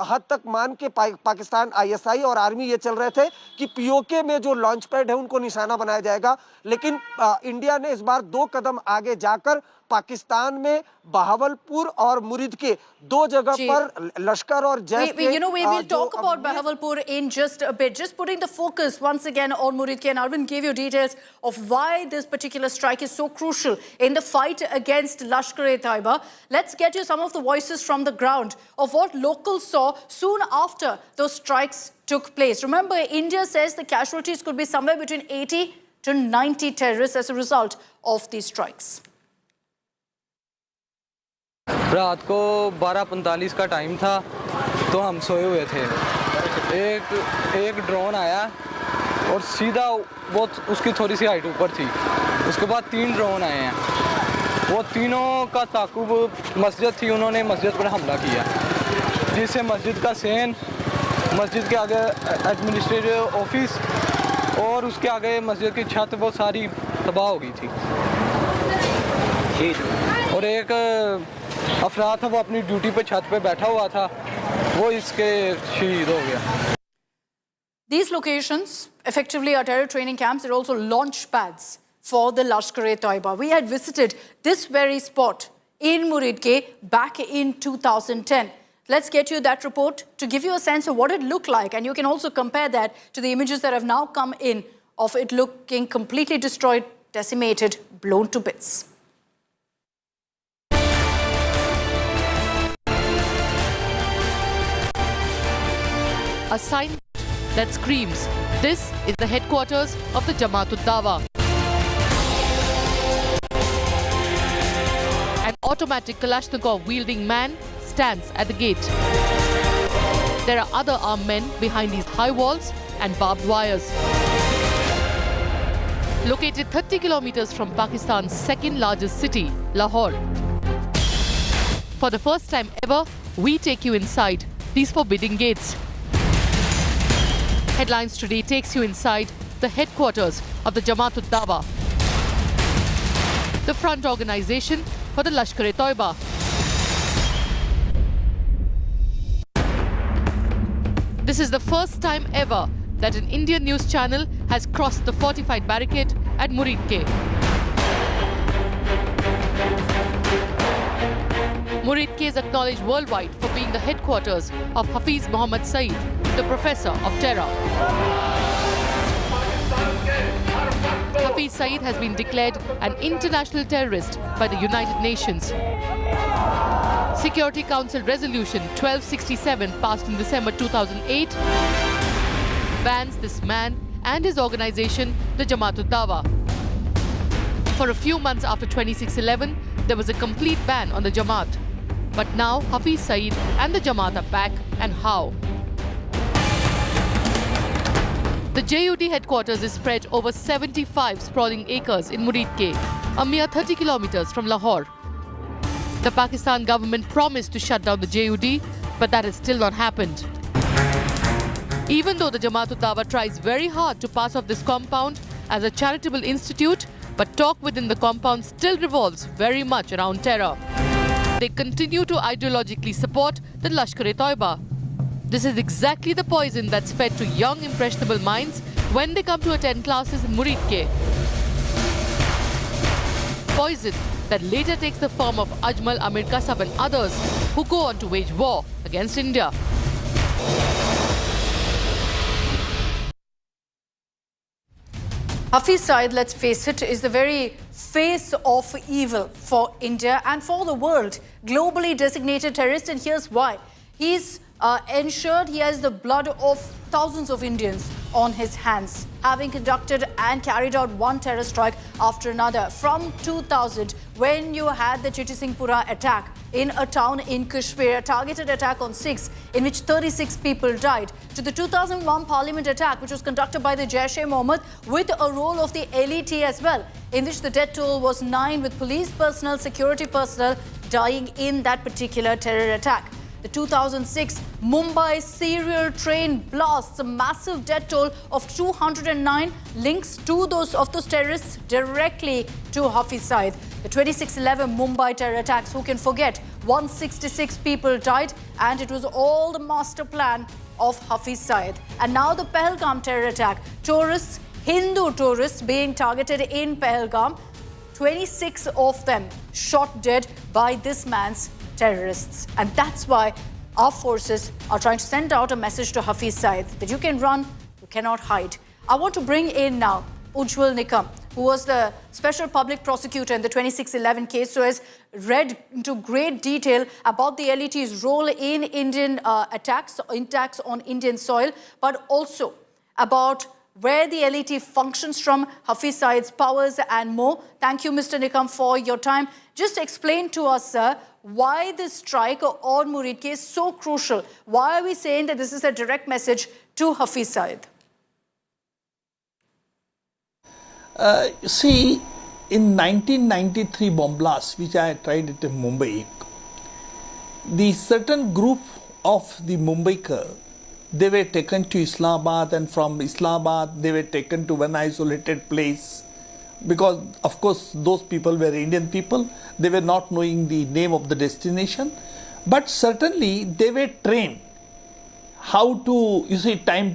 हद तक मान के पाकिस्तान ISI और आर्मी ये चल रहे थे कि POK में जो लॉन्च पैड है उनको निशाना बनाया जाएगा। लेकिन इंडिया ने इस बार 2 कदम आगे जाकर पाकिस्तान में बहावलपुर और मुरीदके 2 जगह पर लश्कर और जैश के we will talk about Bahawalpur in just a bit. Just putting the focus once again on Muridke, and Arvind gave you details of why this particular strike is so crucial in the fight against Lashkar-e-Taiba. Let's get you some of the voices from the ground of what locals saw soon after those strikes took place. Remember, India says the casualties could be somewhere between 80 to 90 terrorists as a result of these strikes. रात को 12:45 का time था, तो हम सोए हुए थे। एक ड्रोन आया और सीधा वो उसकी थोड़ी सी हाइट ऊपर थी। उसके बाद 3 ड्रोन आए हैं। वो तीनों का ताकुब मस्जिद थी, उन्होंने मस्जिद पर हमला किया, जिससे मस्जिद का सेन, मस्जिद के आगे एडमिनिस्ट्रेटिव ऑफिस और उसके आगे मस्जिद की छत वो सारी तबाह हो गई थी। और एक अफराद था, वो अपनी ड्यूटी पे छत पे बैठा हुआ था, वो इसके शहीद हो गया। These locations effectively are terror training camps. They're also launch pads for the Lashkar-e-Taiba. We had visited this very spot in Muridke back in 2010. Let's get you that report to give you a sense of what it looked like, and you can also compare that to the images that have now come in of it looking completely destroyed, decimated, blown to bits. A sign that screams, this is the headquarters of the Jamaat-ud-Dawa. An automatic Kalashnikov-wielding man stands at the gate. There are other armed men behind these high walls and barbed wires. Located 30 kilometers from Pakistan's second largest city, Lahore. For the first time ever, we take you inside these forbidding gates. Headlines Today takes you inside the headquarters of the Jamaat-ud-Dawa, the front organization for the Lashkar-e-Taiba. This is the first time ever that an Indian news channel has crossed the fortified barricade at Muridke. Muridke is acknowledged worldwide for being the headquarters of Hafiz Mohammad Saeed, the professor of terror. Hafiz Saeed has been declared an international terrorist by the United Nations. Security Council Resolution 1267 passed in December 2008 bans this man and his organization, the Jamaat-ud-Dawa. For a few months after 26/11, there was a complete ban on the Jamaat. But now Hafiz Saeed and the Jamaat are back, and how? The JUD headquarters is spread over 75 sprawling acres in Muridke, a mere 30 kilometers from Lahore. The Pakistan government promised to shut down the JUD, but that has still not happened. Even though the Jamaat-ud-Dawa tries very hard to pass off this compound as a charitable institute, but talk within the compound still revolves very much around terror. They continue to ideologically support the Lashkar-e-Taiba. This is exactly the poison that's fed to young, impressionable minds when they come to attend classes in Muridke. Poison that later takes the form of Ajmal, Amir Kasab and others who go on to wage war against India. Hafiz Saeed, let's face it, is the very face of evil for India and for the world. Globally designated terrorist, and here's why. He's ensured he has the blood of thousands of Indians on his hands, having conducted and carried out one terror strike after another. From 2000, when you had the Chitti Singhpura attack in a town in Kashmir, a targeted attack on Sikhs in which 36 people died, to the 2001 Parliament attack, which was conducted by the Jaish-e-Mohammed with a role of the LET as well, in which the death toll was 9, with police personnel, security personnel dying in that particular terror attack. The 2006 Mumbai serial train blasts, a massive death toll of 209, links to those terrorists directly to Hafiz Saeed. The 26/11 Mumbai terror attacks, who can forget? 166 people died, and it was all the master plan of Hafiz Saeed. And now the Pahalgam terror attack, tourists, Hindu tourists being targeted in Pahalgam, 26 of them shot dead by this man's terrorists. And that's why our forces are trying to send out a message to Hafiz Saeed that you can run, you cannot hide. I want to bring in now Ujjwal Nikam, who was the special public prosecutor in the 26/11 case, who has read into great detail about the LET's role in Indian attacks on Indian soil, but also about where the LET functions from, Hafiz Saeed's powers and more. Thank you, Mr. Nikam, for your time. Just explain to us, sir, why this strike on Muridke is so crucial. Why are we saying that this is a direct message to Hafiz Saeed? See, in 1993 bomb blast, which I tried it in Mumbai, the certain group of the Mumbaikar, they were taken to Islamabad, and from Islamabad they were taken to one isolated place, because of course those people were Indian people. They were not knowing the name of the destination, but certainly they were trained how to,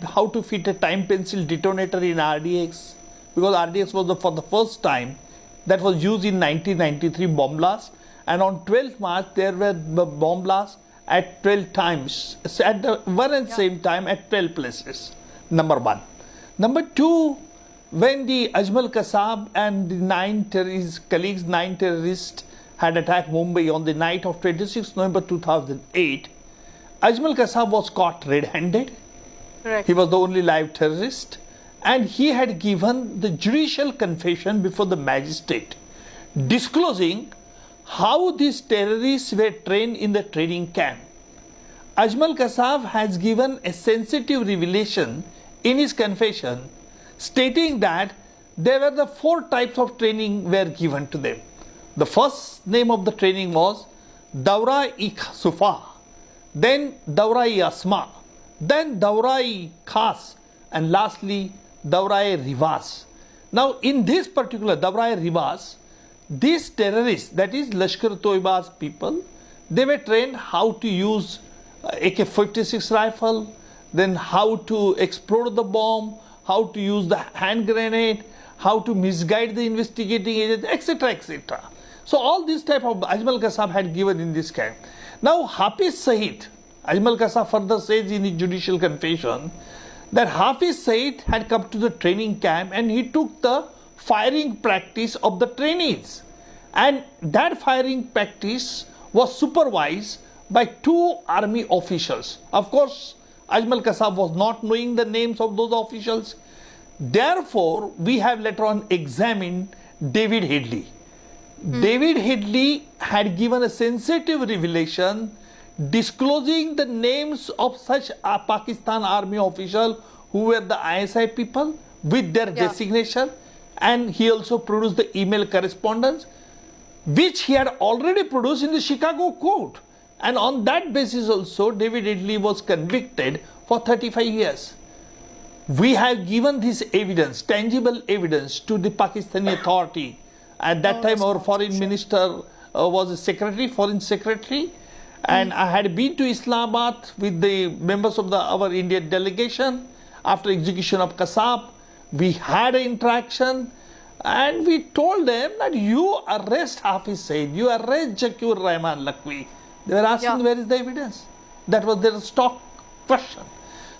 how to fit a time pencil detonator in RDX, because RDX was for the first time that was used in 1993 bomb blast, and on 12th March there were bomb blasts at 12 times, at the one and same time at 12 places, number one. Number two, when the Ajmal Kasab and the 9 terrorists had attacked Mumbai on the night of 26 November 2008, Ajmal Kasab was caught red-handed. He was the only live terrorist, and he had given the judicial confession before the magistrate, disclosing how these terrorists were trained in the training camp. Ajmal Kasab has given a sensitive revelation in his confession, stating that there were the 4 types of training were given to them. The first name of the training was Daura-e-Sufa, then Daura-e-Asma, then Daura-e-Khas, and lastly Daura-e-Rivas. Now in this particular Daura-e-Rivas, these terrorists, that is Lashkar-e-Toiba's people, they were trained how to use AK-56 rifle, then how to explode the bomb, how to use the hand grenade, how to misguide the investigating agents, etc., etc. So all this type of Ajmal Kasab had given in this camp. Now Hafiz Saeed, Ajmal Kasab further says in his judicial confession that Hafiz Saeed had come to the training camp and he took the firing practice of the trainees, and that firing practice was supervised by 2 army officials. Of course, Ajmal Kasab was not knowing the names of those officials. Therefore, we have later on examined David Headley. David Headley had given a sensitive revelation disclosing the names of such a Pakistan army official who were the ISI people with their designation, and he also produced the email correspondence which he had already produced in the Chicago court, and on that basis also David Headley was convicted for 35 years. We have given this evidence, tangible evidence, to the Pakistani authority. At that time our foreign minister was a secretary, foreign secretary, and I had been to Islamabad with the members of our Indian delegation after execution of Kasab. We had an interaction and we told them that you arrest Hafiz Saeed, you arrest Zakir Rahman Lakhvi. They were asking where is the evidence. That was their stock question.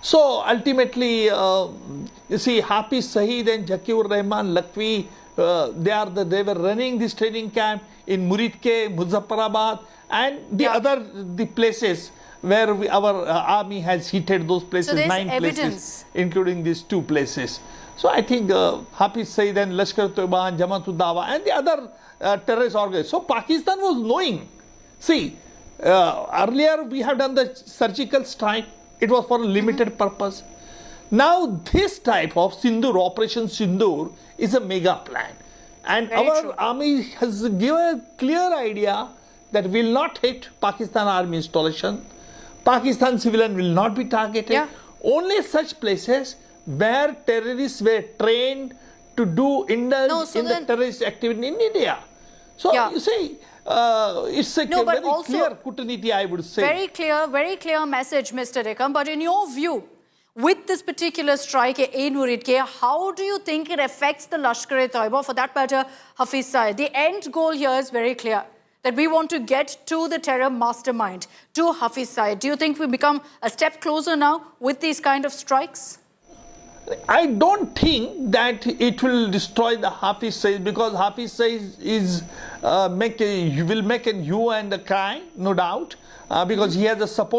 So ultimately, you see, Hafiz Saeed and Zakir Rahman Lakhvi, they were running this training camp in Muridke, Muzaffarabad, and the places where our army has hit those places, so 9 places, including these 2 places. So I think Hafiz Saeed and Lashkar-e-Toiba and Jamaat-ud-Dawa and the other terrorist organizations. So Pakistan was knowing. See, earlier we have done the surgical strike. It was for a limited purpose. Now this type of Sindoor, Operation Sindoor, is a mega plan. And our army has given a clear idea that will not hit Pakistan army installation. Pakistan civilian will not be targeted. Only such places where terrorists were trained to indulge in the terrorist activity in India. So you see, it's a very clear Kootaniti, I would say. Very clear message, Mr. Dekam. But in your view, with this particular strike in Muridke, how do you think it affects the Lashkar-e-Toiba, for that matter, Hafiz Saeed? The end goal here is very clear, that we want to get to the terror mastermind, to Hafiz Saeed. Do you think we become a step closer now with these kind of strikes? I don't think that it will destroy the Hafiz Saeed, because Hafiz Saeed will make a hue and a cry, no doubt, because he has the support